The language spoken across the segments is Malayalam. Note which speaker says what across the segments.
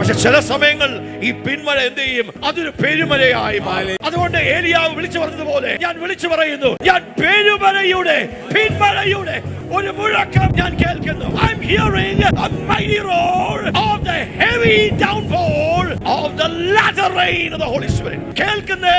Speaker 1: പക്ഷെ ചില സമയങ്ങൾ ഈ പിന്മഴ എന്ത് ചെയ്യും? അതൊരു പെരുമഴയായി മാറും. അതുകൊണ്ട് ഏലിയാവ് വിളിച്ചു പറഞ്ഞതുപോലെ ഞാൻ വിളിച്ചു പറയുന്നു, ഞാൻ പെരുമഴയുടെ പിന്മഴയുടെ ഒരു മുഴക്കം ഞാൻ കേൾക്കുന്നു. I'm hearing a mighty roar of the heavy downpour of the latter rain of the Holy Spirit. കേൾക്കുന്നേ,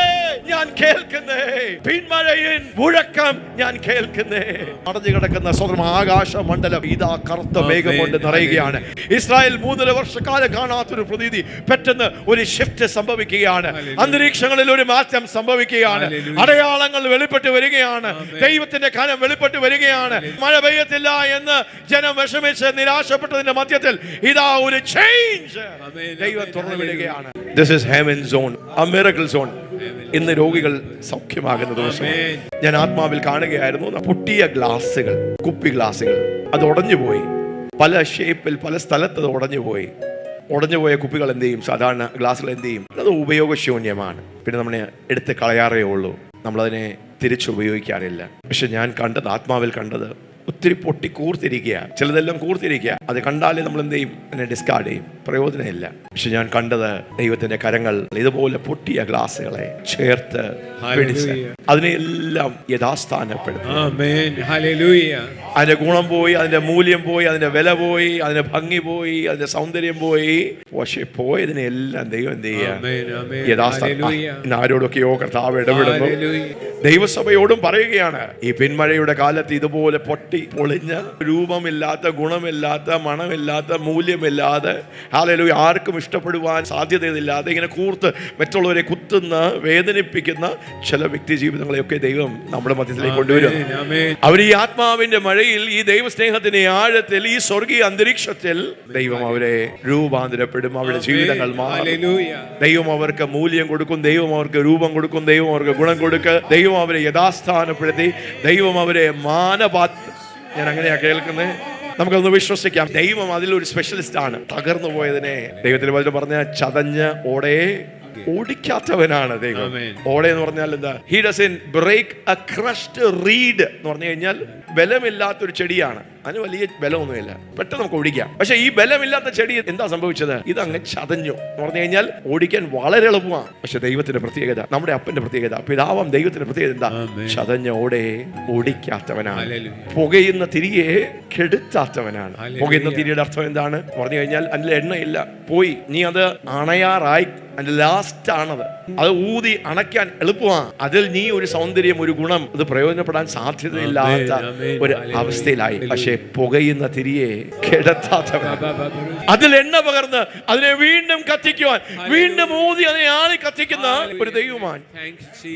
Speaker 1: ഞാൻ കേൾക്കുന്നേ, പിന്മഴയിൻ മുഴക്കം ഞാൻ കേൾക്കുന്നേ. അടഞ്ഞു കിടക്കുന്ന സ്വന്തം ആകാശ മണ്ഡലം ഇതാ കറുത്ത മേഘം കൊണ്ട് നിറയുകയാണ്. ഇസ്രായേൽ 3.5 വർഷക്കാലം കാണാത്തൊരു പ്രതീതി പെട്ടെന്ന് ഒരു ഷിഫ്റ്റ് സംഭവിക്കുകയാണ്. അന്തരീക്ഷങ്ങളിൽ ഒരു മാറ്റം സംഭവിക്കുകയാണ്. അടയാളങ്ങൾ വെളിപ്പെട്ട് വരികയാണ്. ദൈവത്തിന്റെ കരം വെളിപ്പെട്ട് വരികയാണ്. മഴ പെയ്യത്തില്ല എന്ന് ജനം വിഷമിച്ച് നിരാശപ്പെട്ടതിന്റെ മധ്യത്തിൽ ഇതാ ഒരു ചേഞ്ച് ദൈവം തുറന്നു വിടുകയാണ്. This is heaven zone, a miracle zone. ഇന്ന് രോഗികൾ സൗഖ്യമാകുന്ന ദിവസം ഞാൻ ആത്മാവിൽ കാണുകയായിരുന്നു. പൊട്ടിയ ഗ്ലാസുകൾ, കുപ്പി ഗ്ലാസുകൾ, അത് ഉടഞ്ഞുപോയി. പല ഷേപ്പിൽ പല സ്ഥലത്ത് അത് ഉടഞ്ഞുപോയി. ഉടഞ്ഞുപോയ കുപ്പികൾ എന്ത് ചെയ്യും? സാധാരണ ഗ്ലാസുകൾ എന്ത് ചെയ്യും? അത് ഉപയോഗശൂന്യമാണ്. പിന്നെ നമ്മളെ എടുത്ത് കളയാറേ ഉള്ളൂ, നമ്മളതിനെ തിരിച്ചുപയോഗിക്കാറില്ല. പക്ഷെ ഞാൻ കണ്ടത്, ആത്മാവിൽ കണ്ടത്, ഒത്തിരി പൊട്ടി കൂർത്തിരിക്കുക. ചിലതെല്ലാം കൂർത്തിരിക്കുക. അത് കണ്ടാലേ നമ്മൾ എന്ത് ചെയ്യും? അതിനെ ഡിസ്കാർഡ് ചെയ്യും, പ്രയോജനമില്ല. പക്ഷെ ഞാൻ കണ്ടത് ദൈവത്തിന്റെ കരങ്ങൾ ഇതുപോലെ പൊട്ടിയ ഗ്ലാസുകളെ ചേർത്ത് പിടിച്ച് അതിനെല്ലാം യഥാസ്ഥാനപ്പെടുത്തും. അതിന്റെ ഗുണം പോയി, അതിന്റെ മൂല്യം പോയി, അതിന്റെ വില പോയി, അതിന്റെ ഭംഗി പോയി, അതിന്റെ സൗന്ദര്യം പോയി. പക്ഷെ പോയതിനെല്ലാം ദൈവം എന്ത് ചെയ്യുക? യഥാസ്ഥാനം. ഇന്ന് ആരോടൊക്കെയോ കർത്താവ് ഇടപെടുന്നു. ദൈവസഭയോടും പറയുകയാണ്, ഈ പിന്മഴയുടെ കാലത്ത് ഇതുപോലെ പൊട്ടി പൊളിഞ്ഞ, രൂപമില്ലാത്ത, ഗുണമില്ലാത്ത, മണമില്ലാത്ത, മൂല്യമില്ലാതെ, ഹല്ലേലൂയ, ആർക്കും ഇഷ്ടപ്പെടുവാൻ സാധ്യതയില്ലാതെ ഇങ്ങനെ കൂർത്ത് മറ്റുള്ളവരെ കുത്തുന്ന, വേദനിപ്പിക്കുന്ന ചില വ്യക്തി ജീവിതങ്ങളെയൊക്കെ ദൈവം നമ്മുടെ മധ്യത്തിലേക്ക് കൊണ്ടുവരും. അവർ ഈ ആത്മാവിന്റെ മഴയിൽ, ഈ ദൈവസ്നേഹത്തിന്റെ ആഴത്തിൽ, ഈ സ്വർഗീയ അന്തരീക്ഷത്തിൽ ദൈവം അവരെ രൂപാന്തരപ്പെടും. അവരുടെ ജീവിതങ്ങൾ മാറും. ദൈവം അവർക്ക് മൂല്യം കൊടുക്കും, ദൈവം അവർക്ക് രൂപം കൊടുക്കും, ദൈവം അവർക്ക് ഗുണം കൊടുക്കും, ദൈവം അവരെ യഥാസ്ഥാനപ്പെടുത്തി, ദൈവം അവരെ മാനപാത്ര. ഞാൻ അങ്ങനെയാ കേൾക്കുന്നത്. നമുക്കൊന്ന് വിശ്വസിക്കാം, ദൈവം അതിലൊരു സ്പെഷ്യലിസ്റ്റ് ആണ്. തകർന്നു പോയതിനെ ദൈവത്തിന് പറ്റി പറഞ്ഞ ചതഞ്ഞ ഓടയെ ഓടിക്കാത്തവനാണ് ദൈവം. ഓടെ എന്ന് പറഞ്ഞാൽ എന്താ? He doesn't break a crushed reed എന്ന് പറഞ്ഞു കഴിഞ്ഞാൽ ബലമില്ലാത്തൊരു ചെടിയാണ്. അതിന് വലിയ ബലമൊന്നുമില്ല, പെട്ടെന്ന് നമുക്ക് ഓടിക്കാം. പക്ഷെ ഈ ബലമില്ലാത്ത ചെടി എന്താ സംഭവിച്ചത്? ഇത് അങ്ങ് ചതഞ്ഞു എന്ന് പറഞ്ഞു കഴിഞ്ഞാൽ ഓടിക്കാൻ വളരെ എളുപ്പമാണ്. പക്ഷെ ദൈവത്തിന്റെ പ്രത്യേകത, നമ്മുടെ അപ്പന്റെ പ്രത്യേകത, പിതാവാം ദൈവത്തിന്റെ പ്രത്യേകത എന്താ? ചതഞ്ഞ ഓടയെ ഓടിക്കാത്തവനാണ്. പുകയുന്ന തിരിയെ കെടുത്താത്തവനാണ്. പുകയുന്ന തിരിയുടെ അർത്ഥം എന്താണ് പറഞ്ഞു കഴിഞ്ഞാൽ അതിൽ എണ്ണയില്ല, പോയി, നീ അത് അണയാറായി, അതിന്റെ ലാസ്റ്റ് ആണത്. അത് ഊതി അണയ്ക്കാൻ എളുപ്പമാണ്. അതിൽ നീ ഒരു സൗന്ദര്യം, ഒരു ഗുണം, അത് പ്രയോജനപ്പെടാൻ സാധ്യതയില്ലാത്ത ഒരു അവസ്ഥയിലായി. പക്ഷെ പുകയുന്ന തിരിയെ കെടുത്താത്തവൻ, അതിൽ എണ്ണ പകർന്ന് അതിനെ വീണ്ടും കത്തിക്കുവാൻ, വീണ്ടും ഊതി അതിനെ ആളി കത്തിക്കുന്ന ഒരു ദൈവമാണ്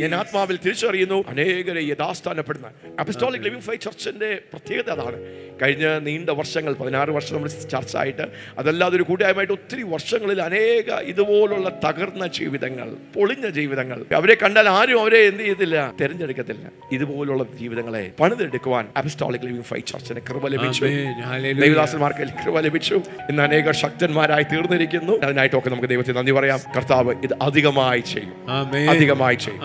Speaker 1: ഞാൻ ആത്മാവിൽ തിരിച്ചറിയുന്നു. അനേകരെ യഥാസ്ഥാനപ്പെടുന്ന അപ്പസ്റ്റോളിക് ലിവിംഗ് ഫെയ്ത്ത് ചർച്ചിന്റെ പ്രത്യേകത അതാണ്. കഴിഞ്ഞ നീണ്ട വർഷങ്ങൾ, 16 വർഷം നമ്മൾ ചർച്ചായിട്ട്, അതല്ലാതെ ഒരു കൂട്ടായ്മയായിട്ട് ഒത്തിരി വർഷങ്ങളിൽ അനേക ഇതുപോലുള്ള തകർന്ന ജീവിതങ്ങൾ, പൊളിഞ്ഞ ജീവിതങ്ങൾ, അവരെ കണ്ടാൽ ആരും അവരെ എന്ത് ചെയ്യത്തില്ല, തിരഞ്ഞെടുക്കത്തില്ല. ഇതുപോലുള്ള ജീവിതങ്ങളെ പണിതെടുക്കുവാൻ അപ്പസ്റ്റോളിക് ലിവിംഗ് ഫെയ്ത്ത് ചർച്ചിന് കൃപ ലഭിച്ചു. ദൈവദാസന്മാർക്ക് കൃപ ലഭിച്ചു. ഇന്ന് അനേക ശക്തന്മാരായി തീർന്നിരിക്കുന്നു. അതിനായിട്ടൊക്കെ നമുക്ക് ദൈവത്തിന് നന്ദി പറയാം. കർത്താവ് ഇത് അധികമായി ചെയ്യും, അധികമായി ചെയ്യും.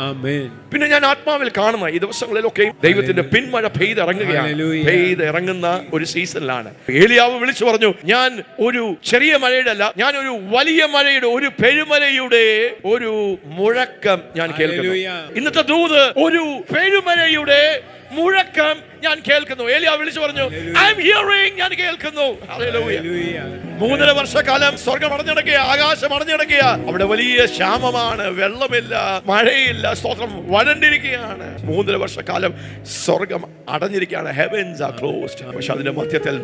Speaker 1: പിന്നെ ഞാൻ ആത്മാവിൽ കാണുന്ന ഈ ദിവസങ്ങളിലൊക്കെ ദൈവത്തിന്റെ പിന്മഴ പെയ്തിറങ്ങുകയാണ്. പെയ്തിറങ്ങുന്ന ഒരു സീസണിലാണ്. ഏലിയാവ് വിളിച്ചു പറഞ്ഞു, ഞാൻ ഒരു ചെറിയ മഴയുടെ അല്ല, ഞാൻ ഒരു വലിയ മഴയുടെ, ഒരു പെരുമഴയുടെ ഒരു മുഴക്കം ഞാൻ കേൾക്കുന്നു. ഇന്നത്തെ ദൂത് ഒരു പെരുമഴയുടെ മുഴക്കം ഞാൻ കേൾക്കുന്നു. ഏലിയാവ് വിളിച്ചു പറഞ്ഞു, ഐ ആം ഹിയറിംഗ്, ഞാൻ കേൾക്കുന്നു. ഹല്ലേലൂയ. 3.5 വർഷക്കാലം സ്വർഗം അടഞ്ഞടക്കുക, ആകാശം അടഞ്ഞടക്കുക. അവിടെ വലിയ ക്ഷാമമാണ്, വെള്ളമില്ല, മഴയില്ല, സ്തോത്രം, വരണ്ടിരിക്കുകയാണ്. 3.5 വർഷക്കാലം സ്വർഗം അടഞ്ഞിരിക്കുകയാണ്. Heavens R closed. പക്ഷെ അതിന്റെ മധ്യത്തിൽ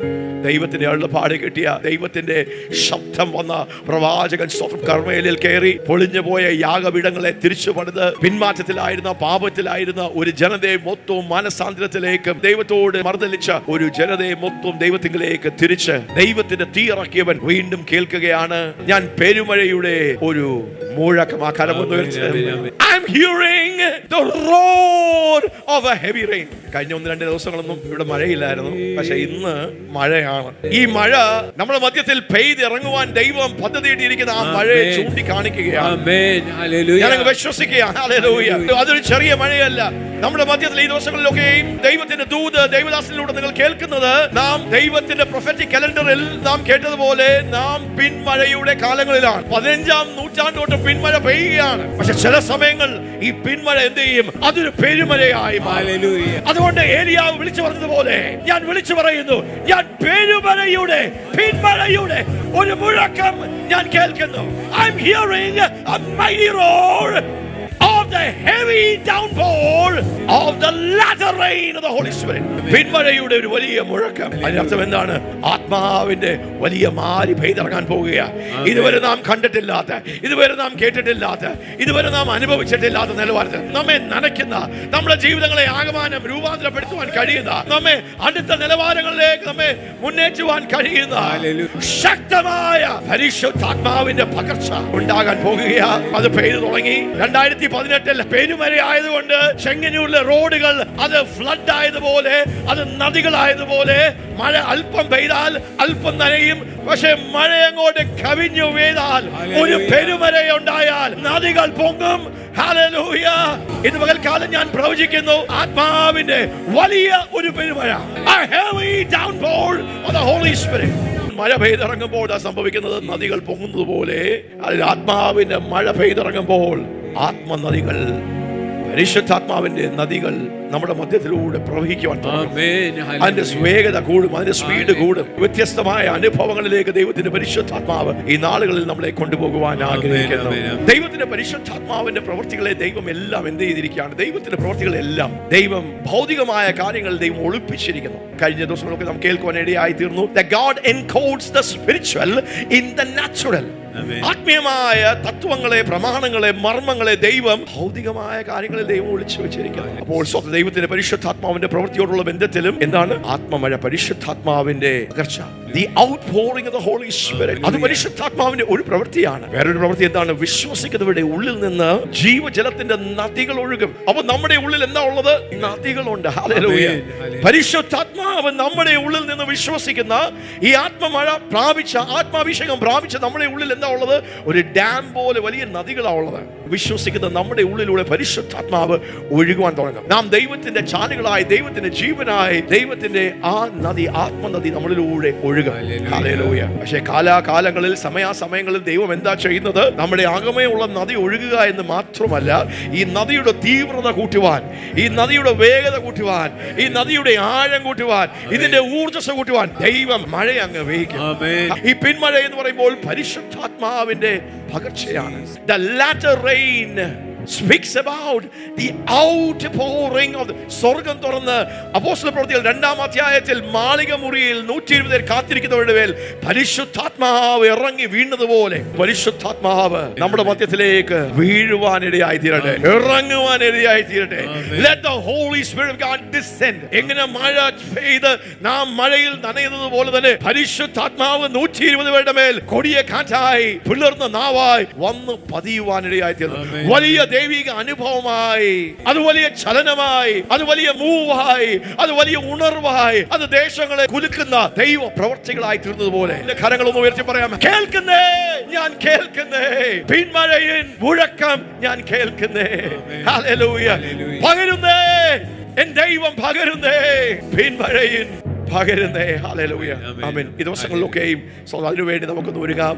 Speaker 1: ദൈവത്തിന്റെ അരുളപ്പാട് കിട്ടിയ, ദൈവത്തിന്റെ ശബ്ദം വന്ന പ്രവാചകൻ സ്തോത്രം കർമ്മേലിൽ കയറി പൊളിഞ്ഞു പോയ യാഗപീഠങ്ങളെ തിരിച്ചു പണിത്, പിന്മാറ്റത്തിലായിരുന്ന, പാപത്തിലായിരുന്ന ഒരു ജനതയെ മൊത്തവും മാനസാന്തരത്തിലേക്ക്, ദൈവത്തോട് മറുതലിച്ച ഒരു ജനതയെ മൊത്തം ദൈവത്തിലേക്ക് തിരിച്ച് ദൈവത്തിന്റെ തീ ഇറക്കിയവൻ വീണ്ടും കേൾക്കുകയാണ്, ഞാൻ പെരുമഴയുടെ ഒരു മുഴക്കം. ആ കരമൊന്ന് ഉയർത്തി. I'm hearing the roar of a heavy rain. കഴിഞ്ഞ 1-2 ദിവസങ്ങളൊന്നും ഇവിടെ മഴയില്ലായിരുന്നു. പക്ഷെ ഇന്ന് മഴയാണ്. ഈ മഴ നമ്മുടെ മധ്യത്തിൽ പെയ്തിറങ്ങുവാൻ ദൈവം പദ്ധതിയിട്ടിരിക്കുന്ന ആ മഴയെ ചൂണ്ടിക്കാണിക്കുകയാണ്. ഞാൻ വിശ്വസിക്കുക. ഹല്ലേലൂയ. അതൊരു ചെറിയ മഴയല്ല. നമ്മുടെ മധ്യത്തിൽ ഈ ദിവസങ്ങളിലൊക്കെയും ദൈവത്തിന്റെ ദൂത് ദൈവദാസനിലൂടെ നിങ്ങൾ കേൾക്കുന്നത്, നാം ദൈവത്തിന്റെ പ്രൊഫറ്റിക് കലണ്ടറിൽ നാം കേട്ടതുപോലെ നാം പിന്മഴയുടെ കാലങ്ങളിലാണ്. 15-ാം നൂറ്റാണ്ട് തൊട്ട് പിന്മഴ പെയ്യുകയാണ്. പക്ഷെ ചില സമയങ്ങൾ ഈ പിന്മഴ എന്ത് ചെയ്യും? അതൊരു പെരുമഴയായി മാറും. അതുകൊണ്ട് ഏലിയാവ് വിളിച്ചു പറഞ്ഞതുപോലെ ഞാൻ വിളിച്ചു പറയുന്നു, ഞാൻ പെരുമഴയുടെ പിന്മഴയുടെ ഒരു മുഴക്കം ഞാൻ കേൾക്കുന്നു. I'm hearing a mighty roar of the heavy downpour of the latter rain of the Holy Spirit. പിന്മഴയുടെ ഒരു വലിയ മുഴക്കം. അതിനർത്ഥം എന്താണ്? ആത്മാവിന്റെ വലിയ മാരി പെയ്തിറങ്ങാൻ പോകുക. ഇതുവരെ നാം കണ്ടിട്ടില്ലാത്ത, ഇതുവരെ നാം കേട്ടിട്ടില്ലാത്ത, ഇതുവരെ നാം അനുഭവിച്ചിട്ടില്ലാത്ത നിലവാരത്തിൽ നമ്മെ നനയ്ക്കുന്ന, നമ്മുടെ ജീവിതങ്ങളെ ആകമാനം രൂപാന്തരപ്പെടുത്തുവാൻ കഴിയുന്ന, നമ്മെ അടുത്ത നിലവാരങ്ങളിലേക്ക് നമ്മെ മുന്നേറ്റുവാൻ കഴിയുന്ന ശക്തമായ പരിശുദ്ധാത്മാവിന്റെ പകർച്ച ഉണ്ടാകാൻ പോകുക. അത് പെയ്തു തുടങ്ങി. 2018 പെരുമഴയായതുകൊണ്ട് ചെങ്ങന്നൂരിലെ റോഡുകൾ അത് ഫ്ലഡ് ആയതുപോലെ, അത് നദികളായതുപോലെ, മഴ അല്പം പെയ്താൽ അല്പം നനയും. പക്ഷെ മഴ അങ്ങോട്ട് കവിഞ്ഞു പെയ്താൽ, ഒരു പെരുമഴയുണ്ടായാൽ നദികൾ പൊങ്ങും. ഹല്ലേലൂയ. ഇന്ന് പകൽക്കാലം ഞാൻ പ്രവചിക്കുന്നു, ആത്മാവിന്റെ വലിയ ഒരു പെരുമഴ, a heavy downpour of the Holy Spirit. മഴ പെയ്തിറങ്ങുമ്പോൾ സംഭവിക്കുന്നത് നദികൾ പൊങ്ങുന്നത് പോലെ, അതിൽ ആത്മാവിന്റെ മഴ പെയ്തിറങ്ങുമ്പോൾ ആത്മനദികൾ, പരിശുദ്ധാത്മാവിന്റെ നദികൾ നമ്മുടെ മധ്യത്തിലൂടെ പ്രവഹിക്കുവാൻ തുടങ്ങും. അതിന്റെ വേഗത കൂടും, അതിന്റെ സ്പീഡ് കൂടും. വ്യത്യസ്തമായ അനുഭവങ്ങളിലേക്ക് ദൈവത്തിന്റെ പരിശുദ്ധാത്മാവ് ഈ നാളുകളിൽ നമ്മളെ കൊണ്ടുപോകുവാൻ ആഗ്രഹിക്കുന്നു. ദൈവത്തിന്റെ പരിശുദ്ധാത്മാവിന്റെ പ്രവൃത്തികളെ ദൈവം എല്ലാം എന്ത് ചെയ്തിരിക്കുകയാണ്? ദൈവത്തിന്റെ പ്രവൃത്തികളെല്ലാം ദൈവം ഭൗതികമായ കാര്യങ്ങൾ ദൈവം ഒളിപ്പിച്ചിരിക്കുന്നു. കഴിഞ്ഞ ദിവസങ്ങളൊക്കെ നാം കേൾക്കുവാൻ ഇടയായി തീർന്നു. The God encodes the spiritual in the natural. ആത്മീയമായ തത്വങ്ങളെ, പ്രമാണങ്ങളെ, മർമ്മങ്ങളെ ദൈവം ഭൗതികമായ കാര്യങ്ങളിൽ ദൈവം ഒളിച്ചു വെച്ചിരിക്കുന്നു. അപ്പോൾ ദൈവത്തിന്റെ പരിശുദ്ധാത്മാവിന്റെ പ്രവൃത്തിയോടുള്ള ബന്ധത്തിലും എന്താണ്? ആത്മമഴ, പരിശുദ്ധാത്മാവിന്റെ പകർച്ച, the outpouring of the Holy Spirit. അത് പരിശുദ്ധാത്മാവിന്റെ ഒരു പ്രവൃത്തിയാണ്. വേറൊരു പ്രവൃത്തി എന്താണ്? വിശ്വസിക്കുന്നവരുടെ ഉള്ളിൽ നിന്ന് ജീവജലത്തിന്റെ നദികൾ ഒഴുകും. അപ്പൊ നമ്മുടെ ഉള്ളിൽ എന്താ ഉള്ളത്? നദികളുണ്ട്. ഹല്ലേലൂയ. പരിശുദ്ധാത്മാവ് നമ്മുടെ ഉള്ളിൽ നിന്ന് വിശ്വസിക്കുന്ന ഈ ആത്മമഴ പ്രാപിച്ച, ആത്മാഭിഷേകം പ്രാപിച്ച നമ്മുടെ ഉള്ളിൽ എന്താ ഉള്ളത്? ഒരു ഡാം പോലെ വലിയ നദികളാണ് ഉള്ളത്. വിശ്വസിക്കുന്ന നമ്മുടെ ഉള്ളിലൂടെ പരിശുദ്ധാത്മാവ് ഒഴുകുവാൻ തുടങ്ങും. നാം ദൈവത്തിന്റെ ചാലുകളായി, ദൈവത്തിന്റെ ജീവനായി, ദൈവത്തിന്റെ ആ നദി, ആത്മനദി നമ്മളിലൂടെ ഒഴുകും. ഹല്ലേലൂയ. പക്ഷേ കാലാകാലങ്ങളിൽ, സമയാസമയങ്ങളിൽ ദൈവം എന്താ ചെയ്യുന്നത്? നമ്മുടെ അകമയുള്ള നദി ഒഴുകുക എന്ന് മാത്രമല്ല, ഈ നദിയുടെ തീവ്രത കൂട്ടുവാൻ, ഈ നദിയുടെ വേഗത കൂട്ടുവാൻ, ഈ നദിയുടെ ആഴം കൂട്ടുവാൻ, ഇതിന്റെ ഊർജ്ജസ് കൂട്ടുവാൻ ദൈവം മഴ അങ്ങ് വഹിക്കും. ഈ പിന്മഴ എന്ന് പറയുമ്പോൾ പരിശുദ്ധാത്മാവിന്റെ പകർച്ചയാണ്. The latter rain speaks about the outpouring of the സ്വർഗ്ഗം തുറന്ന് അപ്പോസ്തലപ്രവൃത്തികൾ 2-ാം അധ്യായത്തിൽ മാളിക മുറിയിൽ 120 പേർ കാത്തിരിക്കുന്നവരുടെ മേൽ പരിശുദ്ധാത്മാവ് ഇറങ്ങി വീണതുപോലെ പരിശുദ്ധാത്മാവ് നമ്മുടെ മധ്യത്തിലേക്ക് വീഴുവാനിടയായി തീരട്ടെ, ഇറങ്ങുവാനിടയായി തീരട്ടെ. Let the Holy Spirit of God descend. എങ്ങനെ മഴ പെയ്ത് നാം മഴയിൽ നനയുന്നത് പോലെ തന്നെ പരിശുദ്ധാത്മാവ് 120 പേരുടെ മേൽ കൊടിയ കാറ്റായി, പിളർന്ന നാവായി വന്ന് പതിയുവാനിടയായി തീർന്നു. വലിയ ദൈവിക അനുഭവമായി, അത് വലിയ ചലനമായി, അത് വലിയ മൂവായി, അത് വലിയ ഉണർവായി, അത് ദേശങ്ങളെ കുലുക്കുന്ന ദൈവ പ്രവർത്തികളായി തീർന്നതുപോലെ കരങ്ങളൊന്ന് ഉയർത്തി പറയാം, കേൾക്കുന്നേ, ഞാൻ കേൾക്കുന്നേ, പിന്മഴയിൻ മുഴക്കം ഞാൻ കേൾക്കുന്നേ. ഹല്ലേലൂയ. പകരുന്നേ, എൻ ദൈവം പകരുന്നേ, പിന്മഴയിൻ പകരുന്നേ. ഹല്ലേലൂയ. ആമേൻ. ഈ ദിവസങ്ങളിലൊക്കെയും അതിനുവേണ്ടി നമുക്കൊന്ന് ഒരുങ്ങാം,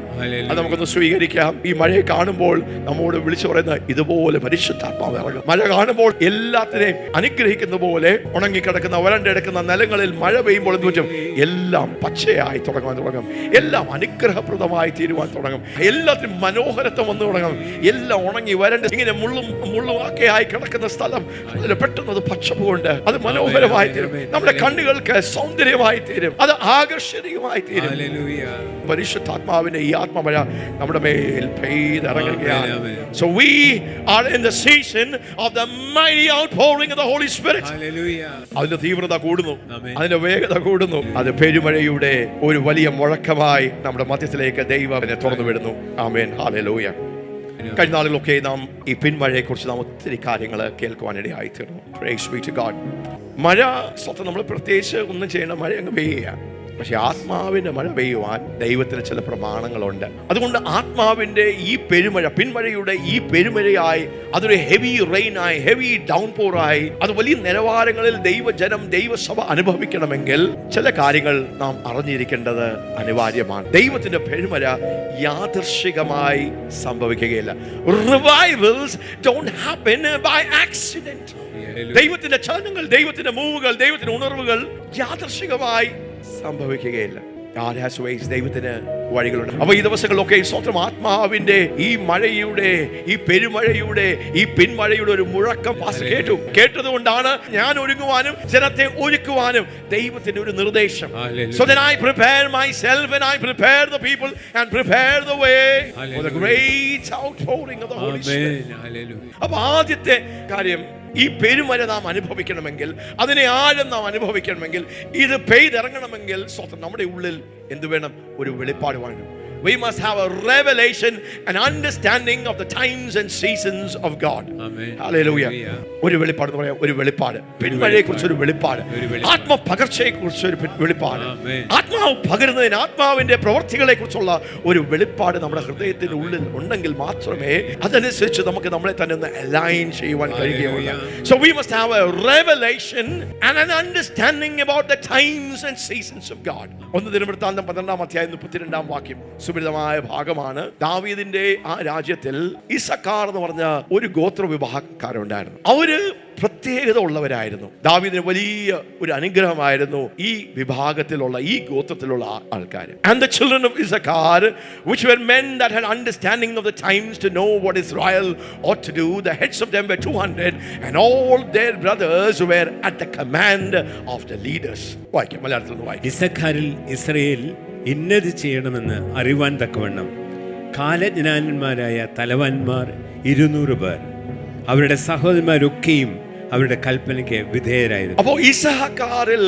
Speaker 1: അത് നമുക്കൊന്ന് സ്വീകരിക്കാം. ഈ മഴയെ കാണുമ്പോൾ നമ്മോട് വിളിച്ചു പറയുന്ന ഇതുപോലെ പരിശുദ്ധാത്മാവ് ഇറങ്ങും. മഴ കാണുമ്പോൾ എല്ലാത്തിനെയും അനുഗ്രഹിക്കുന്ന പോലെ ഉണങ്ങിക്കിടക്കുന്ന, വരണ്ടെടുക്കുന്ന നിലങ്ങളിൽ മഴ പെയ്യുമ്പോൾ എന്ത് പറ്റും? എല്ലാം പച്ചയായി തുടങ്ങും, എല്ലാം അനുഗ്രഹപ്രദമായി തീരുവാൻ തുടങ്ങും, എല്ലാത്തിനും മനോഹരത്വം വന്നു തുടങ്ങും. എല്ലാം ഉണങ്ങി വരണ്ട് ഇങ്ങനെ മുള്ളുവാക്കയായി കിടക്കുന്ന സ്ഥലം അതിൽ പെട്ടെന്ന് അത് പച്ചപ്പ് കൊണ്ട് അത് മനോഹരമായി തീരും. നമ്മുടെ കണ്ണുകൾക്ക് സൗന്ദര്യമായി തീരും, അത് ആകർഷണീയമായി തീരും. പരിശുദ്ധാത്മാവിന്റെ ഈ ആത്മമഴ നമ്മുടെ മേൽ പെയ്തിറങ്ങുകയാണ്. So we are in the season of the mighty outpouring of the Holy Spirit. അതിന്റെ തീവ്രത കൂടുന്നു, അതിന്റെ വേഗത കൂടുന്നു. അത് പെരുമഴയുടെ ഒരു വലിയ മുഴക്കമായി നമ്മുടെ മധ്യത്തിലേക്ക് ദൈവം തുറന്നു വിടുന്നു. ആമേൻ. ഹല്ലേലൂയ. കഴിഞ്ഞ നാളുകളൊക്കെ നാം ഈ പിന്മഴയെക്കുറിച്ച് നാം ഒത്തിരി കാര്യങ്ങൾ കേൾക്കുവാനിടയായി തീർന്നു. Praise be to God. മഴ സ്വന്തം നമ്മൾ പ്രത്യേകിച്ച് ഒന്നും ചെയ്യേണ്ട, മഴ അങ്ങ് പെയ്യുക. പക്ഷെ ആത്മാവിന്റെ മഴ പെയ്യുവാൻ ദൈവത്തിന് ചില പ്രമാണങ്ങളുണ്ട്. അതുകൊണ്ട് ആത്മാവിന്റെ ഈ പെരുമഴ, പിന്മഴയുടെ ഈ പെരുമഴയായി, അതൊരു ഹെവി റെയിനായി, ഹെവി ഡൗൺപോറായി, അത് വലിയ നിലവാരങ്ങളിൽ ദൈവജനം, ദൈവസഭ അനുഭവിക്കണമെങ്കിൽ ചില കാര്യങ്ങൾ നാം അറിഞ്ഞിരിക്കേണ്ടത് അനിവാര്യമാണ്. ദൈവത്തിന്റെ പെരുമഴ യാദൃശ്ചികമായി സംഭവിക്കുകയില്ല. Revivals don't happen by accident. ദൈവത്തിന്റെ ചലനങ്ങൾ, ദൈവത്തിന്റെ മൂവുകൾ, ദൈവത്തിന്റെ ഉണർവുകൾ യാദൃശ്ചികമായി സംഭവിക്കുകയില്ല. God has ways. ദൈവത്തിന് വഴികളുണ്ട്. അപ്പൊ ഈ ദിവസങ്ങളിലൊക്കെ സ്വന്തം ആത്മാവിന്റെ ഈ മഴയുടെ, ഈ പെരുമഴയുടെ, ഈ പിന്മഴയുടെ ഒരു മുഴക്കം കേട്ടതുകൊണ്ടാണ് ഞാൻ ഒരുങ്ങുവാനും ജനത്തെ ഒരുക്കുവാനും ദൈവത്തിന്റെ ഒരു നിർദ്ദേശം. So then I prepare myself and I prepare the people and prepare the way for the great outpouring of the Holy Spirit. അപ്പൊ ആദ്യത്തെ കാര്യം, ഈ പെരുമഴ നാം അനുഭവിക്കണമെങ്കിൽ, അതിനെ ആഴം നാം അനുഭവിക്കണമെങ്കിൽ, ഇത് പെയ്തിറങ്ങണമെങ്കിൽ സ്വന്തം നമ്മുടെ ഉള്ളിൽ എന്ത് വേണം? ഒരു വെളിപ്പാട് വേണം. We must have a revelation and understanding of the times and seasons of God. Amen. Hallelujah. ഒരു വെളിപ്പാട് എന്ന് പറയാം, ഒരു വെളിപ്പാട്. പിന്മഴയെക്കുറിച്ച് ഒരു വെളിപ്പാട്, ആത്മപകർച്ചയെക്കുറിച്ച് ഒരു വെളിപ്പാട്, ആത്മാവ് പകരുന്നതിന്, ആത്മാവിന്റെ പ്രവർത്തികളെ കുറിച്ചുള്ള ഒരു വെളിപ്പാട് നമ്മുടെ ഹൃദയത്തിന്റെ ഉള്ളിൽ ഉണ്ടെങ്കിൽ മാത്രമേ അതനുസരിച്ച് നമുക്ക് നമ്മളെ തന്നെ ഒന്ന് അലൈൻ ചെയ്യുവാൻ കഴിയുകയുള്ളൂ. So we must have a revelation and an understanding about the times and seasons of God. 1 ദിനവൃത്താന്തം 12-ാം അധ്യായം 32-ാം വാക്യം സുപരിതമായ ഭാഗമാണ്. ദാവീദിന്റെ ആ രാജ്യത്തിൽ ഇസക്കാർ എന്ന് പറഞ്ഞ ഒരു ഗോത്ര വിഭാഗക്കാരുണ്ടായിരുന്നു. അവര് പ്രത്യേകത ഉള്ളവരായിരുന്നു. ദാവീദിന് വലിയ ഒരു അനുഗ്രഹമായിരുന്നു ഈ വിഭാഗത്തിലുള്ള, ഈ ഗോത്രത്തിലുള്ള ആൾക്കാർ. And the children of Issachar, which were men that had understanding of the times to know what Israel ought to do, the heads of them were 200, and all their brothers were at the command of the leaders. വായിക്കാം, മലയാളത്തിൽ നിന്ന് വായിക്കാം.
Speaker 2: ഇസഖാരിൽ ഇസ്രായേൽ ഇന്നത് ചെയ്യണമെന്ന് അറിവാൻ തക്കവണ്ണം കാലജ്ഞാനന്മാരായ തലവന്മാർ 200 പേർ, അവരുടെ സഹോദരന്മാരൊക്കെയും അവരുടെ കൽപ്പനയ്ക്ക് വിധേയരായിരുന്നു.
Speaker 1: അപ്പോൾ ഇസഹാക്കാറിൽ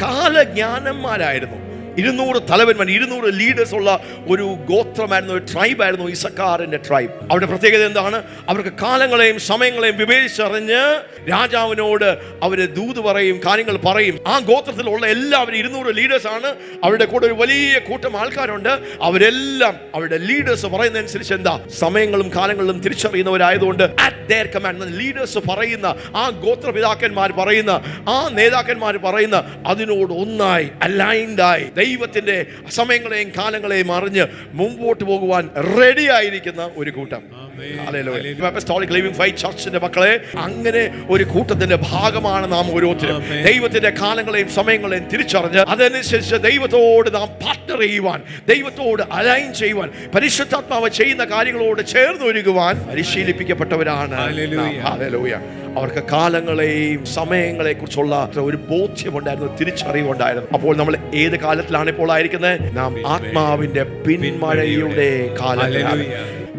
Speaker 1: കാലജ്ഞാനന്മാരായിരുന്നു. 200 തലവന്മാർ, 200 ലീഡേഴ്സ് ഉള്ള ഒരു ഗോത്രമായിരുന്നു, ഒരു ട്രൈബായിരുന്നു ഇസക്കാറിന്റെ ട്രൈബ്. അവരുടെ പ്രത്യേകത എന്താണ്? അവർക്ക് കാലങ്ങളെയും സമയങ്ങളെയും വിവേചിച്ചറിഞ്ഞ് രാജാവിനോട് അവര് ദൂത് പറയും, കാര്യങ്ങൾ പറയും. ആ ഗോത്രത്തിലുള്ള എല്ലാവരും 200 ലീഡേഴ്സ് ആണ്. അവരുടെ കൂടെ ഒരു വലിയ കൂട്ടം ആൾക്കാരുണ്ട്. അവരെല്ലാം അവരുടെ ലീഡേഴ്സ് പറയുന്നതനുസരിച്ച് എന്താ, സമയങ്ങളും കാലങ്ങളും തിരിച്ചറിയുന്നവരായതുകൊണ്ട് അറ്റ് ദെയർ കമാൻഡ്, ലീഡേഴ്സ് പറയുന്ന, ആ ഗോത്രപിതാക്കന്മാർ പറയുന്ന, ആ നേതാക്കന്മാർ പറയുന്ന അതിനോട് ഒന്നായി അലൈൻഡായി ദൈവത്തിന്റെ സമയങ്ങളെയും കാലങ്ങളെയും അറിഞ്ഞ് മുമ്പോട്ട് പോകുവാൻ റെഡി ആയിരിക്കുന്ന ഒരു കൂട്ടം. അപ്പോസ്തോലിക് ലിവിംഗ് ഫെയ്ത്ത് ചർച്ചിന്റെ മക്കളെ, അങ്ങനെ ഒരു കൂട്ടത്തിന്റെ ഭാഗമാണ് നാം ഓരോരുത്തരും. ദൈവത്തിന്റെ കാലങ്ങളെയും സമയങ്ങളെയും തിരിച്ചറിഞ്ഞ് അതനുസരിച്ച് ദൈവത്തോട് നാം പാർട്ണർ ചെയ്യുവാൻ, ദൈവത്തോട് അലൈൻ ചെയ്യുവാൻ, പരിശുദ്ധാത്മാവ് ചെയ്യുന്ന കാര്യങ്ങളോട് ചേർന്ന് ഒരുങ്ങുവാൻ പരിശീലിപ്പിക്കപ്പെട്ടവരാണ്. ഹല്ലേലൂയ. അവർക്ക് കാലങ്ങളെയും സമയങ്ങളെ കുറിച്ചുള്ള ഒരു ബോധ്യമുണ്ടായിരുന്നു, തിരിച്ചറിവുണ്ടായിരുന്നു. അപ്പോൾ നമ്മൾ ഏത് കാലത്തിലാണ് ഇപ്പോൾ ആയിരിക്കുന്നത്? നാം ആത്മാവിന്റെ പിന്മഴയുടെ കാലത്തിലാണ്.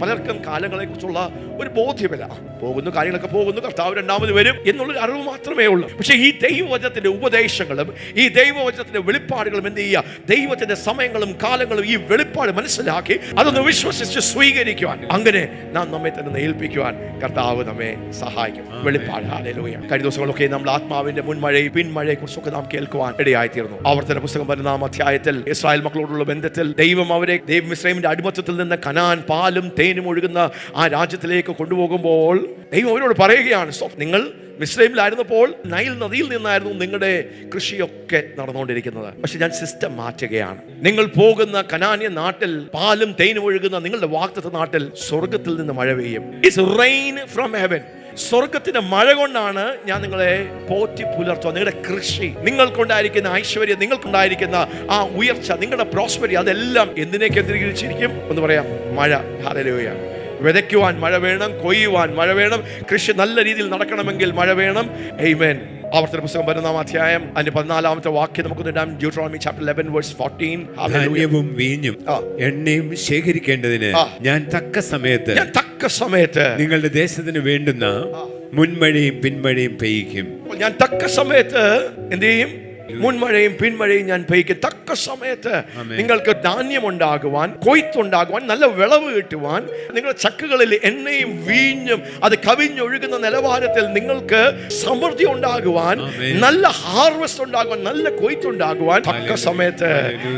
Speaker 1: പലർക്കും കാലങ്ങളെ കുറിച്ചുള്ള ഒരു ബോധ്യമില്ല. പോകുന്നു, കാര്യങ്ങളൊക്കെ പോകുന്നു, കർത്താവ് രണ്ടാമത് വരും എന്നുള്ളൊരു അറിവ് മാത്രമേ ഉള്ളൂ. പക്ഷേ ഈ ദൈവവചനത്തിന്റെ ഉപദേശങ്ങളും ഈ ദൈവവചനത്തിന്റെ വെളിപ്പാടുകളും എന്ത് ചെയ്യുക? ദൈവത്തിന്റെ സമയങ്ങളും കാലങ്ങളും ഈ വെളിപ്പാട് മനസ്സിലാക്കി അതൊന്ന് വിശ്വസിച്ച് സ്വീകരിക്കുവാൻ, അങ്ങനെ നാം നമ്മെ തന്നെ ഏൽപ്പിക്കുവാൻ കർത്താവ് നമ്മെ സഹായിക്കും. വെളിപ്പാട്. ഹല്ലേലൂയ. കഴിഞ്ഞ ദിവസങ്ങളൊക്കെ നമ്മൾ ആത്മാവിന്റെ മുൻമഴയും പിന്മഴയെ കുറിച്ചൊക്കെ നാം കേൾക്കുവാൻ ഇടയായിത്തീർന്നു. ആവർത്തന പുസ്തകം 12-ാം അധ്യായത്തിൽ ഇസ്രായേൽ മക്കളോടുള്ള ബന്ധത്തിൽ ദൈവം അവരെ മിസ്രയീമിന്റെ അടിമത്തത്തിൽ നിന്ന് കനാൻ പാലും തേനും ഒഴുകുന്ന ആ രാജ്യത്തിലേക്ക് കൊണ്ടുപോകുമ്പോൾ ദൈവം അവരോട് പറയുകയാണ്, നിങ്ങൾ മിസ്രൈമിലായിരുന്നപ്പോൾ നൈൽ നദിയിൽ നിന്നായിരുന്നു നിങ്ങളുടെ കൃഷിയൊക്കെ നടന്നുകൊണ്ടിരിക്കുന്നത്. പക്ഷെ ഞാൻ സിസ്റ്റം മാറ്റുകയാണ്. നിങ്ങൾ പോകുന്ന കനാന്യ നാട്ടിൽ പാലും തേനും ഒഴുകുന്ന നിങ്ങളുടെ വാഗ്ദത്ത നാട്ടിൽ സ്വർഗത്തിൽ നിന്ന് മഴ പെയ്യും. It's rain from heaven. സ്വർഗത്തിന്റെ മഴ കൊണ്ടാണ് ഞാൻ നിങ്ങളെ പോറ്റി പുലർത്തുക. നിങ്ങളുടെ കൃഷി, നിങ്ങൾക്കുണ്ടായിരിക്കുന്ന ഐശ്വര്യം, നിങ്ങൾക്കുണ്ടായിരിക്കുന്ന ആ ഉയർച്ച, നിങ്ങളുടെ പ്രോസ്പെരിറ്റി, അതെല്ലാം എന്തിനെ കേന്ദ്രീകരിച്ചിരിക്കും? ഒന്ന് പറയാം, മഴ. ഹല്ലേലൂയ. വിതയ്ക്കുവാൻ മഴ വേണം, കൊയ്യുവാൻ മഴ വേണം, കൃഷി നല്ല രീതിയിൽ നടക്കണമെങ്കിൽ മഴ വേണം. ആമേൻ. ആവർത്തന പുസ്തകം 12-ാം അധ്യായം അതിന്റെ 14-ാമത്തെ വാക്യം നമുക്ക് നോക്കാം. Deuteronomy chapter 11 verse 14.
Speaker 2: ധാന്യവും വീഞ്ഞും എണ്ണയും ശേഖരിക്കേണ്ടതിന് ഞാൻ തക്ക സമയത്ത് നിങ്ങളുടെ ദേശത്തിന് വേണ്ടുന്ന മുൻമഴയും പിന്മഴയും പെയ്യിക്കും.
Speaker 1: ഞാൻ തക്ക സമയത്ത് എന്ത് ചെയ്യും? മുൻമഴയും പിന്മഴയും ഞാൻ പെയ്ക്കും. തക്ക സമയത്ത് നിങ്ങൾക്ക് ധാന്യം ഉണ്ടാകുവാൻ, കൊയ്ത്തുണ്ടാകുവാൻ, നല്ല വിളവ് കിട്ടുവാൻ, നിങ്ങളുടെ ചക്കുകളിൽ എണ്ണയും വീഞ്ഞും അത് കവിഞ്ഞൊഴുകുന്ന നിലവാരത്തിൽ നിങ്ങൾക്ക് സമൃദ്ധി ഉണ്ടാകുവാൻ, നല്ല ഹാർവെസ്റ്റ് ഉണ്ടാകുവാൻ, നല്ല കൊയ്ത്തുണ്ടാകുവാൻ തക്ക സമയത്ത്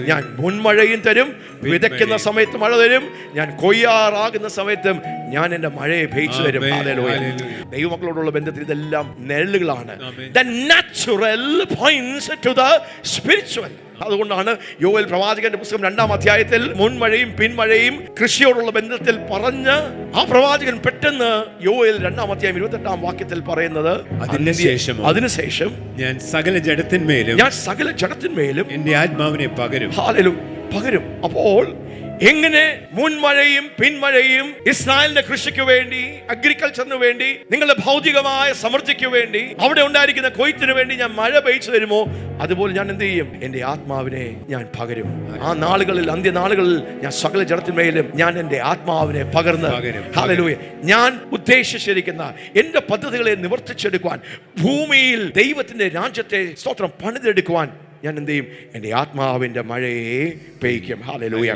Speaker 1: ഞാൻ മുൻമഴയും തരും. വിതയ്ക്കുന്ന സമയത്ത് മഴ തരും. ഞാൻ കൊയ്യാറാകുന്ന സമയത്തും ഞാൻ എന്റെ മഴയെ പെയ്ച്ചു തരും. ദൈവമക്കളോടുള്ള ബന്ധത്തിൽ ഇതെല്ലാം നിഴലുകളാണ്. The natural points to the spiritual. അതുകൊണ്ടാണ് യോവേൽ പ്രവാചകന്റെ പുസ്തകം 2-ാം അധ്യായത്തിൽ മുൻമഴയും പിന്മഴയും കൃഷിയോടുള്ള ബന്ധത്തിൽ പറഞ്ഞ് ആ പ്രവാചകൻ പെട്ടെന്ന് യോവേൽ 2-ാം അധ്യായം 28-ാം വാക്യത്തിൽ പറയുന്നത്, അതിനുശേഷം ഞാൻ സകല ജഡത്തിന്മേലും എന്റെ ആത്മാവിനെ പകരും. പകരും. അപ്പോൾ എങ്ങനെ മുൻമഴയും പിന്മഴയും ഇസ്രായേലിന്റെ കൃഷിക്ക് വേണ്ടി, അഗ്രികൾച്ചറിന് വേണ്ടി, നിങ്ങളുടെ ഭൗതികമായ സമൃദ്ധിക്ക് വേണ്ടി, അവിടെ ഉണ്ടായിരിക്കുന്ന കൊയ്ത്തിന് വേണ്ടി ഞാൻ മഴ പെയ്ച്ചു തരുമോ, അതുപോലെ ഞാൻ എന്ത് ചെയ്യും? എന്റെ ആത്മാവിനെ ഞാൻ പകരും. ആ നാളുകളിൽ, അന്ത്യനാളുകളിൽ ഞാൻ സകല ജഡത്തിന്മേലും ഞാൻ എന്റെ ആത്മാവിനെ പകർന്ന്, ഹല്ലേലൂയ, ഞാൻ ഉദ്ദേശിച്ചിരിക്കുന്ന എന്റെ പദ്ധതികളെ നിവർത്തിച്ചെടുക്കുവാൻ, ഭൂമിയിൽ ദൈവത്തിന്റെ രാജ്യത്തെ സ്തോത്രം പണിതെടുക്കുവാൻ ഞാൻ എന്ത് ചെയ്യും? എന്റെ ആത്മാവിന്റെ മഴയെ പെയ്ക്കും. ഹല്ലേലൂയ.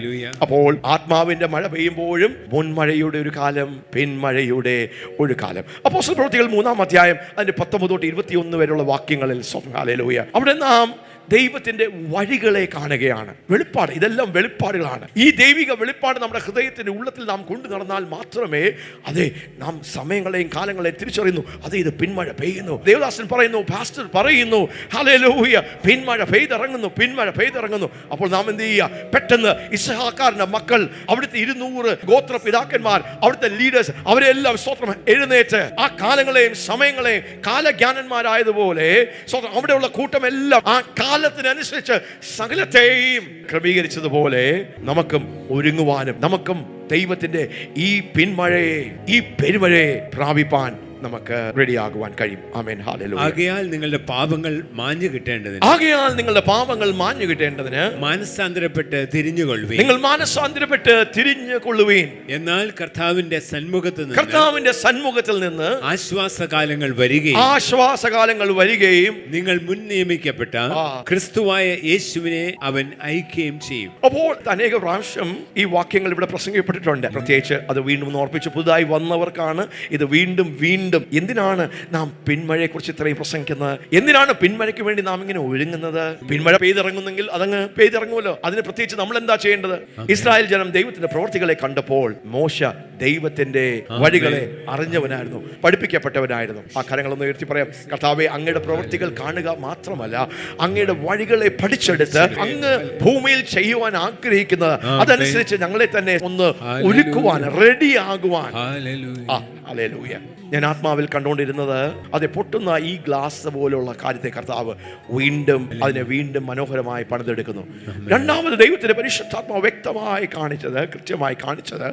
Speaker 1: അപ്പോൾ ആത്മാവിന്റെ മഴ പെയ്യുമ്പോഴും മുൻമഴയുടെ ഒരു കാലം, പിന്മഴയുടെ ഒരു കാലം. അപ്പോസ്തല പ്രവൃത്തികൾ 3-ാം അധ്യായം അതിന്റെ 19 തൊട്ട് 21 വരെയുള്ള വാക്യങ്ങളിൽ, ഹല്ലേലൂയ, അവിടെ നാം ദൈവത്തിന്റെ വഴികളെ കാണുകയാണ്. വെളിപ്പാട്, ഇതെല്ലാം വെളിപ്പാടുകളാണ്. ഈ ദൈവിക വെളിപ്പാട് നമ്മുടെ ഹൃദയത്തിന്റെ ഉള്ളത്തിൽ നാം കൊണ്ടു നടന്നാൽ മാത്രമേ അതെ നാം സമയങ്ങളെയും കാലങ്ങളെയും തിരിച്ചറിയുന്നു. അതെ, ഇത് പിന്മഴ പെയ്യുന്നു. ദേവദാസൻ പറയുന്നു, പാസ്റ്റർ പറയുന്നു, ഹല്ലേലൂയ, പിന്മഴ പെയ്തിറങ്ങുന്നു. അപ്പോൾ നാം എന്ത് ചെയ്യുക? പെട്ടെന്ന് ഇസ്ഹാക്കാറിന്റെ മക്കൾ, അവിടുത്തെ 200 ഗോത്ര പിതാക്കന്മാർ, അവിടുത്തെ ലീഡേഴ്സ്, അവരെല്ലാം സ്തോത്രം എഴുന്നേറ്റ് ആ കാലങ്ങളെയും സമയങ്ങളെയും കാലജ്ഞാനന്മാരായതുപോലെ അവിടെയുള്ള കൂട്ടമെല്ലാം ആ കാലത്തിനനുസരിച്ച് സകലത്തെയും ക്രമീകരിച്ചതുപോലെ നമുക്കും ഒരുങ്ങുവാനും, നമുക്കും ദൈവത്തിന്റെ ഈ പിന്മഴയെ, ഈ പെരുമഴയെ പ്രാപിപ്പാൻ നമുക്ക് റെഡിയാകുവാൻ കഴിയും. ആമേൻ. ഹല്ലേലൂയ. ആകയാൽ നിങ്ങളുടെ പാപങ്ങൾ മാഞ്ഞു കിട്ടേണ്ടതിന്
Speaker 2: മാനസാന്തരപ്പെട്ട് തിരിഞ്ഞുകൊള്ളുവീൻ.
Speaker 1: നിങ്ങൾ മാനസാന്തരപ്പെട്ട് തിരിഞ്ഞുകൊള്ളുവീൻ.
Speaker 2: എന്നാൽ കർത്താവിന്റെ സന്മുഖത്തിൽ നിന്ന് ആശ്വാസകാലങ്ങൾ വരികയും നിങ്ങൾ മുൻ നിയമിക്കപ്പെട്ട ക്രിസ്തുവായ യേശുവിനെ അവൻ അയക്കുകയും ചെയ്യും.
Speaker 1: അപ്പോൾ അനേക പ്രാവശ്യം ഈ വാക്യങ്ങൾ ഇവിടെ പ്രസംഗിക്കപ്പെട്ടിട്ടുണ്ട്. പ്രത്യേകിച്ച് അത് വീണ്ടും ഓർപ്പിച്ച് പുതുതായി വന്നവർക്കാണ് ഇത് വീണ്ടും എന്തിനാണ് നാം പിന്മഴയെ കുറിച്ച് ഇത്രയും പ്രസംഗിക്കുന്നത്? എന്തിനാണ് പിന്മഴയ്ക്ക് വേണ്ടി നാം ഇങ്ങനെ ഒരുങ്ങുന്നത്? പിന്മഴ പെയ്തിറങ്ങുന്നെങ്കിൽ അതങ്ങ് പെയ്തിറങ്ങുമല്ലോ. അതിന് പ്രത്യേകിച്ച് നമ്മൾ എന്താ ചെയ്യേണ്ടത്? ഇസ്രായേൽ ജനം ദൈവത്തിന്റെ പ്രവൃത്തികളെ കണ്ടപ്പോൾ മോശ ദൈവത്തിന്റെ വഴികളെ അറിഞ്ഞവനായിരുന്നു, പഠിപ്പിക്കപ്പെട്ടവനായിരുന്നു. ആ കരങ്ങളൊന്ന് ഉയർത്തി പറയാം. കർത്താവേ, അങ്ങയുടെ പ്രവൃത്തികൾ കാണുക മാത്രമല്ല, അങ്ങയുടെ വഴികളെ പഠിച്ചെടുത്ത് അങ്ങ് ഭൂമിയിൽ ചെയ്യുവാൻ ആഗ്രഹിക്കുന്നത് അതനുസരിച്ച് ഞങ്ങളെ തന്നെ ഒന്ന് ഒരുക്കുവാൻ, റെഡിയാകുവാൻ. ഹല്ലേലൂയ. ഞാൻ ആത്മാവിൽ കണ്ടുകൊണ്ടിരുന്നത് അത് പൊട്ടുന്ന ഈ ഗ്ലാസ് പോലുള്ള കാര്യത്തെ കർത്താവ് വീണ്ടും മനോഹരമായി പണിതെടുക്കുന്നു. രണ്ടാമത് ദൈവത്തിന്റെ പരിശുദ്ധാത്മാവ് വ്യക്തമായി കാണിച്ചത്, കൃത്യമായി കാണിച്ചത്,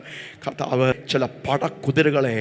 Speaker 1: കർത്താവ് ചില പടക്കുതിരകളെ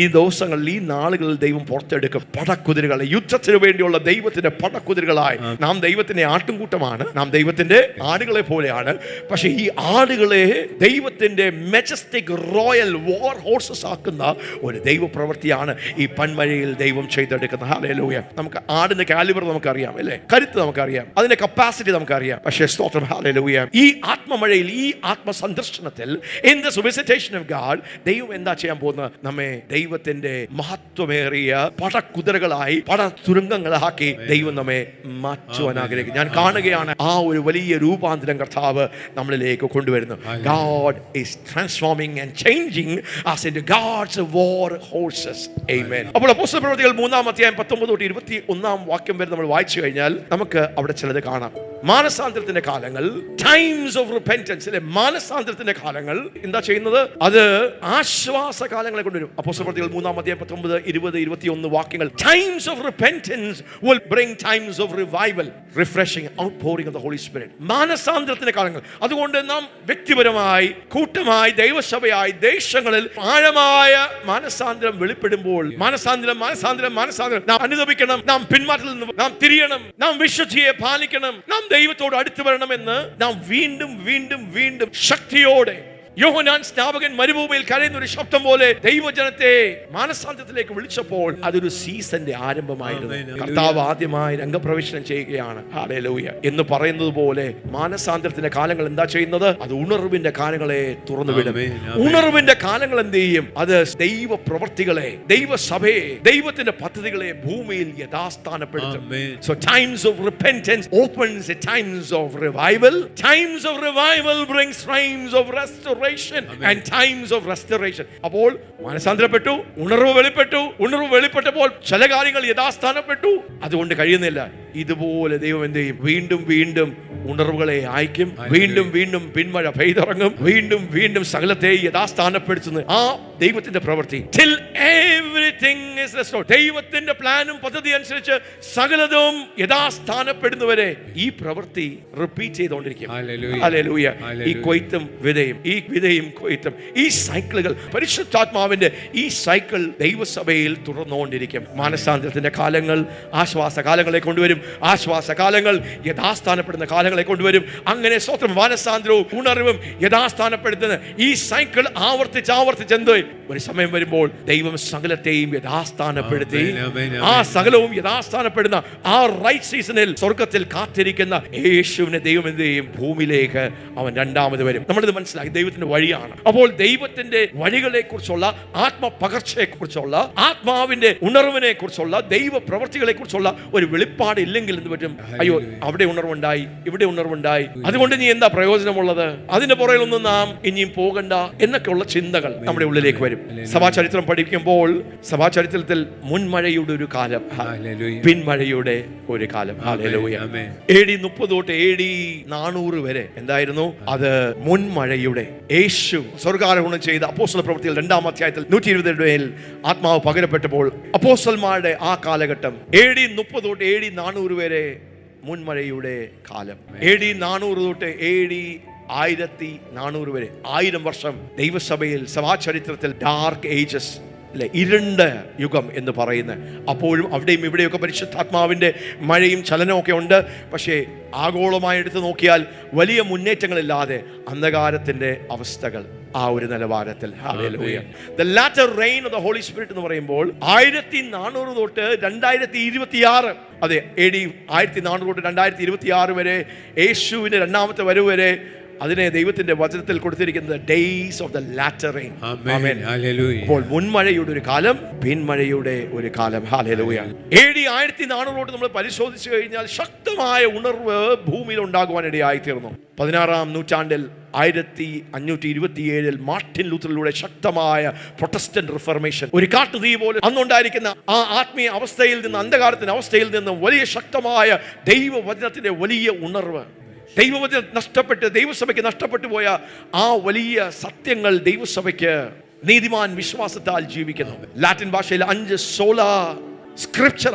Speaker 1: ഈ ദിവസങ്ങളിൽ, ഈ നാളുകളിൽ ദൈവം പുറത്തെടുക്കും. പടക്കുതിരകളെ, യുദ്ധത്തിന് വേണ്ടിയുള്ള ദൈവത്തിന്റെ പടക്കുതിരകളായി. നാം ദൈവത്തിന്റെ ആട്ടുംകൂട്ടമാണ്, നാം ദൈവത്തിന്റെ ആടുകളെ പോലെയാണ്. പക്ഷെ ഈ ആടുകളെ ദൈവത്തിന്റെ മെജസ്റ്റിക് റോയൽ വാർ ഹോഴ്സസ് ആക്കുന്ന ഒരു ദൈവപ്രവൃത്തിയാണ് ഈ പന്മഴയിൽ ദൈവം ചെയ്തെടുക്കുന്നത്. ഹല്ലേലൂയ. നമുക്ക് ആടിന്റെ കാലിബർ നമുക്കറിയാം, അല്ലേ? കരുത്ത് നമുക്കറിയാം, അതിന്റെ കപ്പാസിറ്റി നമുക്കറിയാം. പക്ഷേ സ്തോത്രം, ഹല്ലേലൂയ, ഈ ആത്മമഴയിൽ, ഈ ആത്മസന്ദർശനത്തിൽ, in this visitation of God, ദൈവം എന്താ ചെയ്യാൻ പോകുന്നത്? നമ്മെ ദൈവത്തിന്റെ മഹത്വമേറിയ പടക്കുതിരകളായി, പടതുരങ്കങ്ങളാക്കി ദൈവം നമ്മെ മാറ്റുവാൻ ആഗ്രഹിക്കും. ഞാൻ കാണുകയാണ് ആ ഒരു വലിയ രൂപാന്തരം കർത്താവ് നമ്മളിലേക്ക് കൊണ്ടുവരുന്നു. God is transforming and changing us into God's war horses. Amen. അപ്പോൾ അപ്പോസ്തല പ്രവൃത്തികൾ 3-ാം അധ്യായം 19 തൊട്ട് 21 വാക്യം വരെ നമ്മൾ വായിച്ചു കഴിഞ്ഞാൽ നമുക്ക് അവിടെ ചിലത് കാണാം. മാനസാന്തരത്തിന്റെ കാലങ്ങൾ, ടൈംസ് ഓഫ് റിപ്പന്റൻസ്, അല്ലെ? മാനസാന്തരത്തിന്റെ കാലങ്ങൾ എന്താ ചെയ്യുന്നത്? അത് ആശ്വാസ കാലങ്ങളെ കൊണ്ടുവരും. അപ്പോസ്തല പ്രവൃത്തികൾ 3-ാം അധ്യായം 19, 20, 21 വാക്യങ്ങൾ. Times of repentance will bring times of revival, refreshing, outpouring of the Holy Spirit. മാനസാന്തരത്തിന്റെ കാലങ്ങൾ. അതുകൊണ്ട് നാം വ്യക്തിപരമായി, കൂട്ടമായി, ദൈവസഭയായി, ദേശങ്ങളിൽ ആഴമായ മാനസാന്തരം വെളിപ്പെടുമ്പോൾ, മാനസാന്തരം നാം അനുദപിക്കണം, നാം പിന്മാറ്റത്തിൽ നിന്ന് നാം തിരിയണം, നാം വിശുദ്ധിയെ പാലിക്കണം, നാം ദൈവത്തോട് അടുത്തു വരണമെന്ന് നാം വീണ്ടും ശക്തിയോടെ യോഹന്നാൻ സ്നാപകൻ മരുഭൂമിയിൽ കരയുന്ന ഒരു ശബ്ദം പോലെ ദൈവജനത്തെ മാനസാന്തരത്തിലേക്ക് വിളിച്ചപ്പോൾ അതൊരു സീസന്റെ ആരംഭമായിരുന്നു. കർത്താവ് ആദ്യമായി രംഗപ്രവേശനം ചെയ്യുകയാണ്. ഹല്ലേലൂയ എന്ന് പറയുന്നത് പോലെ മാനസാന്തരത്തിന്റെ കാലങ്ങൾ എന്താ ചെയ്യുന്നത്? അത് ഉണർവിന്റെ കാലങ്ങളെ തുറന്നുവിടും. ഉണർവിന്റെ കാലങ്ങൾ എന്ത് ചെയ്യും? അത് ദൈവ പ്രവൃത്തികളെ, ദൈവസഭയെ, ദൈവത്തിന്റെ പദ്ധതികളെ ഭൂമിയിൽ യഥാസ്ഥാനപ്പെടുത്തും. So times of repentance opens the times of revival. Times of revival brings times of restoration. Amen. And times of restoration. അപ്പോൾ മാനസാന്തരപ്പെട്ടു, ഉണർവ് വെളിപ്പെട്ടപ്പോൾ ചില കാര്യങ്ങൾ യഥാസ്ഥാനപ്പെട്ടു. അതുകൊണ്ട് കഴിയുന്നില്ല. ഇതുപോലെ ദൈവം എന്ത് ചെയ്യും? വീണ്ടും വീണ്ടും ഉണർവുകളെ അയക്കും. വീണ്ടും വീണ്ടും പിന്മഴ പെയ്തിറങ്ങും. വീണ്ടും സകലത്തെ യഥാസ്ഥാനപ്പെടുത്തുന്നു ആ ദൈവത്തിന്റെ പ്രവൃത്തി. Till everything is restored. ദൈവത്തിന്റെ പ്ലാനും പദ്ധതി അനുസരിച്ച് സകലതും യഥാസ്ഥാനപ്പെടുന്നവരെ ഈ പ്രവൃത്തി റിപ്പീറ്റ് ചെയ്തുകൊണ്ടിരിക്കും. ഹല്ലേലൂയ. ഈ കൊയ്ത്തും വിതയും, ഈ വിതയും കൊയ്ത്തും, ഈ സൈക്കിളുകൾ, പരിശുദ്ധാത്മാവിന്റെ ഈ സൈക്കിൾ ദൈവസഭയിൽ തുറന്നുകൊണ്ടിരിക്കും. മാനസാന്തരത്തിന്റെ കാലങ്ങൾ ആശ്വാസ കാലങ്ങളെ കൊണ്ടുവരും. ആശ്വാസ കാലങ്ങൾ യഥാസ്ഥാനപ്പെടുന്ന കാലങ്ങളെ കൊണ്ടുവരും. അങ്ങനെ സ്വന്തം മാനസാന്തരവും ഉണർവും യഥാസ്ഥാനപ്പെടുത്തുന്ന ഈ സൈക്കിൾ ആവർത്തിച്ചെന്ത് ഒരു സമയം വരുമ്പോൾ ദൈവം സകലത്തെയും യഥാസ്ഥാനപ്പെടുത്തി ആ സകലവും യഥാസ്ഥാനപ്പെടുന്ന ആ റൈറ്റ് സീസണിൽ സ്വർഗത്തിൽ കാത്തിരിക്കുന്ന യേശുവിനെ ദൈവം എന്ത് ചെയ്യും? ഭൂമിയിലേക്ക് അവൻ രണ്ടാമത് വരും. നമ്മളിത് മനസ്സിലാക്കി. ദൈവത്തിന്റെ വഴിയാണ്. അപ്പോൾ ദൈവത്തിന്റെ വഴികളെ കുറിച്ചുള്ള, ആത്മപകർച്ചയെ കുറിച്ചുള്ള, ആത്മാവിന്റെ ഉണർവിനെ കുറിച്ചുള്ള, ദൈവ പ്രവൃത്തികളെ കുറിച്ചുള്ള ഒരു വെളിപ്പാട് ഇല്ലെങ്കിൽ എന്ത് പറ്റും? അയ്യോ, അവിടെ ഉണർവുണ്ടായി, ഇവിടെ ഉണർവുണ്ടായി, അതുകൊണ്ട് നീ എന്താ പ്രയോജനമുള്ളത്? അതിന്റെ പുറകിലൊന്നും നാം ഇനിയും പോകണ്ട എന്നൊക്കെയുള്ള ചിന്തകൾ നമ്മുടെ ഉള്ളിലേക്ക് വരും. സഭാചരിത്രം പഠിക്കുമ്പോൾ സഭാചരിത്രത്തിൽ മുൻമഴയുടെ ഒരു കാലം, പിന്മഴയുടെ ഒരു കാലം. ഹല്ലേലൂയ. AD 30 തൊട്ട് AD 400 വരെ എന്തായിരുന്നു? അത് മുൻമഴയുടെ. യേശു സ്വർഗ്ഗാരോഹണം ചെയ്ത അപ്പോസ്തല പ്രവൃത്തികൾ 2-ാം അധ്യായത്തിൽ 120 ആത്മാവ് പകരപ്പെട്ടപ്പോൾ അപ്പോസ്തലന്മാരുടെ ആ കാലഘട്ടം AD 30 തൊട്ട് AD 400 വരെ മുൻമഴയുടെ കാലം. AD 400 തൊട്ട് AD 1400 വരെ 1000 വർഷം ദൈവസഭയിൽ സഭാചരിത്രത്തിൽ ഡാർക്ക് ഏജസ്, അല്ലെ, ഇരുണ്ട യുഗം എന്ന് പറയുന്നത്. അപ്പോഴും അവിടെയും ഇവിടെയൊക്കെ പരിശുദ്ധാത്മാവിൻ്റെ മഴയും ചലനവും ഒക്കെ ഉണ്ട്. പക്ഷേ ആഗോളമായി എടുത്ത് നോക്കിയാൽ വലിയ മുന്നേറ്റങ്ങളില്ലാതെ അന്ധകാരത്തിൻ്റെ അവസ്ഥകൾ ആ ഒരു നിലവാരത്തിൽ. Hallelujah. The latter rain of the Holy Spirit എന്ന് പറയുമ്പോൾ 1400 തൊട്ട് 2026, അതെ, AD 1400 തൊട്ട് 2026 വരെ യേശുവിൻ്റെ രണ്ടാമത്തെ വരവ് വരെ അതിനെ ദൈവത്തിന്റെ വചനത്തിൽ കൊടുത്തിരിക്കുന്നത് days of the latter rain. ആമേൻ. ഹല്ലേലൂയ. അപ്പോൾ മുൻമഴയുടെ ഒരു കാലം, പിൻമഴയുടെ ഒരു കാലം. ഹല്ലേലൂയ. AD 1400 നമ്മൾ പരിശോധിച്ചു കഴിഞ്ഞാൽ ശക്തമായ ഉണർവ് ഭൂമിയിൽ ഉണ്ടാകുവാനിടയായി തീർന്നു. 16-ാം നൂറ്റാണ്ടിൽ 1527 മാർട്ടിൻ ലൂത്തറിലൂടെ ശക്തമായ പ്രൊട്ടസ്റ്റന്റ് റിഫർമേഷൻ, ഒരു കാട്ടുതീ പോലെ അന്നുണ്ടായിരിക്കുന്ന ആ ആത്മീയ അവസ്ഥയിൽ നിന്ന്, അന്ധകാരത്തിന്റെ അവസ്ഥയിൽ നിന്ന് വലിയ ശക്തമായ ദൈവവചനത്തിന്റെ വലിയ ഉണർവ്, ദൈവവചനം നഷ്ടപ്പെട്ട് ദൈവസഭയ്ക്ക് നഷ്ടപ്പെട്ടു പോയ ആ വലിയ സത്യങ്ങൾ ദൈവസഭയ്ക്ക് നീതിമാൻ വിശ്വാസത്താൽ ജീവിക്കുന്നു. ലാറ്റിൻ ഭാഷയിൽ 5 സോളാ സ്ക്രിപ്ചറ.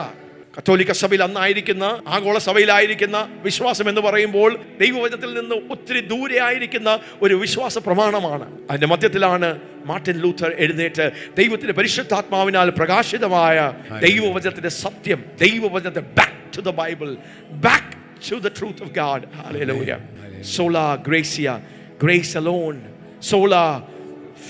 Speaker 1: കത്തോലിക്ക സഭയിൽ അന്നായിരിക്കുന്ന, ആഗോള സഭയിലായിരിക്കുന്ന വിശ്വാസം എന്ന് പറയുമ്പോൾ ദൈവവചനത്തിൽ നിന്ന് ഒത്തിരി ദൂരെ ആയിരിക്കുന്ന ഒരു വിശ്വാസ പ്രമാണമാണ്. അതിന്റെ മധ്യത്തിലാണ് മാർട്ടിൻ ലൂഥർ എഴുന്നേറ്റ് ദൈവത്തിന്റെ പരിശുദ്ധാത്മാവിനാൽ പ്രകാശിതമായ ദൈവവചനത്തിന്റെ സത്യം, ദൈവവചനത്തെ back to the Bible, back to the truth of God. Hallelujah. Sola gratia, grace alone. Sola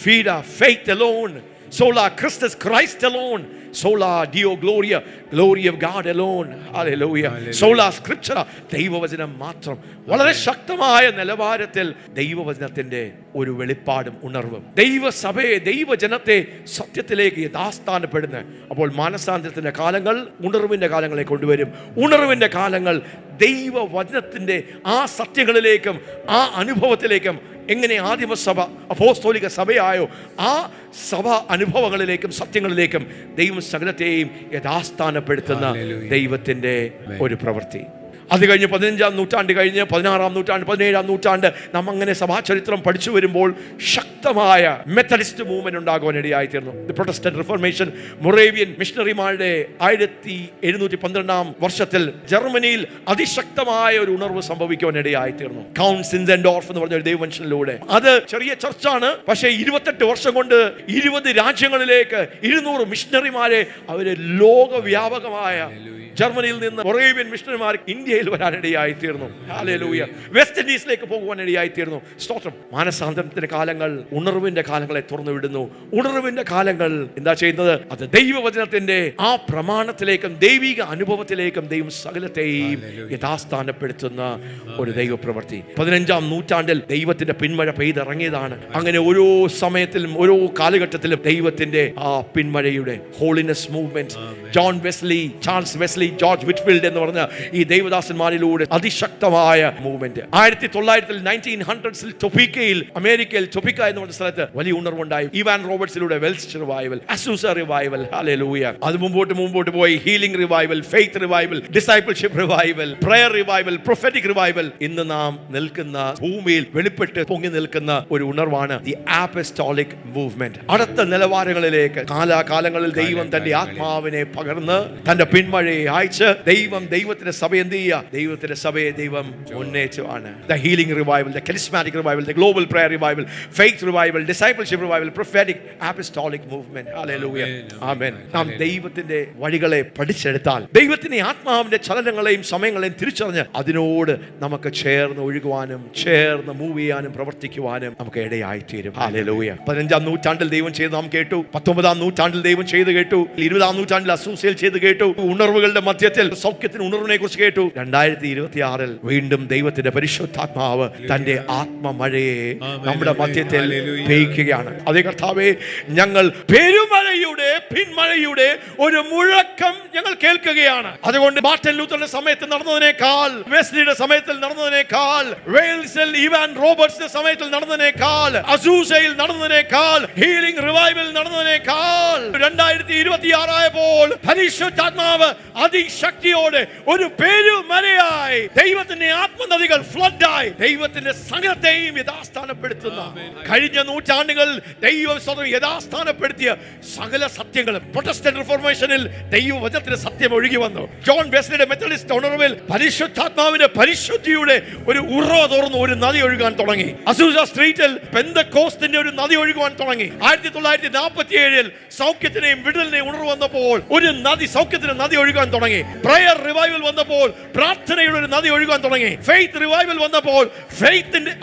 Speaker 1: fide, faith alone. Sola Christus, Christ alone. Sola Deo Gloria, glory of God alone. Hallelujah. Sola Scriptura, ദൈവവചനം മാത്രം. വളരെ ശക്തമായ നിലവാരത്തിൽ ദൈവവചനത്തിന്റെ ഒരു വെളിപ്പാടും ഉണർവും ദൈവസഭയെ, ദൈവജനത്തെ സത്യത്തിലേക്ക് യഥാസ്ഥാനപ്പെടുന്ന. അപ്പോൾ മാനസാന്തരത്തിന്റെ കാലങ്ങൾ ഉണർവിന്റെ കാലങ്ങളെ കൊണ്ടുവരും. ഉണർവിന്റെ കാലങ്ങൾ ദൈവവചനത്തിന്റെ ആ സത്യങ്ങളിലേക്കും ആ അനുഭവത്തിലേക്കും, എങ്ങനെ ആദിമസഭ അപ്പോസ്തോലിക സഭയായോ ആ സഭ അനുഭവങ്ങളിലേക്കും സത്യങ്ങളിലേക്കും ദൈവം സകലത്തെയും യഥാസ്ഥാനപ്പെടുത്തുന്ന ദൈവത്തിന്റെ ഒരു പ്രവൃത്തി. അത് കഴിഞ്ഞ് 15-ാം നൂറ്റാണ്ട് കഴിഞ്ഞ് 16-ാം നൂറ്റാണ്ട് 17-ാം നൂറ്റാണ്ട് നാം അങ്ങനെ സഭാചരിത്രം പഠിച്ചു വരുമ്പോൾ ശക്തമായ മെത്തഡിസ്റ്റ് മൂവ്മെന്റ് ഉണ്ടാകുവാനിടയായി തീർന്നു. പ്രൊട്ടസ്റ്റന്റ് റിഫോർമേഷൻ, മൊറേവിയൻ മിഷണറിമാരുടെ 1712-ാം വർഷത്തിൽ ജർമ്മനിയിൽ അതിശക്തമായ ഒരു ഉണർവ് സംഭവിക്കുവാനിടയായി തീർന്നു. കൗണ്ട് സിൻസെൻഡോർഫ് എന്ന് പറഞ്ഞ ഒരു ദൈവമനുഷ്യനിലൂടെ. അത് ചെറിയ ചർച്ചാണ്, പക്ഷേ 28 വർഷം കൊണ്ട് 20 രാജ്യങ്ങളിലേക്ക് 200 മിഷണറിമാരെ അവര് ലോകവ്യാപകമായ ജർമ്മനിയിൽ നിന്ന് മൊറേവിയൻ മിഷണറിമാർ ഇന്ത്യയിൽ വരാനിടയായി തീർന്നു. ഹല്ലേലൂയ. വെസ്റ്റ് ഇൻഡീസിലേക്ക് പോകുവാനിടയായി തീർന്നു. സ്തോത്രം. മാനസാന്തരത്തിന്റെ കാലങ്ങൾ ഉണർവിന്റെ കാലങ്ങളെ തുറന്നു വിടുന്നു. ഉണർവിന്റെ കാലങ്ങൾ എന്താ ചെയ്യുന്നത്? അത് ദൈവവചനത്തിന്റെ ആ പ്രമാണത്തിലേക്കും ദൈവിക അനുഭവത്തിലേക്കും ദൈവം സകലത്തെയും യഥാസ്ഥാനപ്പെടുത്തുന്ന ഒരു ദൈവപ്രവൃത്തി. 15-ാം നൂറ്റാണ്ടിൽ ദൈവത്തിന്റെ പിന്മഴ പെയ്തിറങ്ങിയതാണ്. അങ്ങനെ ഓരോ സമയത്തിലും ഓരോ കാലഘട്ടത്തിലും ദൈവത്തിന്റെ ആ പിന്മഴയുടെ holiness movement, John Wesley, Charles Wesley, George Whitefield എന്ന് പറഞ്ഞ ഈ ദൈവദാസന്മാരിലൂടെ അതിശക്തമായ മൂവ്മെന്റ്. 1900-ൽ ടൊപ്പിക്കയിൽ, അമേരിക്കയിൽ ടൊപ്പിക്ക എന്ന് പറഞ്ഞ സ്ഥലത്ത് വലിയ ഉണർവുണ്ടായി. ഇവാൻ റോബർട്സിലൂടെ Wales revival, Azusa revival, hallelujah. അത് മുമ്പോട്ട് പോയി healing revival, faith revival, discipleship revival, prayer revival, prophetic revival. ഇന്ന് നാം നിൽക്കുന്ന ഭൂമിയിൽ വെളിപ്പെട്ട് പൊങ്ങി നിൽക്കുന്ന ഒരു ഉണർവാണ് ദി അപ്പസ്റ്റോളിക് മൂവ്മെന്റ്. അടുത്ത നിലവാരങ്ങളിലേക്ക് കാലാകാലങ്ങളിൽ ദൈവം തന്റെ ആത്മാവിനെ പകർന്ന് തന്റെ പിന്മഴയെ അയച്ച് ദൈവത്തിന്റെ സഭ എന്ത് ചെയ്യുക? ദൈവത്തിന്റെ സഭയെ ദൈവം മുന്നേറ്റമാണ്. The healing revival, the charismatic revival, the global prayer revival, faith revival, discipleship revival, prophetic apostolic movement. Hallelujah. Amen. നാം ദൈവത്തിന്റെ വഴികളെ പഠിച്ചെടുത്താൽ, ദൈവത്തിന്റെ ആത്മാവിന്റെ ചലനങ്ങളെയും സമയങ്ങളെയും തിരിച്ചറിഞ്ഞ് അതിനോട് നമുക്ക് ചേർന്ന് ഒഴുകുവാനും ചേർന്ന് മൂവ് ചെയ്യാനും പ്രവർത്തിക്കുവാനും നമുക്ക് ഇടയായിത്തീരും. ഹല്ലേലൂയ. 15-ാം നൂറ്റാണ്ടിൽ ദൈവം ചെയ്ത് നാം കേട്ടു. 19-ാം നൂറ്റാണ്ടിൽ ദൈവം ചെയ്ത് കേട്ടു. 20-ാം നൂറ്റാണ്ടിൽ അസൂസയിൽ ചെയ്ത് കേട്ടു. ഉണർവുകളുടെ മധ്യത്തിൽ സൗഖ്യത്തിന് ഉണർവിനെ കുറിച്ച് കേട്ടു. 2026-ൽ വീണ്ടും ദൈവത്തിന്റെ പരിശുദ്ധാത്മാവ് തന്റെ ആത്മമഴയെ നമ്മുടെ മധ്യത്തിൽ പെയ്യുകയാണ്. അതേ കർത്താവേ, ഞങ്ങൾ പെരുമഴയുടെ പിന്മഴയുടെ ഒരു മുഴക്കം ഞങ്ങൾ കേൾക്കുകയാണ്. അതുകൊണ്ട് മാർട്ടിൻ ലൂത്തറിന്റെ സമയത്ത് നടന്നതിനേക്കാൾ, വെസ്ലിയുടെ സമയത്തിൽ നടന്നതിനേക്കാൾ, വെയിൽസിൽ ഇവാൻ റോബർട്സിന്റെ സമയത്തിൽ നടന്നതിനേക്കാൾ, അസൂസയിൽ നടന്നതിനേക്കാൾ, ഹീലിംഗ് റിവൈവൽ നടന്നതിനേക്കാൾ 2026 ആയപ്പോൾ പരിശുദ്ധാത്മാവ് അതിശക്തിയോടെ ഒരു പെരുമഴയായി ദൈവത്തിന്റെ ആത്മനദികൾ ഫ്ലഡായി ദൈവത്തിന്റെ സകലത്തെയും യഥാസ്ഥാനപ്പെടുത്തുന്ന, കഴിഞ്ഞ നൂറ്റാണ്ടുകൾ ദൈവം സ്വന്തം യഥാസ്ഥാനപ്പെടുത്തിയ സകല സത്യങ്ങളും പ്രൊട്ടസ്റ്റന്റ് റിഫോർമേഷനിൽ ദൈവവചനത്തിന്റെ സത്യം ഒഴുകി വന്നു. ജോൺ വെസ്ലിയുടെ മെത്തഡിസ്റ്റ് ഉണർവിൽ പരിശുദ്ധാത്മാവിന്റെ പരിശുദ്ധിയുടെ ഒരു ഉറവ തുറന്നു ഒരു നദി ഒഴുകാൻ തുടങ്ങി. അസൂസ സ്ട്രീറ്റിൽ പെന്തക്കോസ്തിന്റെ ഒരു നദി ഒഴുകുവാൻ തുടങ്ങി. 1947-ൽ സൗഖ്യത്തിനെയും വിടുതലിനെയും ഉണർവ് വന്നപ്പോൾ ഒരു നദി, സൗഖ്യത്തിന്റെ നദി ഒഴുകാൻ തുടങ്ങി. പ്രയർ റിവൈവൽ വന്നപ്പോൾ പ്രാർത്ഥനയുടെ ഒരു നദി ഒഴുകാൻ തുടങ്ങി. ഫെയ്ത്ത് റിവൈവൽ വന്നപ്പോൾ ഫെയ്ത്തിന്റെ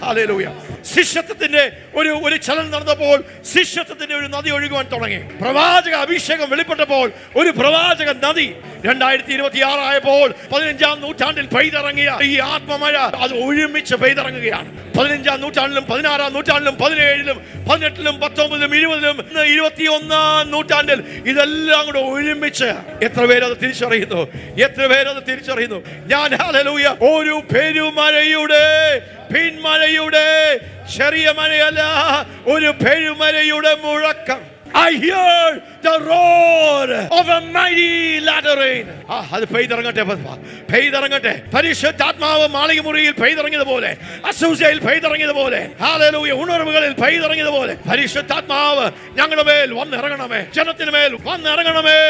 Speaker 1: ഹല്ലേലൂയ, ശിഷ്യത്വത്തിന്റെ ഒരു ചലനം നടന്നപ്പോൾ ശിഷ്യത്വത്തിന്റെ ഒരു നദി ഒഴുകുവാൻ തുടങ്ങി. പ്രവാചക അഭിഷേകം വെളിപ്പെട്ടപ്പോൾ ഒരു പ്രവാചക നദി 2026 ആയപ്പോൾ 15-ാം നൂറ്റാണ്ടിൽ പെയ്തിറങ്ങിയ ഈ ആത്മമഴ അത് ഒരുമിച്ച് പെയ്തിറങ്ങുകയാണ്. 15-ാം നൂറ്റാണ്ടിലും 16-ാം നൂറ്റാണ്ടിലും 17-ലും 18-ലും 19-ലും 20-ലും 21-ാം നൂറ്റാണ്ടിൽ ഇതെല്ലാം കൂടെ ഒരുമിച്ച് എത്ര പേരത് തിരിച്ചറിയുന്നു? എത്ര പേരത് തിരിച്ചറിയുന്നു? ഞാൻ ഹല്ലേലൂയ, ഒരു പെരുമഴയുടെ പിന്മഴയുടെ ചെറിയ മഴയല്ല, ഒരു പെരുമഴയുടെ മുഴക്കം. I hear the roar of a mighty latter rain. അത് പെയ്തിറങ്ങട്ടെ. പരിശുദ്ധാത്മാവ് മാളികമുറിയിൽ പെയ്തിറങ്ങിയതുപോലെ, അസൂസയിൽ പെയ്തിറങ്ങിയതുപോലെ, ഹല്ലേലൂയ, ഉണർവുകളിൽ പെയ്തിറങ്ങിയതുപോലെ പരിശുദ്ധാത്മാവ് ഞങ്ങളുടെ മേൽ വന്നിറങ്ങണമേ, ജനത്തിന് മേൽ വന്നിറങ്ങണമേ.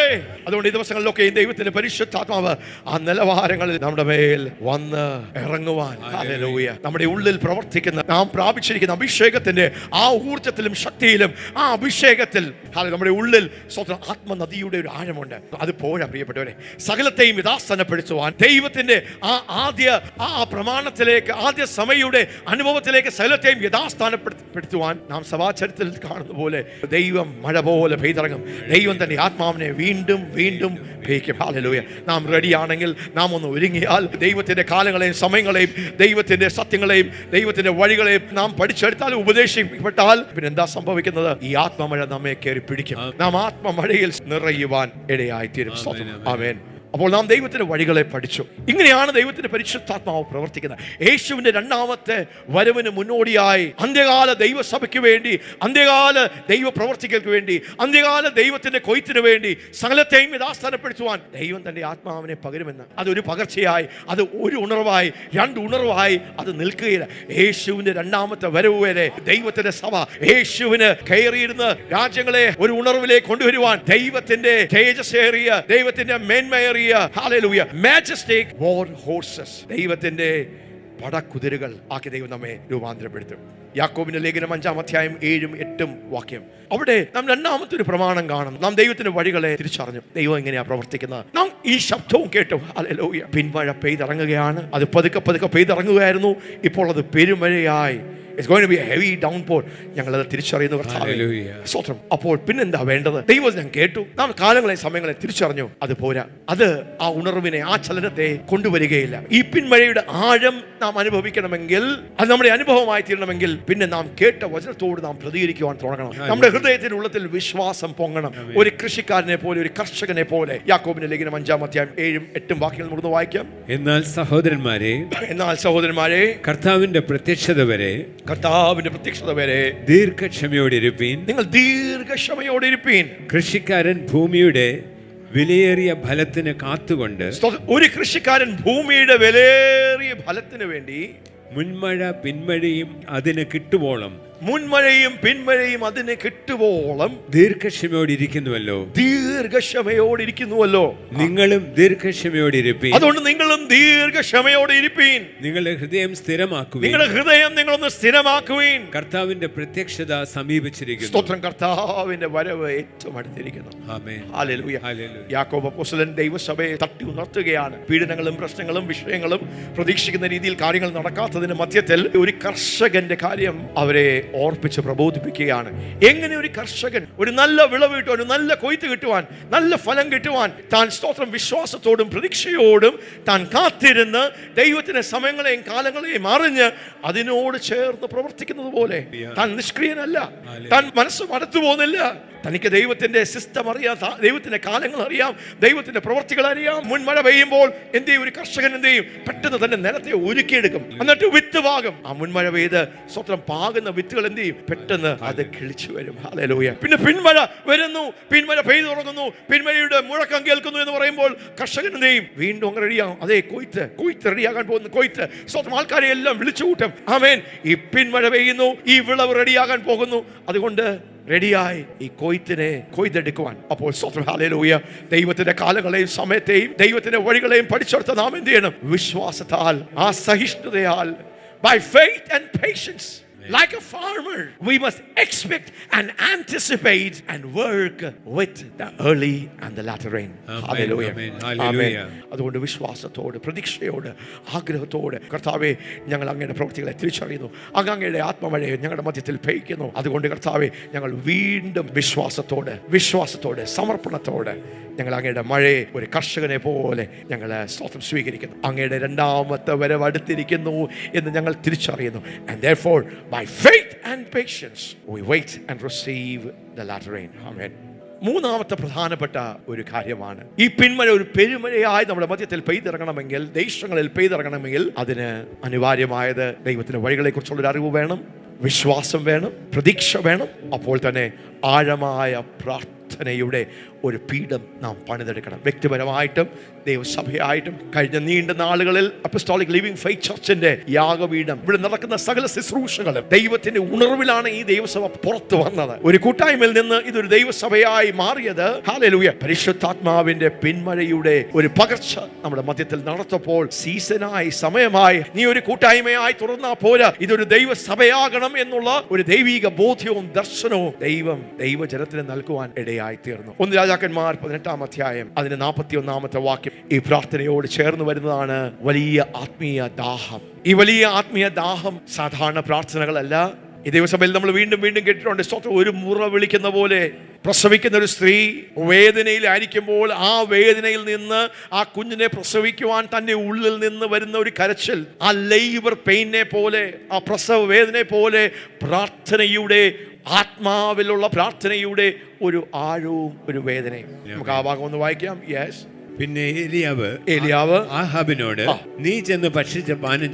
Speaker 1: അതുകൊണ്ട് ഈ ദിവസങ്ങളിലൊക്കെ ദൈവത്തിന്റെ പരിശുദ്ധാത്മാവ് ആ നിലവാരങ്ങളിൽ നമ്മുടെ മേൽ വന്ന് ഇറങ്ങുവാൻ, ഹല്ലേലൂയ, നമ്മുടെ ഉള്ളിൽ പ്രവർത്തിക്കുന്ന, നാം പ്രാപിച്ചിരിക്കുന്ന അഭിഷേകത്തിന്റെ ആ ഊർജ്ജത്തിലും ശക്തിയിലും ആ അഭിഷേകത്തിൽ നമ്മുടെ ഉള്ളിൽ സ്വന്തം ആത്മനദിയുടെ ഒരു ആഴമുണ്ട്. അത് പോരാ പ്രിയപ്പെട്ടവരെ, സകലത്തെയും യഥാസ്ഥാനപ്പെടുത്തുവാൻ ദൈവത്തിന്റെ ആ പ്രമാണത്തിലേക്ക്, ആദ്യ സമയയുടെ അനുഭവത്തിലേക്ക് സകലത്തെയും യഥാസ്ഥാനപ്പെടുത്തുവാൻ നാം സഭാചരിത്രത്തിൽ കാണുന്ന പോലെ ദൈവം മഴ പോലെ പെയ്തിറങ്ങും. ദൈവം തന്റെ ആത്മാവിനെ വീണ്ടും വീണ്ടും പെയ്ക്കും. ഹല്ലേലൂയ. നാം റെഡിയാണെങ്കിൽ, നാം ഒന്ന് ഒരുങ്ങിയാൽ, ദൈവത്തിന്റെ കാലങ്ങളെയും സമയങ്ങളെയും ദൈവത്തിന്റെ സത്യങ്ങളെയും ദൈവത്തിന്റെ വഴികളെയും നാം പഠിച്ചെടുത്താൽ, ഉപദേശിക്കപ്പെട്ടാൽ, പിന്നെ എന്താ സംഭവിക്കുന്നത്? ഈ ആത്മമഴ നമ്മെ കയറി പിടിക്കും. നാം ആത്മമഴയിൽ നിറയുവാൻ ഇടയായിത്തീരും. ആമേൻ. അപ്പോൾ നാം ദൈവത്തിന്റെ വഴികളെ പഠിച്ചു. ഇങ്ങനെയാണ് ദൈവത്തിന്റെ പരിശുദ്ധാത്മാവ് പ്രവർത്തിക്കുന്നത്. യേശുവിന്റെ രണ്ടാമത്തെ വരവിന് മുന്നോടിയായി അന്ത്യകാല ദൈവസഭയ്ക്ക് വേണ്ടി, അന്ത്യകാല ദൈവ പ്രവർത്തികൾക്ക് വേണ്ടി, അന്ത്യകാല ദൈവത്തിന്റെ കൊയ്ത്തിന് വേണ്ടി സകലത്തെയും യഥാസ്ഥാനപ്പെടുത്തുവാൻ ദൈവം തന്റെ ആത്മാവിനെ പകരുമെന്ന്. അതൊരു പകർച്ചയായി, അത് ഒരു ഉണർവായി, രണ്ട് ഉണർവായി അത് നിൽക്കുകയില്ല. യേശുവിന്റെ രണ്ടാമത്തെ വരവ് വരെ ദൈവത്തിന്റെ സഭ യേശുവിന് കയറിയിരുന്ന് രാജ്യങ്ങളെ ഒരു ഉണർവിലേക്ക് കൊണ്ടുവരുവാൻ ദൈവത്തിന്റെ തേജസ്സേറിയ, ദൈവത്തിന്റെ മേന്മയേറിയ, hallelujah, majestic war horses, ദൈവത്തിന്റെ പടക്കുതിരകൾ ആക്കി ദൈവം നമ്മെ രൂപാന്തരപ്പെടുത്തും. യാക്കോബിന്റെ ലേഖനം 5-ാം അധ്യായം 7-8 വാക്യം. അവിടെ നാം രണ്ടാമത്തെ ഒരു പ്രമാണം കാണും. നാം ദൈവത്തിന്റെ വഴികളെ തിരിച്ചറിഞ്ഞു. ദൈവം എങ്ങനെയാ പ്രവർത്തിക്കുന്നത്? നാം ഈ ശബ്ദവും കേട്ടു. ഹല്ലേലൂയ. പിന്മഴ പെയ്തിറങ്ങുകയാണ്. അത് പതുക്കെ പതുക്കെ പെയ്തിറങ്ങുകയായിരുന്നു. ഇപ്പോൾ അത് പെരുമഴയായി. It's going to be a heavy downpour. ഞങ്ങളത് തിരിച്ചറിയുന്നു കർത്താവേ. സ്തോത്രം. അപ്പോൾ പിന്നെന്താ വേണ്ടത്? ദൈവം ഞാൻ കേട്ടു. നാം കാലങ്ങളെ സമയങ്ങളെ തിരിച്ചറിഞ്ഞു. അത് പോരാ. അത് ആ ഉണർവിനെ, ആ ചലനത്തെ കൊണ്ടുവരികയില്ല. ഈ പിന്മഴയുടെ ആഴം നാം അനുഭവിക്കണമെങ്കിൽ, അത് നമ്മുടെ അനുഭവമായി തീരണമെങ്കിൽ, പിന്നെ നാം കേട്ട വചനത്തോട് നാം പ്രതികരിക്കുവാൻ തുടങ്ങണം. നമ്മുടെ ഹൃദയത്തിന്റെ ഉള്ളത്തിൽ വിശ്വാസം പൊങ്ങണം. ഒരു കൃഷിക്കാരനെ പോലെ, ഒരു കർഷകനെ പോലെ. യാക്കോബിന്റെ ലേഖനം 5-ാം അധ്യായം 7-8 വാക്യങ്ങൾ മുറിഞ്ഞു വായിക്കാം.
Speaker 2: എന്നാൽ സഹോദരന്മാരെ കർത്താവിന്റെ പ്രത്യക്ഷത വരെ ദീർഘക്ഷമയോടെ ഇരുപ്പീൻ.
Speaker 1: നിങ്ങൾ ദീർഘക്ഷമയോടെ ഇരുപ്പീൻ.
Speaker 2: കൃഷിക്കാരൻ ഭൂമിയുടെ വിലയേറിയ ഫലത്തിന് കാത്തുകൊണ്ട്,
Speaker 1: ഒരു കൃഷിക്കാരൻ ഭൂമിയുടെ വിലയേറിയ ഫലത്തിന് വേണ്ടി
Speaker 2: മുൻമഴ പിന്മഴയും അതിന് കിട്ടുവോളം,
Speaker 1: മുൻമഴയും പിന്മഴയും അതിന് കിട്ടുവോളം
Speaker 2: ദീർഘക്ഷമയോടിരിക്കുന്നുവല്ലോ. നിങ്ങളും ദീർഘക്ഷമയോടെ ഇരുപ്പീൻ.
Speaker 1: അതുകൊണ്ട് നിങ്ങളും ദീർഘക്ഷമയോടെ ഇരുപ്പീൻ.
Speaker 2: നിങ്ങളുടെ ഹൃദയം സ്ഥിരമാക്കുവിൻ.
Speaker 1: നിങ്ങളുടെ ഹൃദയം നിങ്ങളൊന്ന് സ്ഥിരമാക്കുവിൻ.
Speaker 2: കർത്താവിന്റെ പ്രത്യക്ഷത സമീപിച്ചിരിക്കുന്നു.
Speaker 1: സ്തോത്രം. കർത്താവിന്റെ വരവ് ഏറ്റവും അടുത്തിരിക്കുന്നു.
Speaker 2: ആമേൻ.
Speaker 1: ഹല്ലേലൂയ. യാക്കോബ് അപ്പോസ്തലൻ ദൈവസഭയെ തട്ടി ഉണർത്തുകയാണ്. പീഡനങ്ങളും പ്രശ്നങ്ങളും വിഷയങ്ങളും പ്രതീക്ഷിക്കുന്ന രീതിയിൽ കാര്യങ്ങൾ നടക്കാത്തതിന് മധ്യത്തിൽ ഒരു കർഷകന്റെ കാര്യം അവരെ ഓർപ്പിച്ച് പ്രബോധിപ്പിക്കുകയാണ്. എങ്ങനെ ഒരു കർഷകൻ ഒരു നല്ല വിളവ് കിട്ടുവാൻ, ഒരു നല്ല കൊയ്ത്ത് കിട്ടുവാൻ, നല്ല ഫലം കിട്ടുവാൻ താൻ സ്തോത്രം വിശ്വാസത്തോടും പ്രതീക്ഷയോടും താൻ കാത്തിരുന്ന് ദൈവത്തിന്റെ സമയങ്ങളെയും കാലങ്ങളെയും അറിഞ്ഞ് അതിനോട് ചേർന്ന് പ്രവർത്തിക്കുന്നത് പോലെ താൻ നിഷ്ക്രിയനല്ല, താൻ മനസ്സ് മടുത്തു പോകുന്നില്ല. തനിക്ക് ദൈവത്തിന്റെ സിസ്റ്റം അറിയാം, ദൈവത്തിന്റെ കാലങ്ങൾ അറിയാം, ദൈവത്തിന്റെ പ്രവർത്തികൾ അറിയാം. മുൻമഴ പെയ്യുമ്പോൾ എന്ത് ചെയ്യും? ഒരു കർഷകൻ എന്ത് ചെയ്യും? പെട്ടെന്ന് തന്നെ നിലത്തെ ഒരുക്കിയെടുക്കും. എന്നിട്ട് വിത്ത് പാകും. ആ മുൻമഴ പെയ്ത് സ്വത്രം പാകുന്ന വിത്തുകൾ എന്ത് ചെയ്യും? പെട്ടെന്ന് അത് കിളിച്ചു വരും. ഹല്ലേലൂയ. പിന്നെ പിന്മഴ വരുന്നു, പിന്മഴ പെയ്തു തുടങ്ങുന്നു, പിന്മഴയുടെ മുഴക്കം കേൾക്കുന്നു എന്ന് പറയുമ്പോൾ കർഷകൻ എന്ത് ചെയ്യും? വീണ്ടും അങ്ങ് റെഡിയാകും. അതേ കൊയ്ത്ത് റെഡിയാകാൻ പോകുന്നു. കൊയ്ത്ത് സ്വന്തം ആൾക്കാരെ എല്ലാം വിളിച്ചു കൂട്ടും. ആമേൻ. ഈ പിന്മഴ പെയ്യുന്നു, ഈ വിളവ് റെഡിയാകാൻ പോകുന്നു. അതുകൊണ്ട് റെഡിയായി ഈ കൊയ്ത്തിനെ കൊയ്തെടുക്കുവാൻ. അപ്പോൾ സ്തോത്രം. ഹല്ലേലൂയ. ദൈവത്തിന്റെ കാലങ്ങളെയും സമയത്തെയും ദൈവത്തിന്റെ വഴികളെയും പഠിച്ചെടുത്ത നാം എന്ത് ചെയ്യണം? വിശ്വാസത്താൽ, ആ സഹിഷ്ണുതയാൽ, by faith and patience, like a farmer, we must expect and anticipate and work with the early and the latter rain. Hallelujah. Amen. അതുകൊണ്ട് വിശ്വാസത്തോട്, പ്രതീക്ഷയോട്, ആഗ്രഹത്തോട് കർത്താവേ, ഞങ്ങൾ അങ്ങയുടെ പ്രവൃത്തികളെ തിരിച്ചറിയുന്നു. അങ്ങയുടെ ആത്മമഴയെ ഞങ്ങളുടെ മധ്യത്തിൽ പെയ്യ്ക്കുന്നു. അതുകൊണ്ട് കർത്താവേ, ഞങ്ങൾ വീണ്ടും വിശ്വാസത്തോടെ സമർപ്പണത്തോടെ ഞങ്ങൾ അങ്ങയുടെ മഴയെ ഒരു കർഷകനെ പോലെ ഞങ്ങൾ സ്തോത്രം സ്വീകരിക്കുന്നു. അങ്ങയുടെ രണ്ടാമത്തെ വരവ് അടുത്തിരിക്കുന്നു എന്ന് ഞങ്ങൾ തിരിച്ചറിയുന്നു. And therefore, by faith and patience, we wait and receive the latter rain. Amen. മൂന്നാമത്തെ പ്രധാനപ്പെട്ട ഒരു കാര്യമാണ്, ഈ പിന്മഴ ഒരു പെരുമഴയായി നമ്മുടെ മധ്യത്തിൽ പെയ്തിറങ്ങണമെങ്കിൽ, ദേശങ്ങളിൽ പെയ്തിറങ്ങണമെങ്കിൽ അതിന് അനിവാര്യമായത് ദൈവത്തിന്റെ വഴികളെ കുറിച്ചുള്ളൊരു അറിവ് വേണം, വിശ്വാസം വേണം, പ്രതീക്ഷ വേണം. അപ്പോൾ തന്നെ ആഴമായ പ്രാർത്ഥനയുടെ ഒരു പീഠം നാം പണിതെടുക്കണം. വ്യക്തിപരമായിട്ടും ദൈവസഭയായിട്ടും കഴിഞ്ഞ നീണ്ട നാളുകളിൽ അപ്പസ്തോലിക് ലിവിംഗ് ഫെയ്ത്ത് ചർച്ചിന്റെ യാഗപീഠം, ഇവിടെ നടക്കുന്ന സകല ശുശ്രൂഷകളും ദൈവത്തിന്റെ ഉണർവിലാണ് ഈ ദൈവസഭ പുറത്തു വന്നത്. ഒരു കൂട്ടായ്മയിൽ നിന്ന് ഇതൊരു ദൈവസഭയായി മാറിയത് ഹല്ലേലൂയ പരിശുദ്ധാത്മാവിന്റെ പിന്മഴയുടെ ഒരു പകർച്ച നമ്മുടെ മധ്യത്തിൽ നടത്തപ്പോൾ സീസണായി, സമയമായി, നീ ഒരു കൂട്ടായ്മയായി തുറന്നാ പോരാ, ഇതൊരു ദൈവസഭയാകണം എന്നുള്ള ഒരു ദൈവിക ബോധ്യവും ദർശനവും ദൈവജനത്തിന് നൽകുവാൻ ഇടയായി തീർന്നു. 1 രാജാക്കന്മാർ 18-ാം അധ്യായം അതിന്റെ 41-ാമത്തെ വാക്യം ഈ പ്രാർത്ഥനയോട് ചേർന്ന് വരുന്നതാണ് വലിയ ആത്മീയ ദാഹം. ഈ വലിയ ആത്മീയ ദാഹം സാധാരണ പ്രാർത്ഥനകളല്ല. ഈ ദൈവസഭയിൽ നമ്മൾ വീണ്ടും കേട്ടിട്ടുണ്ട്. സ്തോത്രം. ഒരു മുറ വിളിക്കുന്ന പോലെ പ്രസവിക്കുന്ന ഒരു സ്ത്രീ വേദനയിലായിരിക്കുമ്പോൾ ആ വേദനയിൽ നിന്ന് ആ കുഞ്ഞിനെ പ്രസവിക്കുവാൻ തന്റെ ഉള്ളിൽ നിന്ന് വരുന്ന ഒരു കരച്ചിൽ, ആ ലേബർ പെയിനെ പോലെ, ആ പ്രസവ വേദനയെ പോലെ പ്രാർത്ഥനയുടെ, ആത്മാവിലുള്ള പ്രാർത്ഥനയുടെ ഒരു ആഴവും ഒരു വേദനയും. നമുക്ക് ആ ഭാഗം ഒന്ന് വായിക്കാം. യെസ്.
Speaker 2: പിന്നെ ഏലിയാവ് ആഹാബിനോട്, നീ ചെന്ന് ഭക്ഷിച്ച് പാനം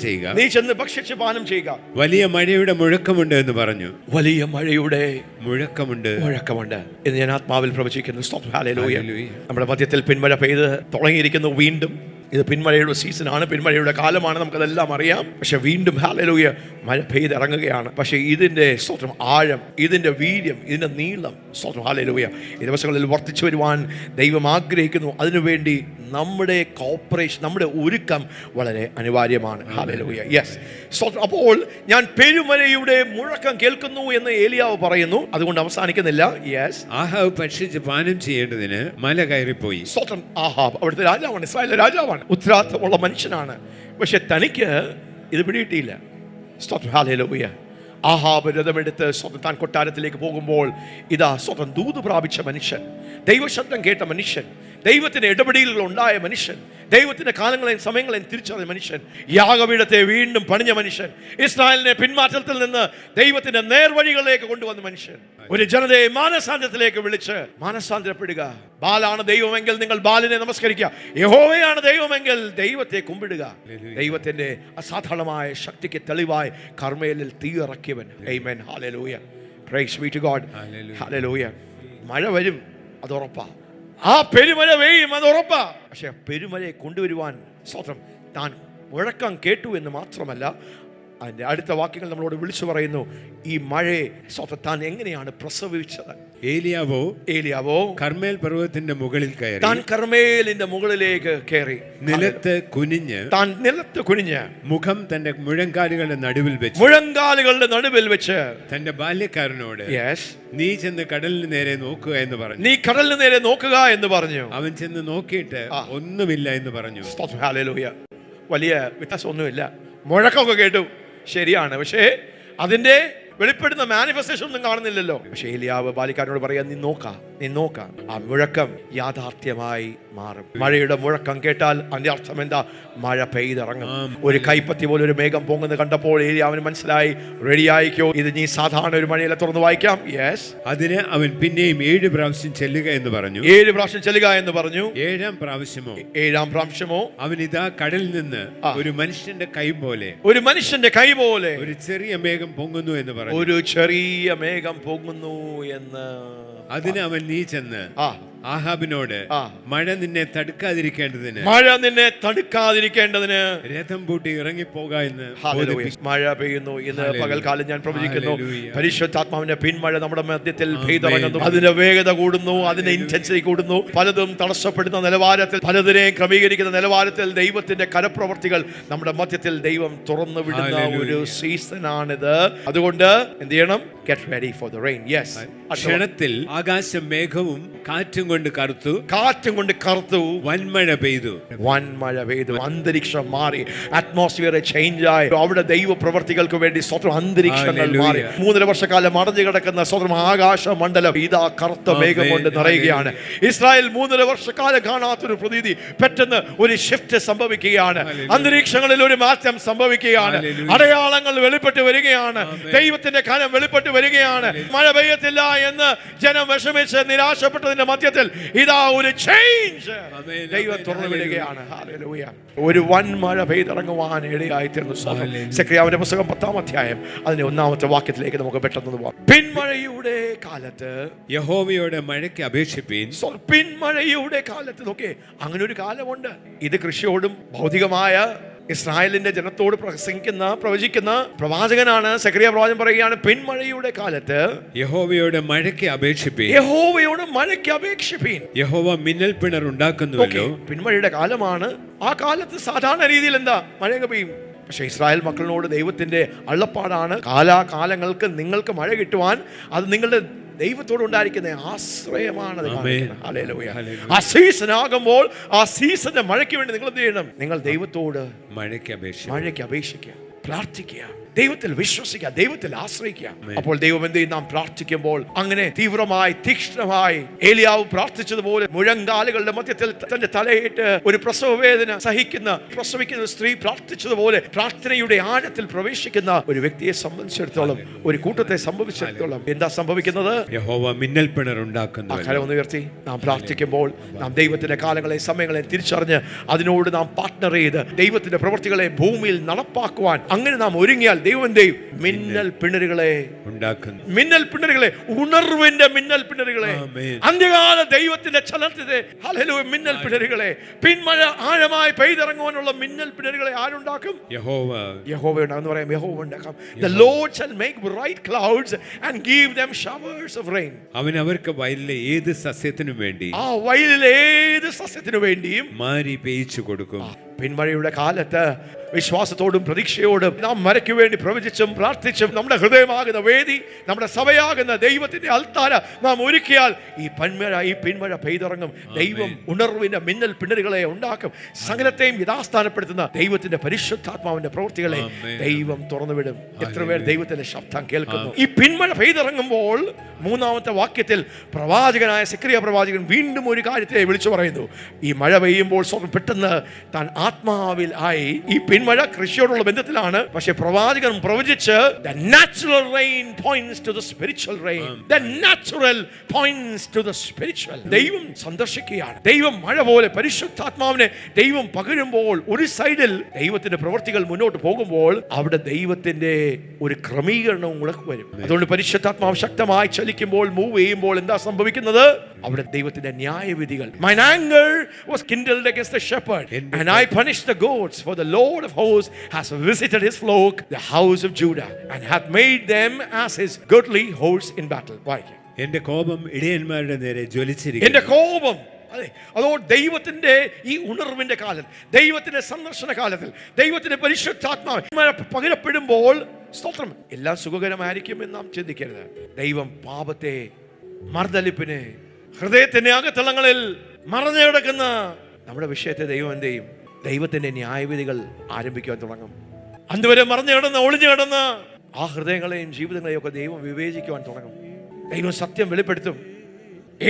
Speaker 2: ചെയ്യുക, വലിയ മഴയുടെ മുഴക്കമുണ്ട് എന്ന് പറഞ്ഞു.
Speaker 1: വലിയ മഴയുടെ
Speaker 2: മുഴക്കമുണ്ട്
Speaker 1: എന്ന് ഞാൻ ആത്മാവിൽ പ്രവചിക്കുന്നു. ഹല്ലേലൂയ. നമ്മുടെ മധ്യത്തിൽ പിന്മഴ പെയ്ത് തുടങ്ങിയിരിക്കുന്നു. വീണ്ടും ഇത് പിന്മഴയുടെ സീസണാണ്, പിന്മഴയുടെ കാലമാണ്, നമുക്കതെല്ലാം അറിയാം. പക്ഷെ വീണ്ടും ഹല്ലേലൂയ മഴ പെയ്തിറങ്ങുകയാണ്. പക്ഷെ ഇതിന്റെ സ്തോത്രം ആഴം, ഇതിന്റെ വീര്യം, ഇതിന്റെ നീളം സ്തോത്രം. ഹല്ലേലൂയ. ഈ ദിവസങ്ങളിൽ വർദ്ധിച്ചു വരുവാൻ ദൈവം ആഗ്രഹിക്കുന്നു. അതിനുവേണ്ടി നമ്മുടെ കോപ്പറേഷൻ, നമ്മുടെ ഒരുക്കം വളരെ അനിവാര്യമാണ്. ഹല്ലേലൂയ. യെസ്. സ്തോത്രം. അപ്പോൾ ഞാൻ പെരുമഴയുടെ മുഴക്കം കേൾക്കുന്നു എന്ന് ഏലിയാവ് പറയുന്നു. അതുകൊണ്ട് അവസാനിക്കുന്നില്ല. യെസ്.
Speaker 2: ആഹാബ് ഭക്ഷിച്ച് പാനം ചെയ്യേണ്ടതിന് മല കയറിപ്പോയി.
Speaker 1: സ്തോത്രം. ആഹാബ് അവിടുത്തെ രാജാവാണ്, ഇസ്രായേലിലെ രാജാവാണ്, ഉത്തരവാദിത്തമുള്ള മനുഷ്യനാണ്. പക്ഷെ തനിക്ക് ഇത് പിടിയിട്ടില്ല. സ്തോത്രം. ഹല്ലേലൂയ. ആഹാബ് രഥമെടുത്ത് സ്വന്തം താൻ കൊട്ടാരത്തിലേക്ക് പോകുമ്പോൾ ഇതാ സ്വന്തം ദൂത് പ്രാപിച്ച മനുഷ്യൻ, ദൈവശബ്ദം കേട്ട മനുഷ്യൻ, ദൈവത്തിന്റെ ഇടപെടലുകൾ ഉണ്ടായ മനുഷ്യൻ, ദൈവത്തിന്റെ കാലങ്ങളെയും സമയങ്ങളെയും തിരിച്ചറിഞ്ഞ മനുഷ്യൻ, യാഗപീഠത്തെ വീണ്ടും പണിഞ്ഞ മനുഷ്യൻ, ഇസ്രായേലിനെ പിന്മാറ്റത്തിൽ നിന്ന് ദൈവത്തിന്റെ നേർവഴികളിലേക്ക് കൊണ്ടുവന്ന മനുഷ്യൻ, ഒരു ജനതയെ മാനസാന്തരത്തിലേക്ക് വിളിച്ച് മാനസാന്തരപ്പെടുക. ബാലാണ് ദൈവമെങ്കിൽ നിങ്ങൾ ബാലിനെ നമസ്കരിക്കുക, യഹോവയാണ് ദൈവമെങ്കിൽ ദൈവത്തെ കുമ്പിടുക. ദൈവത്തിന്റെ അസാധാരണമായ ശക്തിക്ക് തെളിവായി കർമ്മേലിൽ തീയിറക്കിയവൻ. Amen. Hallelujah. Praise be to God. Hallelujah. മഴ വരും, അത് ഉറപ്പാ. ആ പെരുമഴ പെയ്യും, അത് ഉറപ്പാ. പക്ഷെ പെരുമഴയെ കൊണ്ടുവരുവാൻ സ്വതം താൻ മുഴക്കം കേട്ടു എന്ന് മാത്രമല്ല, അതിന്റെ അടുത്ത വാക്യങ്ങൾ നമ്മളോട് വിളിച്ചു പറയുന്നു, ഈ മഴയെ സ്വതം താൻ എങ്ങനെയാണ് പ്രസവിച്ചത്.
Speaker 2: ഏലിയാവോ കർമ്മേൽ പർവ്വതത്തിന്റെ മുകളിൽ കയറി,
Speaker 1: താൻ കർമ്മേലിന്റെ മുകളിലേക്ക് കയറി
Speaker 2: നിലത്ത് കുനിഞ്ഞ് മുഖം തന്റെ മുഴങ്കാലുകളുടെ നടുവിൽ വെച്ച് തന്റെ ബാല്യക്കാരനോട് നീ ചെന്ന് കടലിന് നേരെ നോക്കുക എന്ന് പറഞ്ഞു. അവൻ ചെന്ന് നോക്കിയിട്ട് ഒന്നുമില്ല എന്ന് പറഞ്ഞു.
Speaker 1: ഹല്ലേലൂയ. വലിയ വ്യത്യാസമൊന്നുമില്ല. മുഴക്കമൊക്കെ കേട്ടു, ശരിയാണ്. പക്ഷേ അതിന്റെ വെളിപ്പെടുന്ന മാനിഫെസ്റ്റേഷൻ ഒന്നും കാണുന്നില്ലല്ലോ. പക്ഷേ ഏലിയാവ് ബാലിക്കാരനോട് പറയാ, നീ നോക്ക, ആ മുഴക്കം യാഥാർത്ഥ്യമായി മാറും. മഴയുടെ മുഴക്കം കേട്ടാൽ അതിന്റെ അർത്ഥം എന്താ? മഴ പെയ്തിറങ്ങും. ഒരു കൈപ്പത്തി പോലെ ഒരു മേഘം പൊങ്ങുന്നത് കണ്ടപ്പോൾ ഏലിയാവിന് മനസ്സിലായി, റെഡിയായിക്കോ, ഇത് നീ സാധാരണ ഒരു മഴയിലെ തുറന്ന് വായിക്കാം. യെസ്.
Speaker 2: അതിന് അവൻ പിന്നെയും 7 പ്രാവശ്യം ചെല്ലുക എന്ന് പറഞ്ഞു.
Speaker 1: 7 പ്രാവശ്യം ചെല്ലുക എന്ന് പറഞ്ഞു.
Speaker 2: 7ാം പ്രാവശ്യമോ അവൻ ഇതാ കടലിൽ നിന്ന് ഒരു മനുഷ്യന്റെ കൈ പോലെ ഒരു ചെറിയ മേഘം പൊങ്ങുന്നു എന്ന് പറഞ്ഞു.
Speaker 1: ഒരു ചെറിയ മേഘം പൊങ്ങുന്നു എന്ന്.
Speaker 2: അതിന് അവൻ നീ ചെന്ന് ആഹാബിനോട് മഴ നിന്നെ തടുക്കാതിരിക്കേണ്ടതിന് രഥം പൂട്ടി ഇറങ്ങിപ്പോക എന്ന്.
Speaker 1: മഴ പെയ്യുന്നു. ഇന്ന് പകൽക്കാലം ഞാൻ പ്രവചിക്കുന്നു, പരിശുദ്ധാത്മാവിന്റെ പിന്മഴ നമ്മുടെ മധ്യത്തിൽ പെയ്തിറങ്ങുന്നു. അതിന്റെ വേഗത കൂടുന്നു, അതിന്റെ ഇന്റൻസിറ്റി കൂടുന്നു. പലതും തടസ്സപ്പെടുന്ന നിലവാരത്തിൽ, പലതിനെയും ക്രമീകരിക്കുന്ന നിലവാരത്തിൽ ദൈവത്തിന്റെ കരപ്രവർത്തികൾ നമ്മുടെ മധ്യത്തിൽ ദൈവം തുറന്നു വിടുന്ന ഒരു സീസണാണിത്. അതുകൊണ്ട് എന്ത് ചെയ്യണം? Get ready for the rain. Yes.
Speaker 2: ക്ഷണത്തിൽ ആകാശം മേഘവും കാറ്റും കൊണ്ട് കറുത്തു. വൻമഴ പെയ്തു.
Speaker 1: അന്തരീക്ഷം മാറി, അറ്റ്മോസ്ഫിയർ ചേഞ്ച് ആയി. അവിടെ ദൈവ പ്രവർത്തികൾക്ക് വേണ്ടി സ്വന്തം അന്തരീക്ഷങ്ങൾ മാറി. 3.5 വർഷക്കാലം അടഞ്ഞു കിടക്കുന്ന സ്വന്തം ആകാശ മണ്ഡലം ഇതാ കറുത്ത മേഘം കൊണ്ട് നിറയുകയാണ്. ഇസ്രായേൽ 3.5 വർഷക്കാലം കാണാത്തൊരു പ്രതീതി, പെട്ടെന്ന് ഒരു ഷിഫ്റ്റ് സംഭവിക്കുകയാണ്. അന്തരീക്ഷങ്ങളിൽ ഒരു മാറ്റം സംഭവിക്കുകയാണ്. അടയാളങ്ങൾ വെളിപ്പെട്ട് വരികയാണ്. ദൈവത്തിന്റെ കരം വെളിപ്പെട്ട് വരികയാണ്. മഴ പെയ്യത്തില്ല എന്ന് ജനം വിഷമിച്ച് നിരാശപ്പെട്ടതിന്റെ മധ്യത്തിൽ ഇതാ ഒരു ചേഞ്ച് ദൈവം തുറന്നു വിടുകയാണ്. ഹല്ലേലൂയ. ഒരു വൻ മഴ പെയ്തിറങ്ങുവാൻ ഇടയായി തീർന്നു. സെക്രിയാവിന്റെ പുസ്തകം 10-ാം അധ്യായം അതിന്റെ 1-ാമത്തെ വാക്യത്തിലേക്ക് നമുക്ക് പെട്ടെന്ന് പോകാം. പിന്മഴയുടെ കാലത്ത്
Speaker 2: യഹോവയോട് മഴയ്ക്ക് അപേക്ഷിപ്പീൻ.
Speaker 1: പിന്മഴയുടെ കാലത്ത് നോക്കേ, അങ്ങനെ ഒരു കാലമുണ്ട്. ഇത് കൃഷിയോടും ഭൗതികമായ ഇസ്രായേലിന്റെ ജനത്തോട് പ്രവചിക്കുന്ന പ്രവാചകനാണ് സെക്രിയ. പ്രവാചകൻ പറയുകയാണ്, പിന്മഴയുടെ കാലത്ത്
Speaker 2: യഹോവയോട് മഴയ്ക്ക് അപേക്ഷിപ്പീൻ. യഹോവ മിന്നൽ പിണർ ഉണ്ടാക്കുന്നുവല്ലോ.
Speaker 1: പിന്മഴയുടെ കാലമാണ്. ആ കാലത്ത് സാധാരണ രീതിയിൽ എന്താ? മഴ പെയ്യും. പക്ഷേ ഇസ്രായേൽ മക്കളിനോട് ദൈവത്തിന്റെ അള്ളപ്പാടാണ്, കാലാകാലങ്ങൾക്ക് നിങ്ങൾക്ക് മഴ കിട്ടുവാൻ അത് നിങ്ങളുടെ ദൈവത്തോട് ഉണ്ടായിരിക്കുന്ന ആശ്രയമാണ്. ആ സീസൺ ആകുമ്പോൾ ആ സീസണിന്റെ മഴയ്ക്ക് വേണ്ടി നിങ്ങൾ എന്ത് ചെയ്യണം? നിങ്ങൾ ദൈവത്തോട് മഴയ്ക്ക് അപേക്ഷിക്കുക, പ്രാർത്ഥിക്കുക, ദൈവത്തിൽ വിശ്വസിക്കുക, ദൈവത്തിൽ ആശ്രയിക്കുക. അപ്പോൾ ദൈവം എന്ത് ചെയ്യും? നാം പ്രാർത്ഥിക്കുമ്പോൾ അങ്ങനെ തീവ്രമായി തീക്ഷ്ണമായി ഏലിയാവ് പ്രാർത്ഥിച്ചതുപോലെ മുഴങ്കാലുകളുടെ മധ്യത്തിൽ തന്റെ തലയിട്ട് ഒരു പ്രസവ വേദന പ്രസവിക്കുന്ന സ്ത്രീ പ്രാർത്ഥിച്ചതുപോലെ പ്രാർത്ഥനയുടെ ആഴത്തിൽ പ്രവേശിക്കുന്ന ഒരു വ്യക്തിയെ സംബന്ധിച്ചിടത്തോളം, ഒരു കൂട്ടത്തെ സംബന്ധിച്ചിടത്തോളം എന്താ സംഭവിക്കുന്നത്?
Speaker 2: യഹോവ മിന്നൽ പിണർ ഉണ്ടാക്കുന്നു.
Speaker 1: കരം ഉയർത്തി നാം പ്രാർത്ഥിക്കുമ്പോൾ നാം ദൈവത്തിന്റെ കാലങ്ങളെ സമയങ്ങളെ തിരിച്ചറിഞ്ഞ് അതിനോട് നാം പാർട്ട്ണർ ചെയ്ത് ദൈവത്തിന്റെ പ്രവൃത്തികളെ ഭൂമിയിൽ നടപ്പാക്കുവാൻ അങ്ങനെ നാം ഒരുങ്ങിയാൽ ദൈവം എന്ത് ചെയ്യും? മിന്നൽ പിണരുകളെ ഉണ്ടാക്കുന്നു. മിന്നൽ പിണരുകളെ, ഉണർവിന്റെ മിന്നൽ പിണരുകളെ, അന്ത്യകാല ദൈവത്തിന്റെ ചലനത്തിന്റെ ഹല്ലേലൂയ മിന്നൽ പിണരുകളെ, പിന്മഴ ആഴമായി പെയ്തിറങ്ങുവാനുള്ള മിന്നൽ പിണരുകളെ ആരുണ്ടാക്കും? യഹോവ. യഹോവ ഉണ്ടാകുന്ന പറയാം. യഹോവ ഉണ്ടാക്കാം. The Lord shall make bright clouds and give them showers of rain.
Speaker 2: അവൻ അവർക്ക് വയലിലെ ഏത് സസ്യത്തിനു വേണ്ടി,
Speaker 1: ആ വയലിലെ ഏത് സസ്യത്തിനു വേണ്ടിയും
Speaker 2: മാരി പെയ്ച്ചു കൊടുക്കും.
Speaker 1: പിന്മഴയുടെ കാലത്ത് വിശ്വാസത്തോടും പ്രതീക്ഷയോടും നാം മരയ്ക്ക് വേണ്ടി പ്രവചിച്ചും പ്രാർത്ഥിച്ചും നമ്മുടെ ഹൃദയമാകുന്ന വേദി, നമ്മുടെ സഭയാകുന്ന ദൈവത്തിന്റെ അൽത്താര നാം ഒരുക്കിയാൽ ഈ പിന്മഴ പെയ്തിറങ്ങും. ദൈവം ഉണർവിന്റെ മിന്നൽ പിണരുകളെ ഉണ്ടാക്കും. സകലത്തെയും യഥാസ്ഥാനപ്പെടുത്തുന്ന ദൈവത്തിന്റെ പരിശുദ്ധാത്മാവിന്റെ പ്രവൃത്തികളെ ദൈവം തുറന്നുവിടും. എത്ര പേർ ദൈവത്തിന്റെ ശബ്ദം കേൾക്കുന്നു? ഈ പിന്മഴ പെയ്തിറങ്ങുമ്പോൾ 3-ാമത്തെ വാക്യത്തിൽ പ്രവാചകനായ സെക്കറിയ പ്രവാചകൻ വീണ്ടും ഒരു കാര്യത്തെ വിളിച്ചു പറയുന്നു. ഈ മഴ പെയ്യുമ്പോൾ പെട്ടെന്ന് താൻ ആത്മാവിൽ ആയി. ഈ പിന്മഴ കൃഷിയോടുള്ള ബന്ധത്തിലാണ്. പക്ഷേ പ്രവാചകൻ പ്രവചിച്ച് the natural rain points to the spiritual rain. The natural points to the spiritual. ദൈവം സന്ദർശിക്കുകയാണ്. ദൈവം മഴ പോലെ പരിശുദ്ധാത്മാവിനെ ദൈവം പകരുമ്പോൾ ഒരു സൈഡിൽ ദൈവത്തിന്റെ പ്രവൃത്തികൾ മുന്നോട്ട് പോകുമ്പോൾ അവിടെ ദൈവത്തിന്റെ ഒരു ക്രമീകരണവും കൂടെ വരും. അതുകൊണ്ട് പരിശുദ്ധാത്മാവ് ശക്തമായി ചലിക്കുമ്പോൾ, മൂവ് ചെയ്യുമ്പോൾ എന്താ സംഭവിക്കുന്നത്? അവിടെ ദൈവത്തിന്റെ ന്യായവിധികൾ. Mine anger was kindled against the shepherd, and I punished the goats, for the Lord of hosts has visited his flock, the house of Judah, and hath made them as his goodly horse in battle.
Speaker 2: എന്റെ കോപം ഇടയന്മാരുടെ നേരെ ജ്വലിച്ചിരിക്കുന്നു.
Speaker 1: എന്റെ കോപം. അതെ, അതോട് ദൈവത്തിന്റെ ഈ ഉണർവിന്റെ കാലത്ത്, ദൈവത്തിന്റെ സന്ദർശന കാലത്തിൽ, ദൈവത്തിന്റെ പരിശുദ്ധാത്മാവ് പകരപ്പെടുമ്പോൾ സ്തോത്രം, എല്ലാം സുഖകരമായിരിക്കും എന്ന് നാം ചിന്തിക്കരുത്. ദൈവം പാപത്തെ, മർദ്ദലിപ്പിനെ, ഹൃദയത്തിന്റെ അകത്തളങ്ങളിൽ മറഞ്ഞു കിടക്കുന്ന നമ്മുടെ വിഷയത്തെ ദൈവം എന്ത് ചെയ്യും? ദൈവത്തിന്റെ ന്യായവിധികൾ ആരംഭിക്കാൻ തുടങ്ങും. അതുവരെ മറഞ്ഞു കിടന്ന്, ഒളിഞ്ഞു കിടന്ന് ആ ഹൃദയങ്ങളെയും ജീവിതങ്ങളെയും ഒക്കെ ദൈവം വിവേചിക്കുവാൻ തുടങ്ങും. ദൈവം സത്യം വെളിപ്പെടുത്തും.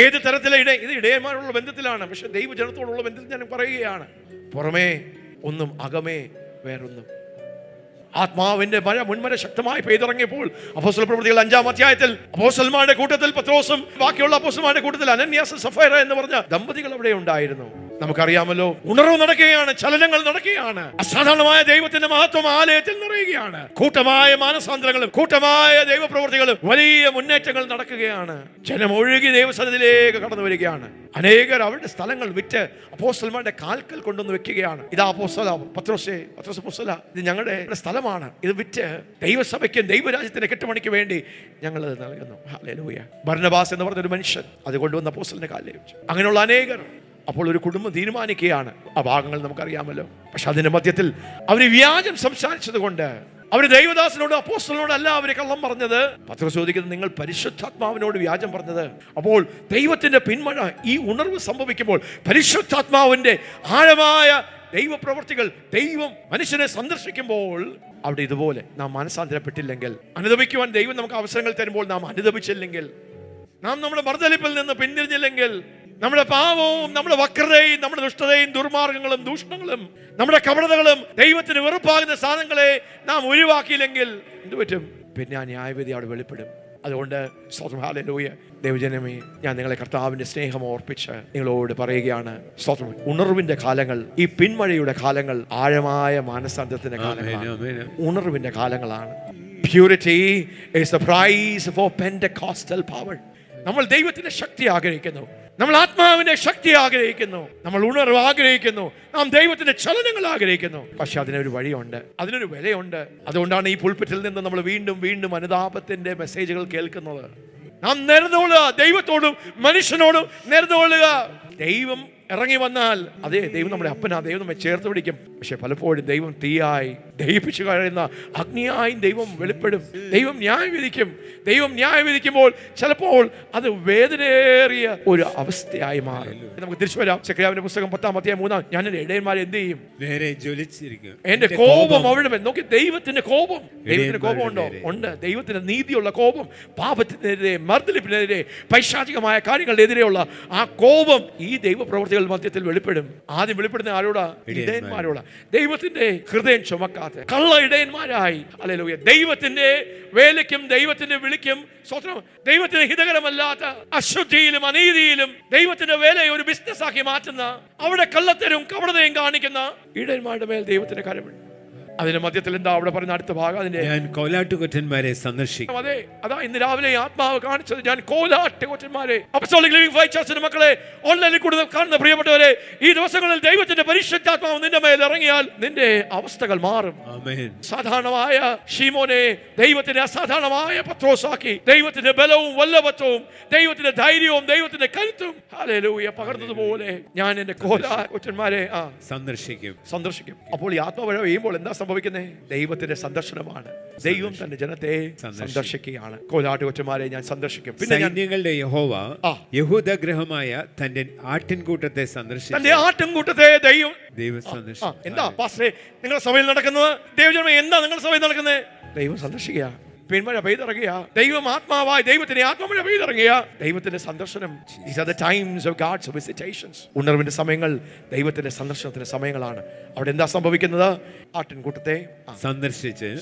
Speaker 1: ഏത് തരത്തിലെ ഇത് ഇടയന്മാരുള്ള ബന്ധത്തിലാണ്. പക്ഷെ ദൈവജനത്തോടുള്ള ബന്ധത്തിൽ ഞാൻ പറയുകയാണ്, പുറമേ ഒന്നും അകമേ വേറൊന്നും. ആത്മാവിന്റെ മുൻമര ശക്തമായി പെയ്തിറങ്ങിയപ്പോൾ അപ്പോസ്തല പ്രവൃത്തികൾ 5-ാം അധ്യായത്തിൽ അപ്പോസ്തലന്മാരുടെ കൂട്ടത്തിൽ പത്രോസും ബാക്കിയുള്ള അപ്പോസ്തലന്മാരുടെ കൂട്ടത്തിൽ അനന്യാസ് സഫൈറ എന്ന് പറഞ്ഞ ദമ്പതികൾ അവിടെ ഉണ്ടായിരുന്നു. നമുക്കറിയാമല്ലോ, ഉണർവ് നടക്കുകയാണ്, ചലനങ്ങൾ നടക്കുകയാണ്. അസാധാരണമായ ദൈവത്തിന്റെ മഹത്വം ആലയത്തിൽ നിറയുകയാണ്. കൂട്ടമായ മാനസാന്തരങ്ങളും കൂട്ടമായ ദൈവപ്രവൃത്തികളും വലിയ മുന്നേറ്റങ്ങൾ നടക്കുകയാണ്. ജനം ഒഴുകി ദൈവസന്നിധിയിലേക്ക് കടന്നു വരികയാണ്. അനേകർ അവരുടെ സ്ഥലങ്ങൾ വിറ്റ് അപ്പോസ്തലന്മാരുടെ കാൽക്കൽ കൊണ്ടുവന്ന് വെക്കുകയാണ്. ഇതാ പത്രോസ് അപ്പോസ്തല, ഇത് ഞങ്ങളുടെ സ്ഥലമാണ്, ഇത് വിറ്റ് ദൈവസഭയ്ക്കും ദൈവരാജ്യത്തിന്റെ കെട്ടുപണിക്ക് വേണ്ടി ഞങ്ങൾ നൽകുന്നു. ഹല്ലേലൂയ. ബർന്നബാസ് എന്ന് പറഞ്ഞൊരു മനുഷ്യൻ അത് കൊണ്ടുവന്ന അപ്പോസ്തലന്റെ കാലിൽ വെച്ചു. അങ്ങനെയുള്ള അനേകർ. അപ്പോൾ ഒരു കുടുംബം തീരുമാനിക്കുകയാണ്. ആ ഭാഗങ്ങൾ നമുക്കറിയാമല്ലോ. പക്ഷെ അതിന്റെ മധ്യത്തിൽ അവർ വ്യാജം സംസാരിച്ചത് കൊണ്ട് അവർ ദൈവദാസനോട് അപ്പോസ്തലനോട് അല്ല അവർ കള്ളം പറഞ്ഞത്. പത്രോസ് ചോദിക്കുന്നത്, നിങ്ങൾ പരിശുദ്ധാത്മാവിനോട് വ്യാജം പറഞ്ഞത്. അപ്പോൾ ദൈവത്തിന്റെ പിന്മഴ, ഈ ഉണർവ് സംഭവിക്കുമ്പോൾ, പരിശുദ്ധാത്മാവിന്റെ ആഴമായ ദൈവപ്രവൃത്തികൾ ദൈവം മനുഷ്യനെ സന്ദർശിക്കുമ്പോൾ അവിടെ ഇതുപോലെ നാം മനസ്സാന്തരപ്പെട്ടില്ലെങ്കിൽ, അനുദപിക്കുവാൻ ദൈവം നമുക്ക് അവസരങ്ങൾ തരുമ്പോൾ നാം അനുദപിച്ചില്ലെങ്കിൽ, നാം നമ്മുടെ മർദ്ദലിപ്പിൽ നിന്ന് പിന്തിരിഞ്ഞില്ലെങ്കിൽ, നമ്മുടെ പാവവും നമ്മുടെ വക്രതയും നമ്മുടെ ദുഷ്ടതയും ദുർമാർഗങ്ങളും ദൂഷണങ്ങളും നമ്മുടെ കപടതകളും ദൈവത്തിന് വെറുപ്പാകുന്ന സാധനങ്ങളെ നാം ഒഴിവാക്കിയില്ലെങ്കിൽ എന്ത് പറ്റും? പിന്നെ ആ ന്യായവിധി അവിടെ വെളിപ്പെടും. അതുകൊണ്ട് സ്തോത്രം, ഹല്ലേലൂയ. ദൈവജനമേ, ഞാൻ നിങ്ങളെ കർത്താവിന്റെ സ്നേഹം ഓർപ്പിച്ച് നിങ്ങളോട് പറയുകയാണ്, സ്തോത്രം, ഉണർവിന്റെ കാലങ്ങൾ, ഈ പിന്മഴയുടെ കാലങ്ങൾ ആഴമായ മാനസാന്തരത്തിന്റെ കാലങ്ങളാണ്, ഉണർവിന്റെ കാലങ്ങളാണ്. Purity is the price for Pentecostal power. നമ്മൾ ദൈവത്തിന്റെ ശക്തി ആഗ്രഹിക്കുന്നു, നമ്മൾ ആത്മാവിന്റെ ശക്തി ആഗ്രഹിക്കുന്നു, നമ്മൾ ഉണർവ് ആഗ്രഹിക്കുന്നു, നാം ദൈവത്തിന്റെ ചലനങ്ങൾ ആഗ്രഹിക്കുന്നു. പക്ഷെ അതിനൊരു വഴിയുണ്ട്, അതിനൊരു വിലയുണ്ട്. അതുകൊണ്ടാണ് ഈ പുൽപ്പിറ്റിൽ നിന്ന് നമ്മൾ വീണ്ടും വീണ്ടും അനുതാപത്തിന്റെ മെസ്സേജുകൾ കേൾക്കുന്നത്. നാം നേർന്നുകൊള്ളുക, ദൈവത്തോടും മനുഷ്യനോടും നേർന്നുകൊള്ളുക. ദൈവം ഇറങ്ങി വന്നാൽ, അതേ ദൈവം നമ്മുടെ അപ്പനാ, ദൈവം നമ്മെ ചേർത്ത് പിടിക്കും. പക്ഷെ പലപ്പോഴും ദൈവം തീയായി ദഹിപ്പിച്ചു കഴിയുന്ന അഗ്നിയായി ദൈവം വെളിപ്പെടും. ദൈവം ന്യായം വിധിക്കും. ദൈവം ന്യായം വിധിക്കുമ്പോൾ ചിലപ്പോൾ അത് വേദനയേറിയ ഒരു അവസ്ഥയായി മാറും. നമുക്ക് തിരിച്ചു വരാം. സെക്കറിയാവിന്റെ പുസ്തകം 10-ാം അധ്യായം 3. ഞാൻ എന്റെ ഇടയന്മാരെ എന്ത് ചെയ്യും? നേരെ ജ്വലിച്ചിരിക്കും. എന്റെ കോപം അവിടെ നോക്കി. ദൈവത്തിന്റെ കോപം, ദൈവത്തിന്റെ കോപം ഉണ്ടോ? ഉണ്ട്. ദൈവത്തിന്റെ നീതിയുള്ള കോപം, പാപത്തിനെതിരെ, മർദ്ദലിപ്പിനെതിരെ, പൈശാചികമായ കാര്യങ്ങളിലെതിരെയുള്ള ആ കോപം ഈ ദൈവപ്രവൃത്തികൾ മധ്യത്തിൽ വെളിപ്പെടും. ആദ്യം വെളിപ്പെടുന്ന ആരോടാ? ഇടയന്മാരോടാ. ദൈവത്തിന്റെ ഹൃദയം ചുമക്കാത്ത കള്ള ഇടയന്മാരായി, ഹല്ലേലൂയ, ദൈവത്തിന്റെ വേലയ്ക്കും ദൈവത്തിന്റെ വിളിക്കും, സ്വത്രം, ദൈവത്തിന് ഹിതകരമല്ലാത്ത അശുദ്ധിയിലും അനീതിയിലും ദൈവത്തിന്റെ വേലയെ ഒരു ബിസിനസ് ആക്കി മാറ്റുന്ന, അവിടെ കള്ളത്തരും കപടതയും കാണിക്കുന്ന ഇടയന്മാരുടെ മേൽ ദൈവത്തിന്റെ കരമുണ്ട്. അതിന്റെ മധ്യത്തിൽ എന്താ അവിടെ പറയുന്ന അടുത്ത ഭാഗം? അതിന്റെ
Speaker 2: ഞാൻ കോലാട്ടുകൊറ്റന്മാരെ സന്ദർശിക്കും.
Speaker 1: അതെ, അതാ ഇന്ന് രാവിലെ ആത്മാവ് കാണിച്ചത്. ഞാൻ കോലാട്ടുകൊറ്റന്മാരെ, അപ്പോസ്തലിക് ലിവിംഗ് ഫെയ്ത്ത് ചർച്ചിന്റെ മക്കളെ, ഓൺലൈനിൽ കൂടെ കാണുന്ന പ്രിയപ്പെട്ടവരെ, ഈ ദിവസങ്ങളിൽ ദൈവത്തിന്റെ പരിശുദ്ധാത്മാവ് നിന്റെ മേൽ ഇറങ്ങിയാൽ നിന്റെ അവസ്ഥകൾ മാറും.
Speaker 2: ആമേൻ.
Speaker 1: സാധാരണമായ ശീമോനെ ദൈവത്തിന്റെ അസാധാരണമായ പത്രോസാക്കി, ദൈവത്തിന്റെ ബലവും വല്ലഭത്വവും ദൈവത്തിന്റെ ധൈര്യവും ദൈവത്തിന്റെ കരുത്തും ഹല്ലേലൂയ പകർന്നതുപോലെ ഞാൻ എന്റെ കോലാട്ടുകൊറ്റന്മാരെ സന്ദർശിക്കും. അപ്പോൾ ഈ ആത്മാവ് ചെയ്യുമ്പോൾ എന്താ സംഭവിക്കുന്നത്? ദൈവത്തിന്റെ സന്ദർശനമാണ്. ദൈവം തന്റെ ജനത്തെ സന്ദർശിക്കുകയാണ്. കോലാട്ടുകൊറ്റന്മാരെ ഞാൻ സന്ദർശിക്കും. പിന്നെ
Speaker 2: സൈന്യങ്ങളുടെ യഹോവ യഹൂദഗൃഹമായ തന്റെ ആട്ടിൻകൂട്ടത്തെ സന്ദർശിച്ചു.
Speaker 1: തന്റെ ആട്ടിൻകൂട്ടത്തെ ദൈവം
Speaker 2: സന്ദർശിച്ചു.
Speaker 1: എന്താ പാസ്റ്ററെ നിങ്ങളുടെ സഭയിൽ നടക്കുന്നത്? ദൈവജനമേ, എന്താ നിങ്ങളുടെ സഭയിൽ നടക്കുന്നത്? ദൈവം സന്ദർശിക്കുക, പിന്മഴ പെയ്തിറങ്ങിയ, ദൈവം ആത്മാവായി ദൈവത്തിന്റെ ആത്മമഴ പെയ്തിറങ്ങിയ, ദൈവത്തിന്റെ സന്ദർശനം. These are the times of God's visitations. ഉണർവിന്റെ സമയങ്ങൾ ദൈവത്തിന്റെ സന്ദർശനത്തിന്റെ സമയങ്ങളാണ്. അവിടെ എന്താ സംഭവിക്കുന്നത്? ആട്ടിൻകൂട്ടത്തെ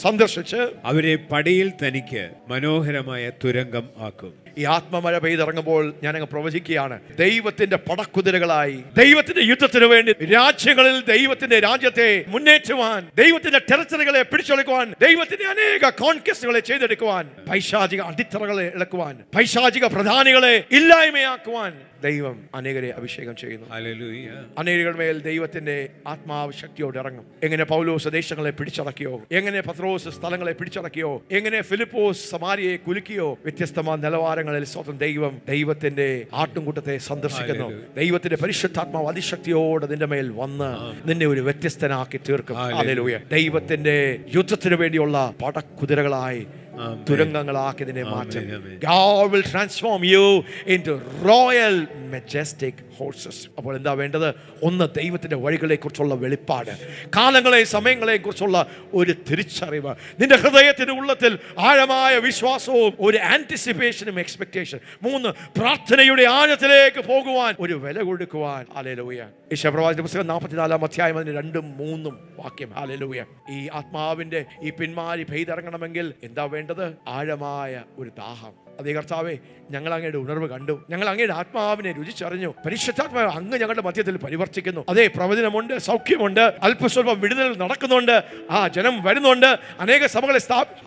Speaker 1: സന്ദർശിച്ച് അവരെ പടിയിൽ തനിക്ക് മനോഹരമായ തുരങ്കം ആക്കും. ഈ ആത്മമഴ പെയ്തിറങ്ങുമ്പോൾ ഞാൻ അങ്ങ് പ്രവചിക്കുകയാണ്, ദൈവത്തിന്റെ പടക്കുതിരകളായി ദൈവത്തിന്റെ യുദ്ധത്തിന് വേണ്ടി രാജ്യങ്ങളിൽ ദൈവത്തിന്റെ രാജ്യത്തെ മുന്നേറ്റുവാൻ, ദൈവത്തിന്റെ ടെറിട്ടറികളെ പിടിച്ചെടുക്കുവാൻ, ദൈവത്തിന്റെ അനേക കോൺക്വസ്റ്റുകളെ ചെയ്തെടുക്കുവാൻ, പൈശാചിക അടിത്തറകളെ ഇളക്കുവാൻ, പൈശാചിക പ്രധാനികളെ ഇല്ലായ്മയാക്കുവാൻ ദൈവം അനേകരെ അഭിഷേകം ചെയ്യുന്നു. അനേകരുടെ മേൽ ദൈവത്തിന്റെ ആത്മാവ് ശക്തിയോടെ ഇറങ്ങും. എങ്ങനെ പൗലോസ് ദേശങ്ങളെ പിടിച്ചടക്കിയോ, എങ്ങനെ പത്രോസ് സ്ഥലങ്ങളെ പിടിച്ചടക്കിയോ, എങ്ങനെ ഫിലിപ്പോസ് സമാരിയെ കുലുക്കിയോ, വ്യത്യസ്തമായ നിലവാരങ്ങളിൽ സ്വന്തം ദൈവത്തിന്റെ ആട്ടുംകൂട്ടത്തെ സന്ദർശിക്കുന്നു. ദൈവത്തിന്റെ പരിശുദ്ധാത്മാവ് അതിശക്തിയോടെ നിന്റെ മേൽ വന്ന് നിന്നെ ഒരു വ്യത്യസ്തനാക്കി തീർക്കും. ഹല്ലേലൂയ. ദൈവത്തിന്റെ യുദ്ധത്തിന് വേണ്ടിയുള്ള പടക്കുതിരകളായി തുരങ്കങ്ങളാക്കി ഇതിനെ മാറ്റും. God will transform you into royal majestic horses. അപ്പോൾ എന്താ വേണ്ടത്? ഒന്ന്, ദൈവത്തിന്റെ വഴികളെ കുറിച്ചുള്ള വെളിപ്പാട്, കാലങ്ങളെ സമയങ്ങളെ കുറിച്ചുള്ള ഒരു തിരിച്ചറിവ്, നിന്റെ ഹൃദയത്തിന്റെ ഉള്ളത്തിൽ ആഴമായ വിശ്വാസവും ഒരു ആന്റിസിപ്പേഷനും എക്സ്പെക്ടേഷൻ. 3, പ്രാർത്ഥനയുടെ ആഴത്തിലേക്ക് പോകുവാൻ, ഒരു വില കൊടുക്കുവാൻ. ഹല്ലേലൂയ. യെശയ്യാപ്രവാചകന്റെ പുസ്തകം 44-ാം അധ്യായം 2-3 വാക്യം. ഹല്ലേലൂയ. ഈ ആത്മാവിന്റെ ഈ പിന്മാരി പെയ്തിറങ്ങണമെങ്കിൽ എന്താ വേണ്ടത്? ആഴമായ ഒരു ദാഹം. അതേ കർത്താവേ, ഞങ്ങൾ അങ്ങയുടെ ഉണർവ് കണ്ടു, ഞങ്ങൾ അങ്ങയുടെ ആത്മാവിനെ രുചിച്ചറിഞ്ഞു, പരിശുദ്ധാത്മാവ് അങ്ങ് ഞങ്ങളുടെ മധ്യത്തിൽ പരിവർത്തിക്കുന്നു. അതേ, പ്രവചനമുണ്ട്, സൗഖ്യമുണ്ട്, അല്പസ്വല്പം വിടുതൽ നടക്കുന്നുണ്ട്, ജനം വരുന്നുണ്ട്, അനേക സഭകളെ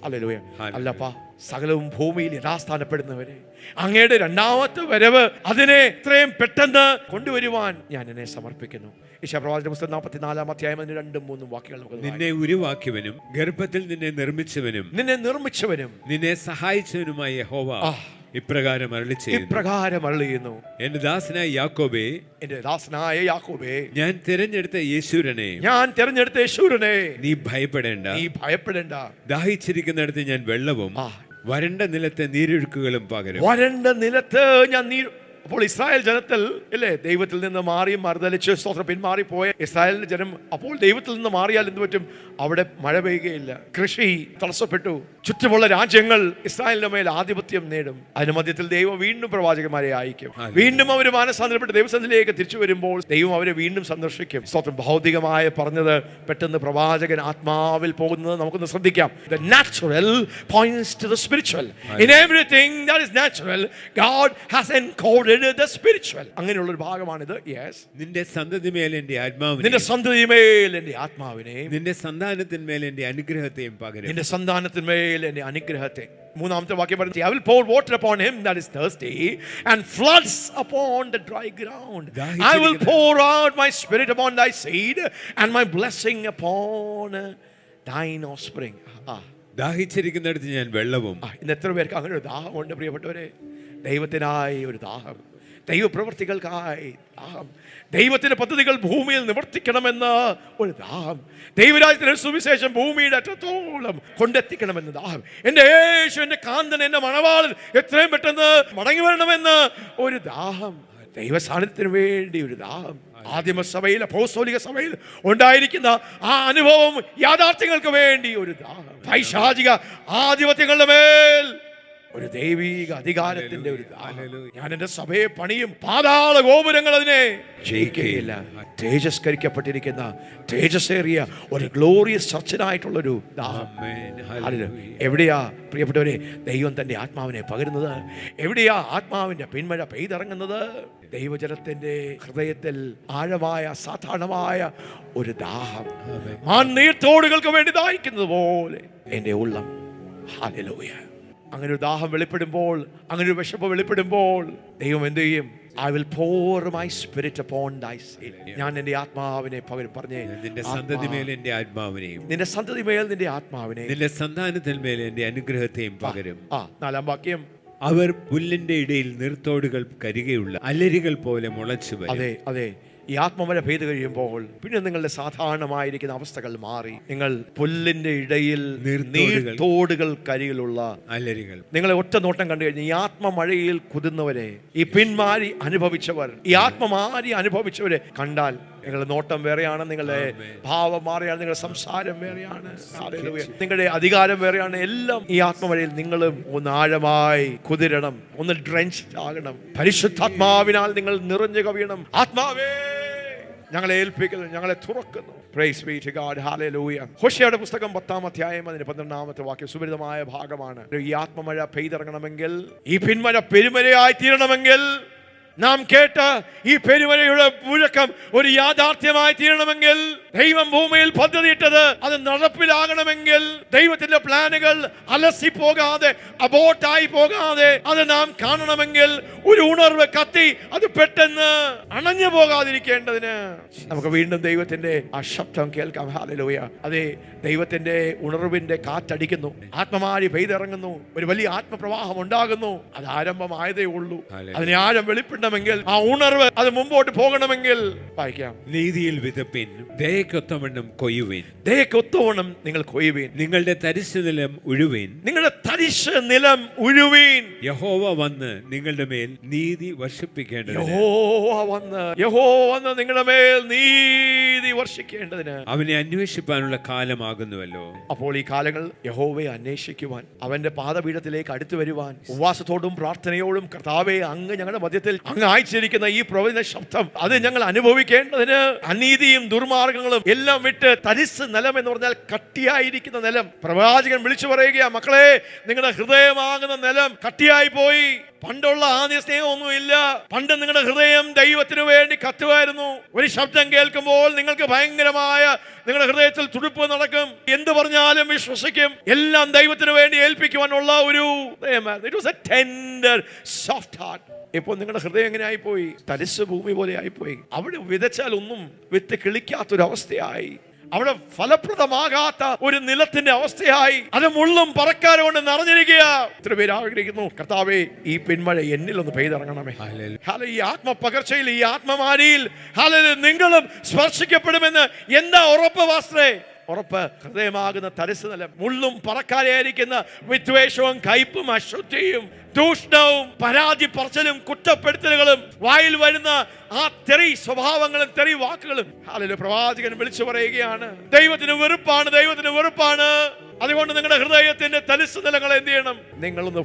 Speaker 1: ഹല്ലേലൂയ. അല്ലപ്പാ, സകലവും ഭൂമിയിൽ യഥാസ്ഥാനപ്പെടുന്നവരെ അങ്ങയുടെ രണ്ടാമത്തെ വരവ് അതിനെ ഇത്രയും പെട്ടെന്ന് കൊണ്ടുവരുവാൻ ഞാൻ എന്നെ സമർപ്പിക്കുന്നു. യെശയ്യാപ്രവാചകന്റെ പുസ്തകം 44-ാം അധ്യായം 2-3 വാക്യങ്ങൾ.
Speaker 2: നിന്നെ ഉരുവാക്കിയവനും ഗർഭത്തിൽ നിന്നെ നിർമ്മിച്ചവനും നിന്നെ സഹായിച്ചവനുമായ യഹോവ ഇപ്രകാരം അരുളി ചെയ്യുന്നു, എന്റെ ദാസനായ യാക്കോബേ, ഞാൻ തിരഞ്ഞെടുത്ത യേശൂരനെ നീ ഭയപ്പെടേണ്ട. ദാഹിച്ചിരിക്കുന്നിടത്ത് ഞാൻ വെള്ളവും വരണ്ട നിലത്തെ നീരൊഴുക്കുകളും പകരും.
Speaker 1: അപ്പോൾ ഇസ്രായേൽ ജനത്തിൽ ഇല്ലേ, ദൈവത്തിൽ നിന്ന് മാറി മറുതലിച്ച് സ്തോത്രം പിന്മാറിപ്പോയ ഇസ്രായേലിന്റെ ജനം അപ്പോൾ ദൈവത്തിൽ നിന്ന് മാറിയാൽ എന്ത് പറ്റും? അവിടെ മഴ പെയ്യുകയില്ല, കൃഷി തടസ്സപ്പെട്ടു, ചുറ്റുമുള്ള രാജ്യങ്ങൾ ഇസ്രായേലിന്റെ മേൽ ആധിപത്യം നേടും. അതിന് മധ്യത്തിൽ ദൈവം വീണ്ടും പ്രവാചകന്മാരെ അയക്കും. വീണ്ടും അവർ മാനസാന്തരപ്പെട്ട് ദൈവസന്നിധിയിലേക്ക് തിരിച്ചു വരുമ്പോൾ ദൈവം അവരെ വീണ്ടും സന്ദർശിക്കും. സ്തോത്രം. ഭൗതികമായ പറഞ്ഞത് പെട്ടെന്ന് പ്രവാചകൻ ആത്മാവിൽ പോകുന്നത് നമുക്കൊന്ന് ശ്രദ്ധിക്കാം. The natural points to the spiritual. In everything that is natural, God has encoded the spiritual. അങ്ങനെയുള്ള ഒരു ഭാഗമാണിത്. യെസ്.
Speaker 2: നിന്റെ സന്തതിമേൽ എൻ്റെ ആത്മാവിനെ,
Speaker 1: നിന്റെ സന്താനത്തിന്മേൽ എൻ്റെ ആത്മാവിനെ,
Speaker 2: നിന്റെ സന്താനത്തിന്മേൽ എൻ്റെ അനുഗ്രഹത്തെയും പകരും.
Speaker 1: നിന്റെ സന്താനത്തിന്മേൽ എൻ്റെ അനുഗ്രഹത്തെ. 3-ാമത്തെ വാക്യം പറയുന്നത്, I will pour water upon him that is thirsty and floods upon the dry ground. I will pour out my spirit upon thy seed and my blessing upon thine offspring.
Speaker 2: ദാഹിച്ചിരിക്കുന്നിടത്ത് ഞാൻ വെള്ളവും.
Speaker 1: ഇന്ന് എത്ര പേർക്ക് അങ്ങനെ ഒരു ദാഹമുണ്ട് പ്രിയപ്പെട്ടവരെ? ദൈവത്തിനായി ഒരു ദാഹം, ദൈവപ്രവൃത്തികൾക്കായി ദാഹം, ദൈവത്തിന്റെ പദ്ധതികൾ ഭൂമിയിൽ നിവർത്തിക്കണമെന്ന് ഒരു ദാഹം, ദൈവരാജ്യത്തിന്റെ സുവിശേഷം ഭൂമിയുടെ അറ്റത്തോളം കൊണ്ടെത്തിക്കണമെന്ന് ദാഹം. എൻ്റെ യേശു, എൻ്റെ കാന്തൻ, എൻ്റെ മണവാളൻ എത്രയും പെട്ടെന്ന് മടങ്ങി വരണമെന്ന് ഒരു ദാഹം, ദൈവസാന്നിധ്യത്തിന് വേണ്ടി ഒരു ദാഹം. ആദിമസഭയിൽ, അപ്പോസ്തലിക സഭയിൽ ഉണ്ടായിരിക്കുന്ന ആ അനുഭവം, യാഥാർത്ഥ്യങ്ങൾക്ക് വേണ്ടി ഒരു ദാഹം, പൈശാചിക ആധിപത്യങ്ങളുടെ മേൽ ഒരു ദൈവിക അധികാരത്തിന്റെ ഒരു ഞാൻ എന്റെ സഭയെ പണിയും, പാതാള ഗോപുരങ്ങൾ അതിനെ ജയിക്കുകയില്ല. തേജസ്കരിക്കപ്പെട്ടിരിക്കുന്ന തേജസ്സേറിയ ഒരു ഗ്ലോറിയസ് ചർച്ചിനായിട്ടുള്ളൊരു ദാഹം. എവിടെയാ പ്രിയപ്പെട്ടവരെ ദൈവം തന്റെ ആത്മാവിനെ പകരുന്നത്? എവിടെയാ ആത്മാവിന്റെ പിന്മഴ പെയ്തിറങ്ങുന്നത്? ദൈവജനത്തിന്റെ ഹൃദയത്തിൽ ആഴമായ സാധാരണമായ ഒരു ദാഹം, നീർത്തോടുകൾക്ക് വേണ്ടി ദാഹിക്കുന്നത് പോലെ എന്റെ ഉള്ളം. ഹല്ലേലൂയ. അങ്ങനെ ഒരു ദാഹം വെളിപ്പെടുമ്പോൾ, അങ്ങനെ ഒരു വിശപ്പ് വെളിപ്പെടുമ്പോൾ ദൈവം എന്ത് ചെയ്യും? I will pour my spirit upon thy seed. ഞാൻ എന്റെ ആത്മാവിനെ പകരും. പറഞ്ഞേ,
Speaker 2: നിന്റെ സന്തതിമേൽ എന്റെ ആത്മാവിനെയും,
Speaker 1: നിന്റെ സന്തതിമേൽ നിന്റെ ആത്മാവിനെയും,
Speaker 2: നിന്റെ സന്താനത്തിന്മേൽ എന്റെ അനുഗ്രഹത്തെയും പകരും.
Speaker 1: 4-ാം വാക്യം,
Speaker 2: അവർ പുല്ലിന്റെ ഇടയിൽ നീർത്തോടുകൾ കരികെയുള്ള അലരികൾ പോലെ മുളച്ചു വരും.
Speaker 1: അതെ അതെ. ഈ ആത്മമഴ പെയ്തു കഴിയുമ്പോൾ പിന്നെ നിങ്ങളുടെ സാധാരണമായിരിക്കുന്ന അവസ്ഥകൾ മാറി. നിങ്ങൾ പുല്ലിന്റെ ഇടയിൽ നീർത്തോടുകൾ കരിയിലുള്ള
Speaker 2: അലരികൾ.
Speaker 1: നിങ്ങളെ ഒറ്റ നോട്ടം കണ്ടു കഴിഞ്ഞാൽ ഈ ആത്മമഴയിൽ കുതിർന്നവരെ, ഈ പിന്മാരി അനുഭവിച്ചവർ, ഈ ആത്മമാരി അനുഭവിച്ചവരെ കണ്ടാൽ നിങ്ങളുടെ നോട്ടം വേറെയാണ്, നിങ്ങളുടെ ഭാവം മാറിയാണ്, നിങ്ങളുടെ സംസാരം വേറെയാണ്, നിങ്ങളുടെ അധികാരം വേറെയാണ്. എല്ലാം ഈ ആത്മവഴിയിൽ നിങ്ങളും ഒന്ന് ആഴമായി കുതിരണം, ഒന്ന് ഡ്രെഞ്ച് ആകണം. പരിശുദ്ധാത്മാവിനാൽ നിങ്ങൾ നിറഞ്ഞു കവിയണം. ആത്മാവേ ഞങ്ങളെ ഏൽപ്പിക്കുന്നു, ഞങ്ങളെ തുറക്കുന്നു. Praise be to God. Hallelujah. ഹോശേയുടെ പുസ്തകം 10-ാം അധ്യായം അതിന്റെ 12-ാമത്തെ വാക്യം സുപരിതമായ ഭാഗമാണ്. ഈ ആത്മമഴ പെയ്തിറങ്ങണമെങ്കിൽ, ഈ പിന്മഴ പെരുമഴയായി തീരണമെങ്കിൽ, നാം കേട്ട ഈ പെരുമഴയുടെ മുഴക്കം ഒരു യാഥാർത്ഥ്യമായി തീരണമെങ്കിൽ, ദൈവം ഭൂമിയിൽ പദ്ധതിയിട്ടത് അത് നടപ്പിലാകണമെങ്കിൽ, ദൈവത്തിന്റെ പ്ലാനുകൾ അലസിപ്പോകാതെ അബോട്ടായി പോകാതെ അത് നാം കാണണമെങ്കിൽ, ഒരു ഉണർവ് കത്തി അത് പെട്ടെന്ന് അണഞ്ഞു പോകാതിരിക്കേണ്ടതിന് നമുക്ക് വീണ്ടും ദൈവത്തിന്റെ ആ ശബ്ദം കേൾക്കാം. ഹല്ലേലൂയ. അതെ, ദൈവത്തിന്റെ ഉണർവിന്റെ കാറ്റടിക്കുന്നു, ആത്മമാരി പെയ്തിറങ്ങുന്നു, ഒരു വലിയ ആത്മപ്രവാഹം ഉണ്ടാകുന്നു. അത് ആരംഭമായതേ ഉള്ളൂ. അതിനെ ആഴം വെളിപ്പെടണമെങ്കിൽ, ആ ഉണർവ് അത് മുമ്പോട്ട് പോകണമെങ്കിൽ വായിക്കാം.
Speaker 2: നീതിയിൽ വിതപ്പിൻ, ദയക്കൊത്തവണ്ണം കൊയ്യുവിൻ.
Speaker 1: ദയക്കൊത്തവണ്ണം നിങ്ങൾ കൊയ്യുവിൻ.
Speaker 2: നിങ്ങളുടെ തരിശ് നിലം ഉഴുവിൻ.
Speaker 1: നിങ്ങളുടെ തരിശ് നിലം ഉഴുവിൻ.
Speaker 2: യഹോവ വന്ന് നിങ്ങളുടെ മേൽ നീതി വർഷിപ്പിക്കേണ്ടതിന്,
Speaker 1: യഹോവ വന്ന് നിങ്ങളുടെ മേൽ നീതി വർഷിക്കേണ്ടതിന്
Speaker 2: അവനെ അന്വേഷിപ്പാനുള്ള കാലമാകുന്നുവല്ലോ.
Speaker 1: അപ്പോൾ ഈ കാലങ്ങൾ യഹോവയെ അന്വേഷിക്കുവാൻ, അവന്റെ പാദപീഠത്തിലേക്ക് അടുത്തു വരുവാൻ, ഉപവാസത്തോടും പ്രാർത്ഥനയോടും, കർത്താവേ അങ്ങ് ഞങ്ങളുടെ മധ്യത്തിൽ അങ്ങ് അയച്ചിരിക്കുന്ന ഈ പ്രവചന ശബ്ദം അത് ഞങ്ങൾ അനുഭവിക്കേണ്ടതിന്, അനീതിയും ദുർമാർഗങ്ങളും എല്ലാം വിട്ട് തരിസ് നിലം എന്ന് പറഞ്ഞാൽ കട്ടിയായിരിക്കുന്ന നിലം. പ്രവാചകൻ വിളിച്ചു പറയുക, മക്കളെ നിങ്ങളുടെ ഹൃദയമാകുന്ന നിലം കട്ടിയായി പോയി. പണ്ടുള്ള ആദ്യ സ്നേഹമൊന്നുമില്ല. പണ്ട് നിങ്ങളുടെ ഹൃദയം ദൈവത്തിന് വേണ്ടി കത്തുമായിരുന്നു. ഒരു ശബ്ദം കേൾക്കുമ്പോൾ നിങ്ങൾക്ക് ഭയങ്കരമായ നിങ്ങളുടെ ഹൃദയത്തിൽ തുടിപ്പ് നടക്കും. എന്ത് പറഞ്ഞാലും വിശ്വസിക്കും. എല്ലാം ദൈവത്തിന് വേണ്ടി ഏൽപ്പിക്കുവാനുള്ള ഒരു സോഫ്റ്റ് ഹാർട്ട്. ഇപ്പോൾ നിങ്ങളുടെ ഹൃദയം എങ്ങനെ ആയിപ്പോയി? തരിശ് ഭൂമി പോലെ ആയിപ്പോയി. അവിടെ വിതച്ചാൽ ഒന്നും വിത്ത് കിളിക്കാത്തൊരവസ്ഥയായി. അവിടെ ഫലപ്രദമാകാത്ത ഒരു നിലത്തിന്റെ അവസ്ഥയായി. അത് മുള്ളും പറക്കാരും കൊണ്ട് നിറഞ്ഞിരിക്കുക. ഇത്ര പേര് ആഗ്രഹിക്കുന്നു, കർത്താവേ ഈ പിന്മഴ എന്നിലൊന്ന് പെയ്തിറങ്ങണമേ. ഈ ആത്മപകർച്ചയിൽ, ഈ ആത്മമാരിയിൽ നിങ്ങളും സ്പർശിക്കപ്പെടുമെന്ന് എന്താ ഉറപ്പ് വാസ്ത്രേ? ഉറപ്പ് ഹൃദയമാകുന്ന തരിശ് നിലം, മുള്ളും പറക്കാരെയായിരിക്കുന്ന വിദ്വേഷവും കയ്പും അശുദ്ധിയും ദൂഷണവും പരാതി പറച്ചിലും കുറ്റപ്പെടുത്തലുകളും വായിൽ വരുന്ന ആ തെറി സ്വഭാവങ്ങളും തെറി വാക്കുകളും പ്രവാചകൻ വിളിച്ചു പറയുകയാണ്. ദൈവത്തിന് വെറുപ്പാണ്, ദൈവത്തിന് വെറുപ്പാണ്. അതുകൊണ്ട് നിങ്ങളുടെ ഹൃദയത്തിന്റെ തരിശ് നിലങ്ങൾ എന്ത് ചെയ്യണം? നിങ്ങളൊന്ന്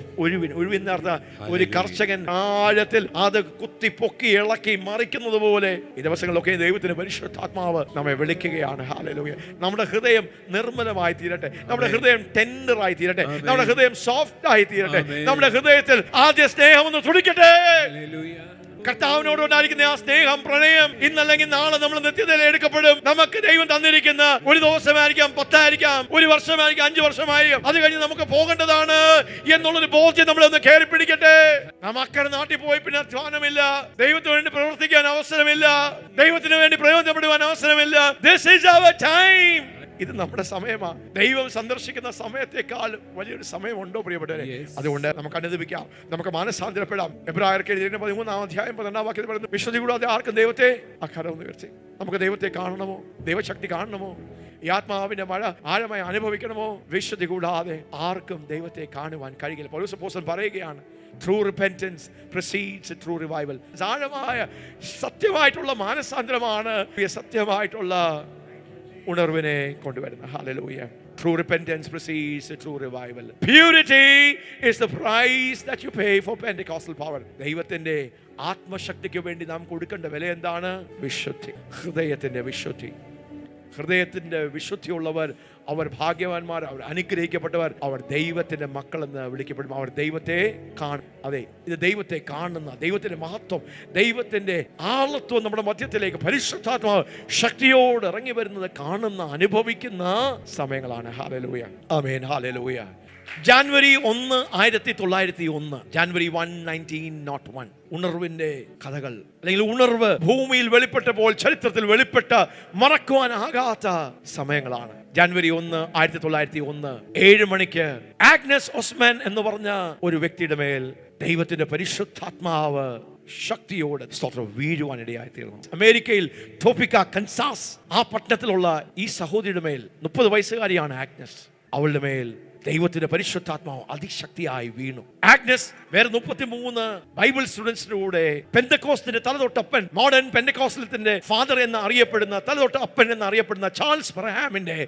Speaker 1: ഒഴിവിൻ അർത്ഥം ഒരു കർഷകൻ ആഴത്തിൽ അത് കുത്തി പൊക്കി ഇളക്കി മറിക്കുന്നത് പോലെ ഈ ദിവസങ്ങളിലൊക്കെ ദൈവത്തിന്റെ പരിശുദ്ധാത്മാവ് നമ്മെ വിളിക്കുകയാണ്. ഹല്ലേലൂയ. നമ്മുടെ ഹൃദയം നിർമ്മലമായി തീരട്ടെ, നമ്മുടെ ഹൃദയം ടെൻഡറായി തീരട്ടെ, നമ്മുടെ ഹൃദയം സോഫ്റ്റ് ആയി തീരട്ടെ, നമ്മുടെ ഹൃദയത്തിൽ ആദ്യ സ്നേഹം ഒന്ന് തുടിക്കട്ടെ. കർത്താവിനോടുണ്ടായിരിക്കുന്ന ആ സ്നേഹം, പ്രണയം ഇന്നല്ലെങ്കിൽ നാളെ നമ്മൾ നിത്യതയിൽ എടുക്കപ്പെടും. നമുക്ക് ദൈവം തന്നിരിക്കുന്ന ഒരു ദിവസമായിരിക്കാം, 10 ആയിരിക്കാം, ഒരു വർഷമായിരിക്കാം, 5 വർഷമായിരിക്കാം, അത് കഴിഞ്ഞ് നമുക്ക് പോകേണ്ടതാണ് എന്നുള്ളൊരു ബോധ്യം നമ്മളൊന്ന് കയറി പിടിക്കട്ടെ. നമുക്കടെ നാട്ടിൽ പോയി പിന്നെ അധ്വാനമില്ല, ദൈവത്തിന് വേണ്ടി പ്രവർത്തിക്കാൻ അവസരമില്ല, ദൈവത്തിന് വേണ്ടി പ്രയോജനപ്പെടുവാൻ അവസരമില്ല. This is our time. ഇത് നമ്മുടെ സമയമാണ്. ദൈവം സന്ദർശിക്കുന്ന സമയത്തേക്കാൾ വലിയൊരു സമയമുണ്ടോ പ്രിയപ്പെട്ടവരെ? അതുകൊണ്ട് നമുക്ക് അനുദപിക്കാം, നമുക്ക് മാനസാന്തരപ്പെടാം. എബ്രായർക്ക് എഴുതിയ 13-ാം അധ്യായം 12-ാം വാക്യത്തിൽ പറയുന്നു, വിശ്വതി കൂടാതെ ആർക്കും ദൈവത്തെ അക്കാരം ഉയർത്തി. നമുക്ക് ദൈവത്തെ കാണണമോ? ദൈവശക്തി കാണണമോ? ഈ ആത്മാവിന്റെ മഴ ആഴമായി അനുഭവിക്കണമോ? വിശ്വതി കൂടാതെ ആർക്കും ദൈവത്തെ കാണുവാൻ കഴിയില്ല. പൗലോസ് അപ്പോസ്തലൻ പറയുകയാണ്, True repentance precedes a true revival. ആഴമായ സത്യമായിട്ടുള്ള മാനസാന്തരമാണ് സത്യമായിട്ടുള്ള ഉണർവിനെ കൊണ്ടുവരുന്നത്. Hallelujah. True repentance precedes a true revival. Purity is the price that you pay for Pentecostal power. ദൈവത്തിന്റെ ആത്മശക്തിക്ക് വേണ്ടി നാം കൊടുക്കേണ്ട വില എന്താണ്? വിശുദ്ധി, ഹൃദയത്തിന്റെ വിശുദ്ധി. ഹൃദയത്തിന്റെ വിശുദ്ധിയുള്ളവർ അവർ ഭാഗ്യവാന്മാർ, അവർ അനുഗ്രഹിക്കപ്പെട്ടവർ, അവർ ദൈവത്തിന്റെ മക്കളെന്ന് വിളിക്കപ്പെടും. അവർ ദൈവത്തെ കാണും. അതെ, ഇത് ദൈവത്തെ കാണുന്ന, ദൈവത്തിന്റെ മഹത്വം, ദൈവത്തിന്റെ ആളത്വം നമ്മുടെ മധ്യത്തിലേക്ക് പരിശുദ്ധാത്മാവ് ശക്തിയോട് ഇറങ്ങി വരുന്നത് കാണുന്ന, അനുഭവിക്കുന്ന സമയങ്ങളാണ്. ഹല്ലേലൂയ, ആമേൻ, ഹല്ലേലൂയ. ജാനുവരി 1, 1901, ജാനുവരി 1, 1901, ഉണർവിന്റെ കഥകൾ, അല്ലെങ്കിൽ ഉണർവ് ഭൂമിയിൽ വെളിപ്പെട്ടപ്പോൾ, ചരിത്രത്തിൽ വെളിപ്പെട്ട മറക്കുവാനാകാത്ത സമയങ്ങളാണ്. ജാനുവരി 1, 1901, 7 മണിക്ക് ആഗ്നസ് ഓസ്മാൻ എന്ന് പറഞ്ഞ ഒരു വ്യക്തിയുടെ മേൽ ദൈവത്തിന്റെ പരിശുദ്ധാത്മാവ് ശക്തിയോടെ സ്തോത്രം വീഴുവാനിടയായി തീർന്നു. അമേരിക്കയിൽ ടോപ്പിക്ക, കൻസാസ്, ആ പട്ടണത്തിലുള്ള ഈ സഹോദരിയുടെ മേൽ 30 വയസ്സുകാരിയാണ് ആഗ്നസ്. അവളുടെ മേൽ ദൈവത്തിന്റെ പരിശുദ്ധാത്മാവ് അതിശക്തിയായി വീണു. ആഗ്നസ് വേറെ 33 ബൈബിൾ സ്റ്റുഡൻസിന്റെ കൂടെ പെന്തക്കോസ്റ്റിന്റെ തലതൊട്ടപ്പൻ, മോഡേൺ പെന്തക്കോസ്റ്റലിന്റെ ഫാദർ എന്ന് അറിയപ്പെടുന്ന, തലതൊട്ടപ്പൻ എന്ന് അറിയപ്പെടുന്ന ചാൾസ് ബ്രഹാമിന്റെ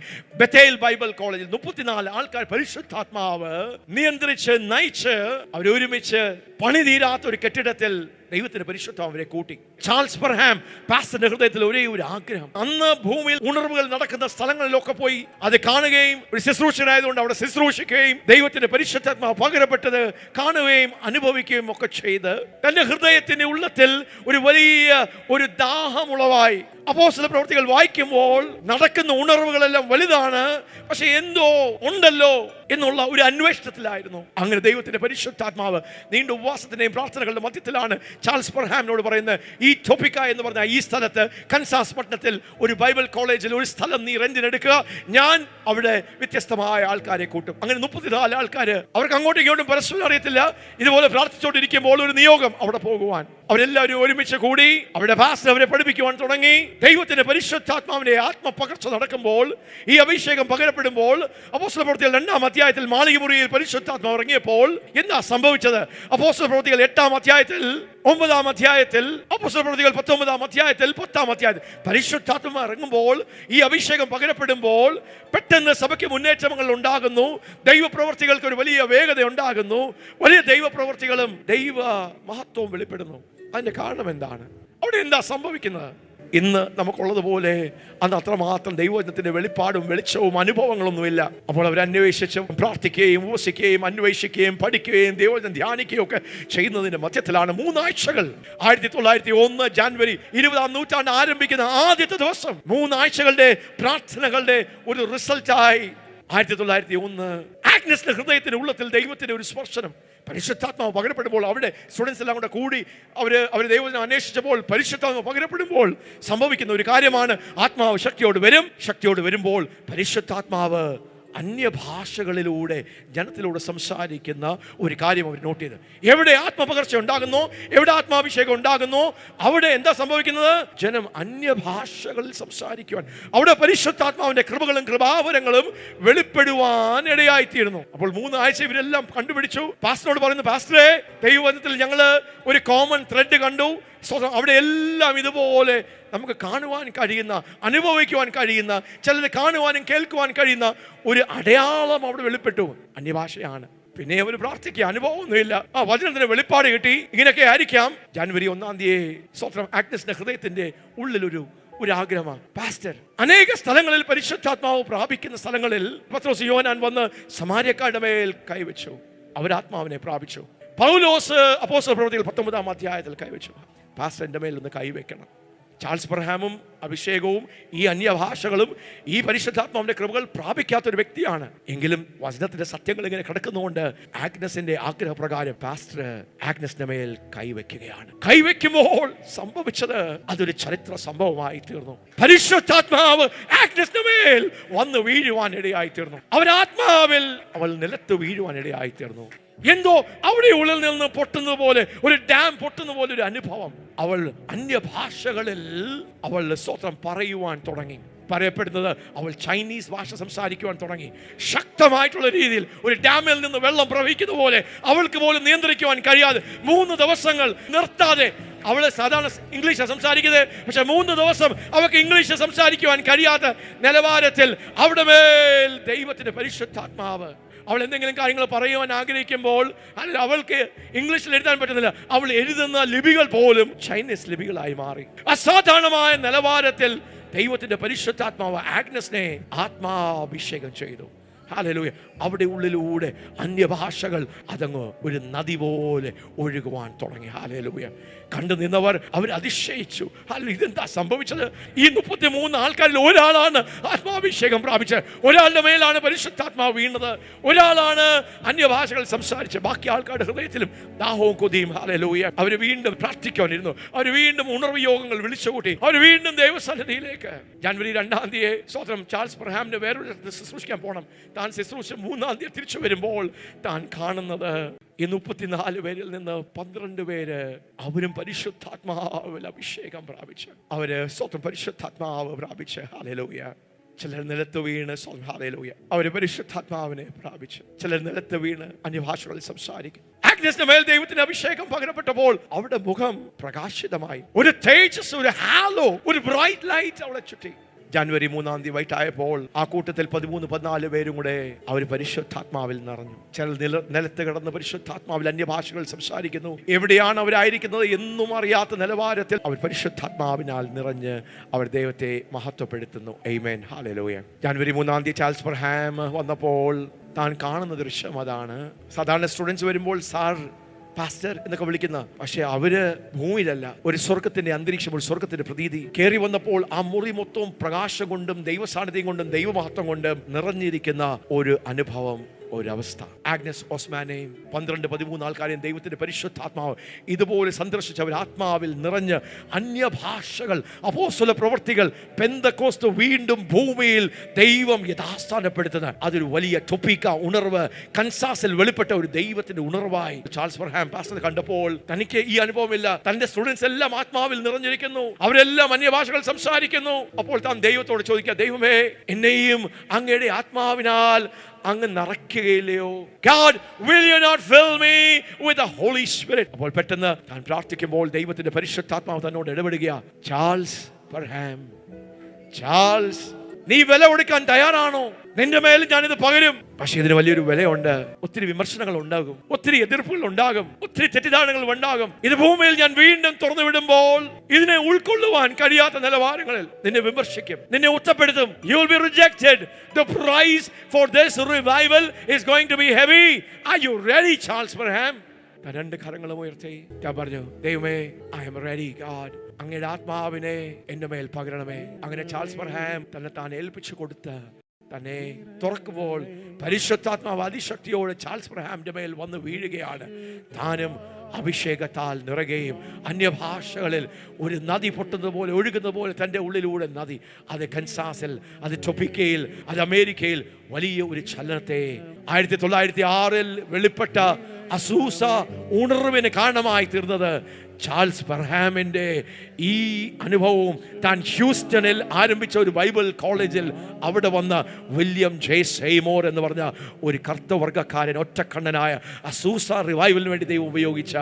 Speaker 1: ബത്തേൽ ബൈബിൾ കോളേജിൽ 34 ആൾക്കാർ പരിശുദ്ധാത്മാവ് നിയന്ത്രിച്ച് നയിച്ച് അവരൊരുമിച്ച് പണിതീരാത്ത ഒരു കെട്ടിടത്തിൽ ദൈവത്തിന്റെ പരിശുദ്ധാത്മാവ് അവരെ കൂട്ടി. ചാൾസ് ബ്രഹാം പാസ്റ്ററിന്റെ ഹൃദയത്തിൽ ഒരേ ഒരു ആഗ്രഹം, അന്ന് ഭൂമിയിൽ ഉണർവുകൾ നടക്കുന്ന സ്ഥലങ്ങളിലൊക്കെ പോയി അത് കാണുകയും, ഒരു ശുശ്രൂഷനായതുകൊണ്ട് അവിടെ ശുശ്രൂഷിക്കുകയും, ദൈവത്തിന്റെ പരിശുദ്ധാത്മാവ് പകരപ്പെട്ടത് കാണുകയും അനുഭവിക്കുകയും ഒക്കെ ചെയ്ത് തന്റെ ഹൃദയത്തിന്റെ ഉള്ളത്തിൽ ഒരു വലിയ ഒരു ദാഹമുളവായി. അപ്പോസ്തല പ്രവൃത്തികൾ വായിക്കുമ്പോൾ നടക്കുന്ന ഉണർവുകളെല്ലാം വലുതാണ്, പക്ഷെ എന്തോ ഉണ്ടല്ലോ എന്നുള്ള ഒരു അന്വേഷണത്തിലായിരുന്നു. അങ്ങനെ ദൈവത്തിന്റെ പരിശുദ്ധാത്മാവ് നീണ്ട ഉപവാസത്തിന്റെയും പ്രാർത്ഥനകളുടെ മധ്യത്തിലാണ് ചാൾസ് ബ്രഹാമിനോട് പറയുന്നത്, ഈ ടോപ്പിക്ക എന്ന് പറഞ്ഞ ഈ സ്ഥലത്ത്, കൻസാസ് പട്ടണത്തിൽ ഒരു ബൈബിൾ കോളേജിൽ ഒരു സ്ഥലം നീ റെന്റിനെടുക്കുക, ഞാൻ അവിടെ വ്യത്യസ്തമായ ആൾക്കാരെ കൂട്ടും. അങ്ങനെ 34 ആൾക്കാർ, അവർക്ക് അങ്ങോട്ടും ഇങ്ങോട്ടും പരസ്പരം അറിയത്തില്ല, ഇതുപോലെ പ്രാർത്ഥിച്ചുകൊണ്ടിരിക്കുമ്പോൾ ഒരു നിയോഗം അവിടെ പോകുവാൻ. അവരെല്ലാവരും ഒരുമിച്ച് കൂടി അവിടെ പാസ്റ്റർ അവരെ പഠിപ്പിക്കുവാൻ തുടങ്ങി. ദൈവത്തിന്റെ പരിശുദ്ധാത്മാവിന്റെ ആത്മപകർച്ച നടക്കുമ്പോൾ, ഈ അഭിഷേകം പകരപ്പെടുമ്പോൾ, അപ്പോസ്തല പ്രവൃത്തികൾ 2-ാം അധ്യായത്തിൽ മാളികമുറിയിൽ പരിശുദ്ധാത്മാവ് ഇറങ്ങിയപ്പോൾ എന്താ സംഭവിച്ചത്? അപ്പോസ്തല പ്രവൃത്തികൾ 8-ാം അധ്യായത്തിൽ, 9-ാം അധ്യായത്തിൽ, അപ്പോസ്തല പ്രവൃത്തികൾ 19-ാം അധ്യായത്തിൽ, 10-ാം അധ്യായത്തിൽ പരിശുദ്ധാത്മാവ് ഇറങ്ങുമ്പോൾ, ഈ അഭിഷേകം പകരപ്പെടുമ്പോൾ പെട്ടെന്ന് സഭയ്ക്ക് മുന്നേറ്റങ്ങൾ ഉണ്ടാകുന്നു. ദൈവപ്രവൃത്തികൾക്ക് ഒരു വലിയ വേഗത ഉണ്ടാകുന്നു. വലിയ ദൈവപ്രവൃത്തികളും ദൈവ മഹത്വവും വെളിപ്പെടുന്നു. അതിന്റെ കാരണം എന്താണ്? അവിടെ എന്താ സംഭവിക്കുന്നത്? ഇന്ന് നമുക്കുള്ളതുപോലെ അന്ന് അത്രമാത്രം ദൈവവചനത്തിന്റെ വെളിപ്പാടും വെളിച്ചവും അനുഭവങ്ങളൊന്നുമില്ല. അപ്പോൾ അവർ അന്വേഷിച്ചും പ്രാർത്ഥിക്കുകയും ഉപവസിക്കുകയും അന്വേഷിക്കുകയും പഠിക്കുകയും ദൈവവചനം ധ്യാനിക്കുകയും ഒക്കെ ചെയ്യുന്നതിന്റെ മധ്യത്തിലാണ് 3 ആഴ്ചകൾ 1901 ജാനുവരി 20-ാം നൂറ്റാണ്ട് ആരംഭിക്കുന്ന ആദ്യത്തെ ദിവസം 3 ആഴ്ചകളുടെ പ്രാർത്ഥനകളുടെ ഒരു റിസൾട്ടായി 1901 ആഗ്നസിന്റെ ഹൃദയത്തിന്റെ ഉള്ളത്തിൽ ദൈവത്തിന്റെ ഒരു സ്പർശനം, പരിശുദ്ധാത്മാവ് പകരപ്പെടുമ്പോൾ, അവിടെ സ്റ്റുഡൻസ് എല്ലാം കൂടെ കൂടി അവർ ദൈവത്തിനെ അന്വേഷിച്ചപ്പോൾ പരിശുദ്ധാത്മാവ് പകരപ്പെടുമ്പോൾ സംഭവിക്കുന്ന ഒരു കാര്യമാണ്, ആത്മാവ് ശക്തിയോട് വരുമ്പോൾ പരിശുദ്ധാത്മാവ് അന്യഭാഷകളിലൂടെ ജനത്തിലൂടെ സംസാരിക്കുന്ന ഒരു കാര്യം അവർ നോട്ട് ചെയ്ത്. എവിടെ ആത്മപകർച്ച ഉണ്ടാകുന്നു, എവിടെ ആത്മാഭിഷേകം ഉണ്ടാകുന്നു, അവിടെ എന്താ സംഭവിക്കുന്നത്? ജനം അന്യഭാഷകളിൽ സംസാരിക്കുവാൻ, അവിടെ പരിശുദ്ധാത്മാവിന്റെ കൃപകളും കൃപാവരങ്ങളും വെളിപ്പെടുവാൻ ഇടയായിത്തീരുന്നു. അപ്പോൾ 3 ആഴ്ച ഇവരെല്ലാം കണ്ടുപിടിച്ചു. പാസ്റ്ററിനോട് പറയുന്നു, പാസ്റ്ററെ, ദൈവവചനത്തിൽ ഞങ്ങൾ ഒരു കോമൺ ത്രെഡ് കണ്ടു. അവിടെ എല്ലാം ഇതുപോലെ നമുക്ക് കാണുവാൻ കഴിയുന്ന, അനുഭവിക്കുവാൻ കഴിയുന്ന, ചിലത് കാണുവാനും കേൾക്കുവാൻ കഴിയുന്ന ഒരു അടയാളം അവിടെ വെളിപ്പെട്ടു. അന്യഭാഷയാണ്. പിന്നെ അവർ പ്രാർത്ഥിക്കുക, അനുഭവമൊന്നുമില്ല, ആ വചനത്തിന് വെളിപ്പാട് കിട്ടി, ഇങ്ങനെയൊക്കെ ആയിരിക്കാം. ജാനുവരി 1-ാം തീയതി സ്വത്രം ആഗ്നസിന്റെ ഹൃദയത്തിന്റെ ഉള്ളിലൊരു ആഗ്രഹമാണ്, പാസ്റ്റർ, അനേക സ്ഥലങ്ങളിൽ പരിശുദ്ധാത്മാവ് പ്രാപിക്കുന്ന സ്ഥലങ്ങളിൽ പത്രോസ് യോഹന്നാൻ വന്ന് സമാര്യക്കാരുടെ മേൽ കൈവച്ചു, അവരാത്മാവിനെ പ്രാപിച്ചു. പൗലോസ് അപ്പോസ്തല പ്രവൃത്തികൾ 19-ാം അധ്യായത്തിൽ കൈവച്ചു, പാസ്റ്ററിന്റെ മേൽ ഒന്ന് കൈവയ്ക്കണം. ചാൾസ് ബ്രഹാമും അഭിഷേകവും ഈ അന്യഭാഷകളും ഈ പരിശുദ്ധാത്മാവിന്റെ കൃപകൾ പ്രാപിക്കാത്തൊരു വ്യക്തിയാണ്. എങ്കിലും വചനത്തിന്റെ സത്യങ്ങൾ ഇങ്ങനെ കിടക്കുന്നതുകൊണ്ട് ആഗ്നസിന്റെ ആഗ്രഹപ്രകാരം പാസ്റ്റർ ആഗ്നസിന്റെ മേൽ കൈവയ്ക്കുകയാണ്. കൈവയ്ക്കുമ്പോൾ സംഭവിച്ചത് അതൊരു ചരിത്ര സംഭവമായി തീർന്നു. പരിശുദ്ധാത്മാവ് ആഗ്നസിന്റെ മേൽ വന്ന് വീഴുവാൻ ഇടയായി തീർന്നു. അവരാത്മാവിൽ അവൾ നിലത്ത് വീഴുവാൻ ഇടയായി തീർന്നു. എന്തോ അവിടെ ഉള്ളിൽ നിന്ന് പൊട്ടുന്നത് പോലെ, ഒരു ഡാം പൊട്ടുന്ന പോലെ ഒരു അനുഭവം. അവൾ അന്യഭാഷകളിൽ അവൾ സ്തോത്രം പറയുവാൻ തുടങ്ങി. പറയപ്പെടുന്നത് അവൾ ചൈനീസ് ഭാഷ സംസാരിക്കുവാൻ തുടങ്ങി. ശക്തമായിട്ടുള്ള രീതിയിൽ ഒരു ഡാമിൽ നിന്ന് വെള്ളം പ്രവഹിക്കുന്ന പോലെ അവൾക്ക് പോലും നിയന്ത്രിക്കുവാൻ കഴിയാതെ 3 ദിവസങ്ങൾ നിർത്താതെ അവള് സാധാരണ ഇംഗ്ലീഷാണ് സംസാരിക്കുന്നത്. പക്ഷെ 3 ദിവസം അവൾക്ക് ഇംഗ്ലീഷ് സംസാരിക്കുവാൻ കഴിയാത്ത നിലവാരത്തിൽ അവിടെ മേൽ ദൈവത്തിന്റെ പരിശുദ്ധാത്മാവ്. അവൾ എന്തെങ്കിലും കാര്യങ്ങൾ പറയുവാൻ ആഗ്രഹിക്കുമ്പോൾ അവൾക്ക് ഇംഗ്ലീഷിൽ എഴുതാൻ പറ്റുന്നില്ല. അവൾ എഴുതുന്ന ലിപികൾ പോലും ചൈനീസ് ലിപികളായി മാറി. അസാധാരണമായ നിലവാരത്തിൽ ദൈവത്തിന്റെ പരിശുദ്ധാത്മാവ് ആഗ്നസിനെ ആത്മാഭിഷേകം ചെയ്തു. ഹല്ലേലൂയ. അവിടെ ഉള്ളിലൂടെ അന്യഭാഷകൾ അതങ്ങ് ഒരു നദി പോലെ ഒഴുകുവാൻ തുടങ്ങി. ഹല്ലേലൂയ. കണ്ടു നിന്നവർ അവർ അതിശയിച്ചു. ഇതെന്താ സംഭവിച്ചത്? ഈ 33 ആൾക്കാരിൽ ഒരാളാണ് ആത്മാഭിഷേകം പ്രാപിച്ചത്. ഒരാളുടെ മേലാണ് പരിശുദ്ധാത്മാവ് വീണത്. ഒരാളാണ് അന്യഭാഷകൾ സംസാരിച്ച്. ബാക്കി ആൾക്കാരുടെ ഹൃദയത്തിലും ദാഹവും കൊതിയും. ഹല്ലേലൂയ. അവർ വീണ്ടും പ്രാർത്ഥിക്കാനിരുന്നു. അവർ വീണ്ടും ഉണർവ് യോഗങ്ങൾ വിളിച്ചുകൂട്ടി. അവർ വീണ്ടും ദൈവസന്നിധിയിലേക്ക്. ജനുവരി 2-ാം തീയതി സ്വതന്ത്രം ചാൾസ് ബ്രഹാമിന്റെ വേറൊരു ശുശ്രൂഷിക്കാൻ പോകണം. താൻ ശുശ്രൂഷ 3-ാം തീയതി തിരിച്ചു വരുമ്പോൾ താൻ കാണുന്നത് ഈ 34 പേരിൽ നിന്ന് 12 പേര് അവരും പരിശുദ്ധാത്മാവിൽ അഭിഷേകം പ്രാപിച്ച് അവര് സ്വന്തം പരിശുദ്ധാത്മാവ് പ്രാപിച്ച്. ഹല്ലേലൂയ. ചിലർ നിലത്ത് വീണ് ഹല്ലേലൂയ അവര് പരിശുദ്ധാത്മാവിനെ പ്രാപിച്ച്. ചിലർ നിലത്ത് വീണ് അന്യഭാഷകളിൽ സംസാരിക്കും. ആഗ്നസിന്റെ മേൽ ദൈവത്തിന്റെ അഭിഷേകം പകരപ്പെട്ടപ്പോൾ അവരുടെ മുഖം പ്രകാശിതമായി. ഒരു തേജസ്, ഒരു ഹാലോ, ഒരു ബ്രൈറ്റ് ലൈറ്റ് അവളെ ചുറ്റി. ജനുവരി 3-ാം തീയതി വൈകിട്ടായപ്പോൾ ആ കൂട്ടത്തിൽ 13-14 പേരും കൂടെ അവർ പരിശുദ്ധാത്മാവിൽ നിറഞ്ഞു. ചില നിലത്ത് കിടന്ന് പരിശുദ്ധാത്മാവിൽ അന്യഭാഷകൾ സംസാരിക്കുന്നു. എവിടെയാണ് അവരായിരിക്കുന്നത് എന്നും അറിയാത്ത നിലവാരത്തിൽ അവർ പരിശുദ്ധാത്മാവിനാൽ നിറഞ്ഞ് അവർ ദൈവത്തെ മഹത്വപ്പെടുത്തുന്നു. ആമേൻ. ഹല്ലേലൂയ. ജനുവരി 3-ാം തീയതി ചാൾസ് ബ്രഹാം വന്നപ്പോൾ താൻ കാണുന്ന ദൃശ്യം അതാണ്. സാധാരണ സ്റ്റുഡൻസ് വരുമ്പോൾ സാർ, പാസ്റ്റർ എന്നൊക്കെ വിളിക്കുന്ന, പക്ഷെ അവര് ഭൂമിയിലല്ല, ഒരു സ്വർഗത്തിന്റെ അന്തരീക്ഷം, ഒരു സ്വർഗത്തിന്റെ പ്രതീതി കയറി വന്നപ്പോൾ ആ മുറി മൊത്തവും പ്രകാശം കൊണ്ടും ദൈവസാന്നിധ്യം കൊണ്ടും ദൈവമഹത്വം കൊണ്ടും നിറഞ്ഞിരിക്കുന്ന ഒരു അനുഭവം, ഒരവസ്ഥ. ആഗ്നസ് ഓസ്മാനെയും 12-13 ആൾക്കാരെയും ദൈവത്തിന്റെ പരിശുദ്ധാത്മാവ് ഇതുപോലെ സന്ദർശിച്ചവർ ആത്മാവിൽ നിറഞ്ഞ് അന്യഭാഷകൾ, അപ്പോസ്തല പ്രവൃത്തികൾ, പെന്തക്കോസ്ത് വീണ്ടും ഭൂമിയിൽ ദൈവം യഥാസ്ഥാനപ്പെടുത്തുന്ന അതൊരു വലിയ ടൊപ്പിക്ക ഉണർവ് കൻസാസിൽ വെളിപ്പെട്ട ഒരു ദൈവത്തിന്റെ ഉണർവായി ചാൾസ് ബ്രഹാം പാസ്റ്റർ കണ്ടപ്പോൾ തനിക്ക് ഈ അനുഭവമില്ല. തന്റെ സ്റ്റുഡൻസ് എല്ലാം ആത്മാവിൽ നിറഞ്ഞിരിക്കുന്നു, അവരെല്ലാം അന്യഭാഷകൾ സംസാരിക്കുന്നു. അപ്പോൾ താൻ ദൈവത്തോട് ചോദിക്കുക, ദൈവമേ എന്നെയും അങ്ങയുടെ ആത്മാവിനാൽ അങ്ങ് നിറയ്ക്കുകയില്ലയോ? God, will you not fill me with the Holy Spirit? അപ്പോൾ പെട്ടെന്ന് താൻ പ്രാർത്ഥിക്കുമ്പോൾ ദൈവത്തിന്റെ പരിശുദ്ധാത്മാവ് തന്നോട് ഇടപെടുക. ചാൾസ് ബ്രഹാം, ചാൾസ്, നീ വില കൊടുക്കാൻ തയ്യാറാണോ? നിന്റെ മേലും ഞാനിത് പകരും. പക്ഷെ ഇതിന് വലിയൊരു വിലയുണ്ട്. ഒത്തിരി വിമർശനങ്ങൾ ഉണ്ടാകും, ഒത്തിരി എതിർപ്പുകൾ ഉണ്ടാകും, ഒത്തിരി തെറ്റിദ്ധാരണകൾ ഉണ്ടാകും. ഇത് ഭൂമിയിൽ ഞാൻ വീണ്ടും തുറന്നു വിടുമ്പോൾ ഇതിനെ ഉൾക്കൊള്ളുവാൻ കഴിയാത്ത നിലവാരങ്ങളിൽ നിന്നെ വിമർശിക്കും, നിന്നെ ഉത്തപ്പെടുത്തും. You will be rejected. The price for this revival is going to be heavy. Are you ready, Charles Branham? രണ്ട് കരങ്ങളും ഉയർത്തി ഞാൻ പറഞ്ഞു, ദൈവമേ, I am ready, God. അങ്ങയുടെ ആത്മാവിനെ എന്റെ മേൽ പകരണമേ. അങ്ങനെ ചാൾസ് ബ്രഹാം തന്നെ താൻ ഏൽപ്പിച്ചു കൊടുത്ത് തന്നെ തുറക്കുമ്പോൾ പരിശുദ്ധാത്മാവ് അതിശക്തിയോടെ ചാൾസ് ബ്രഹാമിന്റെ മേൽ വന്ന് വീഴുകയാണ്. താനും അഭിഷേകത്താൽ നിറയുകയും അന്യഭാഷകളിൽ ഒരു നദി പൊട്ടുന്നത് പോലെ ഒഴുകുന്നത് പോലെ തൻ്റെ ഉള്ളിലൂടെ നദി, അത് കൻസാസിൽ, അത് ടൊപ്പിക്കയിൽ, അത് അമേരിക്കയിൽ വലിയ ഒരു ചലനത്തെ 1906 വെളിപ്പെട്ട അസൂസ ഉണർവിന് കാരണമായി തീർന്നത് ചാൾസ് ബ്രഹാമിന്റെ ഈ അനുഭവവും താൻ ഹ്യൂസ്റ്റണിൽ ആരംഭിച്ച ഒരു ബൈബിൾ കോളേജിൽ അവിടെ വന്ന വില്യം ജെ സെയ്മോർ എന്ന് പറഞ്ഞ ഒരു കർത്തവർഗക്കാരൻ, ഒറ്റക്കണ്ണനായ അസൂസ റിവൈവലിന് വേണ്ടി ദൈവം ഉപയോഗിച്ച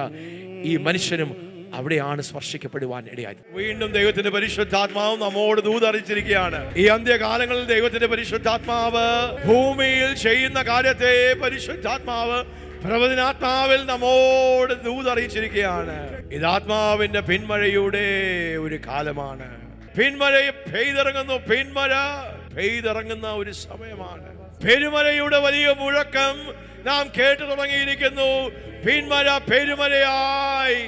Speaker 1: ഈ മനുഷ്യനും അവിടെയാണ് സ്പർശിക്കപ്പെടുവാൻ ഇടയായത്. വീണ്ടും ദൈവത്തിന്റെ പരിശുദ്ധാത്മാവ് നമ്മോട് ദൂതറിയിച്ചിരിക്കുകയാണ്. ഈ അന്ത്യകാലങ്ങളിൽ ദൈവത്തിന്റെ പരിശുദ്ധാത്മാവ് ഭൂമിയിൽ ചെയ്യുന്ന കാര്യത്തെ പരിശുദ്ധാത്മാവ് പ്രവചനാത്മാവിൽ നമ്മോട് ദൂതറിയിച്ചിരിക്കുകയാണ്. ഇത് ആത്മാവിന്റെ പിന്മഴയുടെ ഒരു കാലമാണ്. പിന്മഴ പെയ്തിറങ്ങുന്നു, പിന്മഴ പെയ്തിറങ്ങുന്ന ഒരു സമയമാണ്. പെരുമഴയുടെ വലിയ മുഴക്കം നാം കേട്ടു തുടങ്ങിയിരിക്കുന്നു. പിന്മഴ പെരുമഴയായി.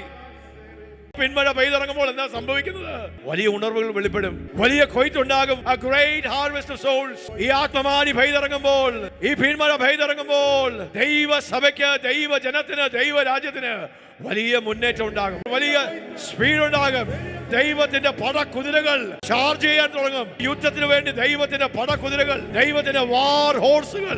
Speaker 1: പിന്മഴ പെയ്തിറങ്ങുമ്പോൾ എന്താ സംഭവിക്കുന്നത്? വലിയ ഉണർവുകൾ വെളിപ്പെടും, വലിയ കൊയ്ത്തുണ്ടാകും. A great harvest of souls. ഈ ആത്മമാരി പെയ്തിറങ്ങുമ്പോൾ, ഈ പിന്മഴ പെയ്തിറങ്ങുമ്പോൾ ദൈവസഭയ്ക്ക്, ദൈവജനത്തിന്, ദൈവരാജ്യത്തിന് വലിയ മുന്നേറ്റം ഉണ്ടാകും, വലിയ സ്പീഡ് ഉണ്ടാകും. ദൈവത്തിന്റെ പടക്കുതിരകൾ ചാർജ് ചെയ്യാൻ തുടങ്ങും. യുദ്ധത്തിന് വേണ്ടി ദൈവത്തിന്റെ പടക്കുതിരകൾ, ദൈവത്തിന്റെ വാർ ഹോഴ്സുകൾ,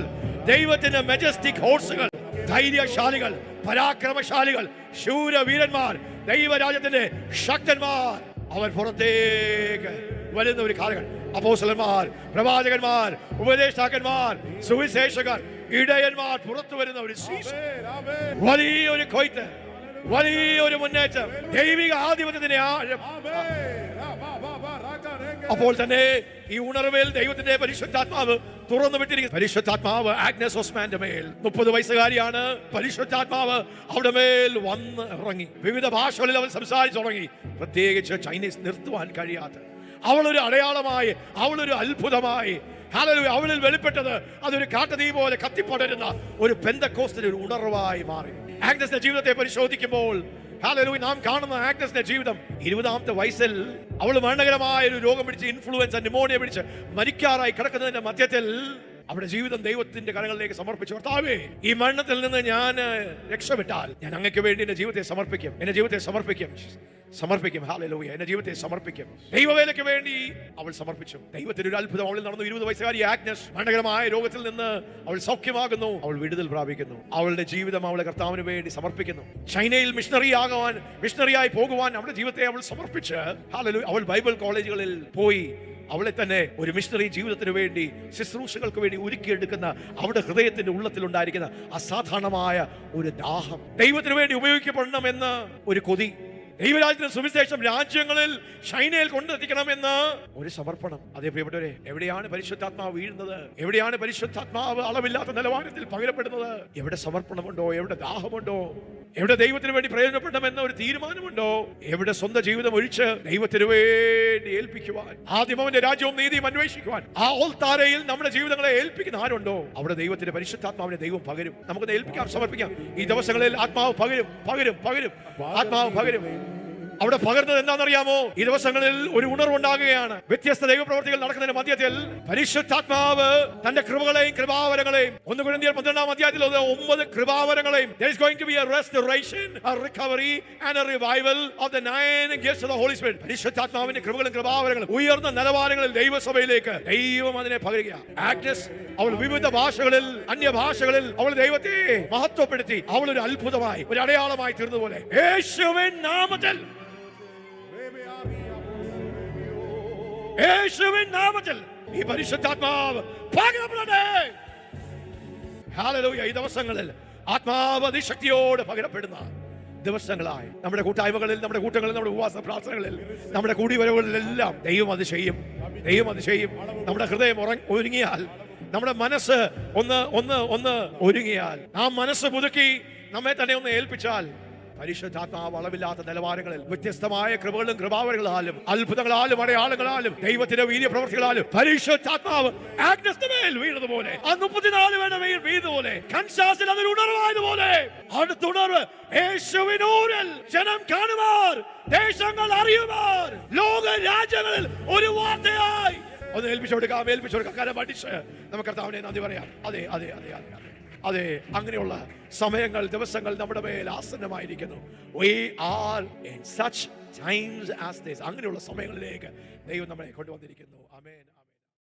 Speaker 1: ദൈവത്തിന്റെ മെജസ്റ്റിക് ഹോഴ്സുകൾ, ധൈര്യശാലികൾ, പരാക്രമശാലികൾ, ശൂരവീരന്മാർ, ദൈവരാജ്യത്തിന്റെ ശക്തന്മാർ, അവർ പുറത്തേക്ക് വരുന്ന ഒരു കാലങ്ങൾ. അപ്പോസ്തലന്മാർ, പ്രവാചകന്മാർ, ഉപദേഷ്ടാക്കന്മാർ, സുവിശേഷകർ, ഇടയന്മാർ പുറത്തു വരുന്ന ഒരു സീസൺ, വലിയൊരു കൊയ്ത്ത്. വലിയൊരു മുന്നേറ്റം, ദൈവിക ആധിപത്യത്തിന്റെ ആഴം. അപ്പോൾ തന്നെ ഈ ഉണർവിൽ ദൈവത്തിന്റെ പരിശുദ്ധാത്മാവ് തുറന്നു വിട്ടിരിക്കുന്നു. പരിശുദ്ധാത്മാവ് ആഗ്നസ് ഓസ്മാന്റെ മേൽ, 30 വയസ്സുകാരിയാണ്. പരിശുദ്ധാത്മാവ് അവിടെ മേൽ വന്ന് ഇറങ്ങി. വിവിധ ഭാഷകളിൽ അവൾ സംസാരിച്ചു തുടങ്ങി. പ്രത്യേകിച്ച് ചൈനീസ് നിർത്തുവാൻ കഴിയാത്ത അവളൊരു അടയാളമായി, അവളൊരു അത്ഭുതമായി. ഹല്ലേലൂയ. അവളിൽ വെളിപ്പെട്ടത് അതൊരു കാട്ടുതീ പോലെ കത്തിപ്പടരുന്ന ഒരു പെന്തക്കോസ്തിന്റെ ഒരു ഉണർവായി മാറി. ആഗ്നസിന്റെ ജീവിതത്തെ പരിശോധിക്കുമ്പോൾ ഹല്ലേലൂയ നാം കാണുന്ന ആഗ്നസിന്റെ ജീവിതം 20-ാമത്തെ വയസ്സിൽ അവൾ മരണകരമായ ഒരു രോഗം പിടിച്ച്, ഇൻഫ്ലുവൻസ, ന്യൂമോണിയ പിടിച്ച് മരിക്കാറായി കിടക്കുന്നതിന്റെ മധ്യത്തിൽ അവിടെ ജീവിതം ദൈവത്തിന്റെ കരങ്ങളിലേക്ക് സമർപ്പിച്ചു. കർത്താവേ, ഈ മരണത്തിൽ നിന്ന് ഞാൻ രക്ഷപ്പെട്ടാൽ ഞാൻ അങ്ങയ്ക്ക് വേണ്ടി എന്റെ ജീവിതത്തെ സമർപ്പിക്കും, എന്റെ ജീവിതത്തെ സമർപ്പിക്കും. ഹല്ലേലൂയ. എന്റെ ജീവിതത്തെ സമർപ്പിക്കും. ദൈവവേലയ്ക്ക് വേണ്ടി അവൾ സമർപ്പിച്ചു. ദൈവത്തിന്റെ ഒരു അത്ഭുതം അവളിൽ നടന്നു. 20 വയസ്സുകാരി ആഗ്നസ് മരണകരമായ രോഗത്തിൽ നിന്ന് അവൾ സൗഖ്യമാകുന്നു. അവൾ വിടുതൽ പ്രാപിക്കുന്നു. അവളുടെ ജീവിതം അവളെ കർത്താവിന് വേണ്ടി സമർപ്പിക്കുന്നു. ചൈനയിൽ മിഷണറിയായി പോകുവാൻ അവളുടെ ജീവിതത്തെ അവൾ സമർപ്പിച്ച് ഹല്ലേലൂയ അവൾ ബൈബിൾ കോളേജുകളിൽ പോയി അവളെ തന്നെ ഒരു മിഷണറി ജീവിതത്തിന് വേണ്ടി, ശുശ്രൂഷകൾക്ക് വേണ്ടി ഒരുക്കിയെടുക്കുന്ന അവളുടെ ഹൃദയത്തിന്റെ ഉള്ളത്തിലുണ്ടായിരിക്കുന്ന അസാധാരണമായ ഒരു ദാഹം, ദൈവത്തിന് വേണ്ടി ഉപയോഗിക്കപ്പെടണമെന്ന് ഒരു കൊതി, ദൈവരാജ്യത്തിന്റെ സുവിശേഷം രാജ്യങ്ങളിൽ ചൈനയിൽ കൊണ്ടെത്തിക്കണമെന്ന് ഒരു സമർപ്പണം. അതേ പ്രിയപ്പെട്ടവരെ, എവിടെയാണ് പരിശുദ്ധാത്മാവ് വീഴുന്നത്? എവിടെയാണ് പരിശുദ്ധാത്മാവ് അളവില്ലാത്ത നിലവാരത്തിൽ പകരപ്പെടുന്നത്? എവിടെ സമർപ്പണമുണ്ടോ? എവിടെ ദാഹമുണ്ടോ? എവിടെ ദൈവത്തിന് വേണ്ടി പ്രയോജനപ്പെടണമെന്ന ഒരു തീരുമാനമുണ്ടോ? എവിടെ സ്വന്തം ജീവിതം ഒഴിച്ച് ദൈവത്തിന് വേണ്ടി ഏൽപ്പിക്കുവാൻ, ആദ്യം അവന്റെ രാജ്യവും നീതിയും അന്വേഷിക്കുവാൻ ആ ഓൾത്താരയിൽ നമ്മുടെ ജീവിതങ്ങളെ ഏൽപ്പിക്കുന്ന ആരുണ്ടോ അവിടെ ദൈവത്തിന്റെ പരിശുദ്ധാത്മാവിനെ ദൈവം പകരും. നമുക്ക് ഏൽപ്പിക്കാം, സമർപ്പിക്കാം. ഈ ദിവസങ്ങളിൽ ആത്മാവ് പകരും. ആത്മാവ് പകരും. അവിടെ പകർന്നത് എന്താണെന്നറിയാമോ? ഈ ദിവസങ്ങളിൽ ഒരു ഉണർവുണ്ടാകുകയാണ്. വ്യത്യസ്ത ദൈവപ്രവർത്തികൾ നടക്കുന്നതിന് മധ്യത്തിൽ പരിശുദ്ധാത്മാവ് തന്റെ കൃപകളെയും കൃപാവരങ്ങളെയും, 1 കൊരിന്ത്യർ 12-ാം അധ്യായത്തിൽ 9 കൃപാവരങ്ങളെയും, there is going to be a restoration, a recovery and a revival of the 9 gifts of the Holy Spirit. പരിശുദ്ധാത്മാവിന്റെ കൃപകളും കൃപാവരങ്ങളും ഉയർന്ന നിലവാരങ്ങളിൽ ദൈവസഭയിലേക്ക് ദൈവം അതിനെ പകരുകയാണ്. ആഗ്നസ് അവൾ വിവിധ ഭാഷകളിൽ, അന്യഭാഷകളിൽ അവൾ ദൈവത്തെ മഹത്വപ്പെടുത്തി. അവൾ ഒരു അത്ഭുതമായി, ഒരു അടയാളമായി തീർന്നതുപോലെ യേശുവിൻ നാമത്തിൽ ഈ പരിശുദ്ധാത്മാവ് പകരപ്പെടട്ടെ. ഹല്ലേലൂയ. ഈ ദിവസങ്ങളിൽ ആത്മാവ് അതിശക്തിയോട് പകരപ്പെടുന്ന ദിവസങ്ങളായി നമ്മുടെ കൂട്ടായ്മകളിൽ, നമ്മുടെ കൂട്ടങ്ങളിൽ, നമ്മുടെ ഉപവാസ പ്രാർത്ഥനകളിൽ, നമ്മുടെ കൂടിവരവുകളിലെല്ലാം ദൈവം അത് ചെയ്യും. നമ്മുടെ ഹൃദയം ഒരുങ്ങിയാൽ, നമ്മുടെ മനസ്സ് ഒന്ന് ഒരുങ്ങിയാൽ, നാം മനസ്സ് പുതുക്കി നമ്മെ തന്നെ ഒന്ന് ഏൽപ്പിച്ചാൽ, പരിശുദ്ധാത്മാവ് അളവില്ലാത്ത നിലവാരങ്ങളിൽ വ്യത്യസ്തമായ കൃപകളും കൃപാവരങ്ങളാലും അത്ഭുതങ്ങളാലും അടയാളങ്ങളാലും ദൈവത്തിന്റെ വീര്യപ്രവർത്തികളാലും പരിശുദ്ധാത്മാവ് ആഗ്നസ്തമേൽ വീണതുപോലെ, ആ 34 പേരുടെ മേൽ വീണതുപോലെ, കൻസാസിൽ അതൊരു ഉണർവായതുപോലെ അടുത്തുണർവ് യേശുവിനൂരിൽ ജനം കാണുവാർ, ദേശങ്ങൾ അറിയുവാർ, ലോക രാജ്യങ്ങളിൽ ഒരു വാർത്തയായി ഒന്ന് ഏൽപ്പിച്ചു കൊടുക്കാം. കരം അടിച്ച് നമുക്ക് കർത്താവിനെ നന്ദി പറയാം. അതെ, അങ്ങനെയുള്ള സമയങ്ങൾ, ദിവസങ്ങൾ നമ്മുടെ മേൽ ആസന്നമായിരിക്കുന്നു. We are in such times as this. അങ്ങനെയുള്ള സമയങ്ങളിലേക്ക് ദൈവം നമ്മളെ കൊണ്ടുവന്നിരിക്കുന്നു. ആമേൻ.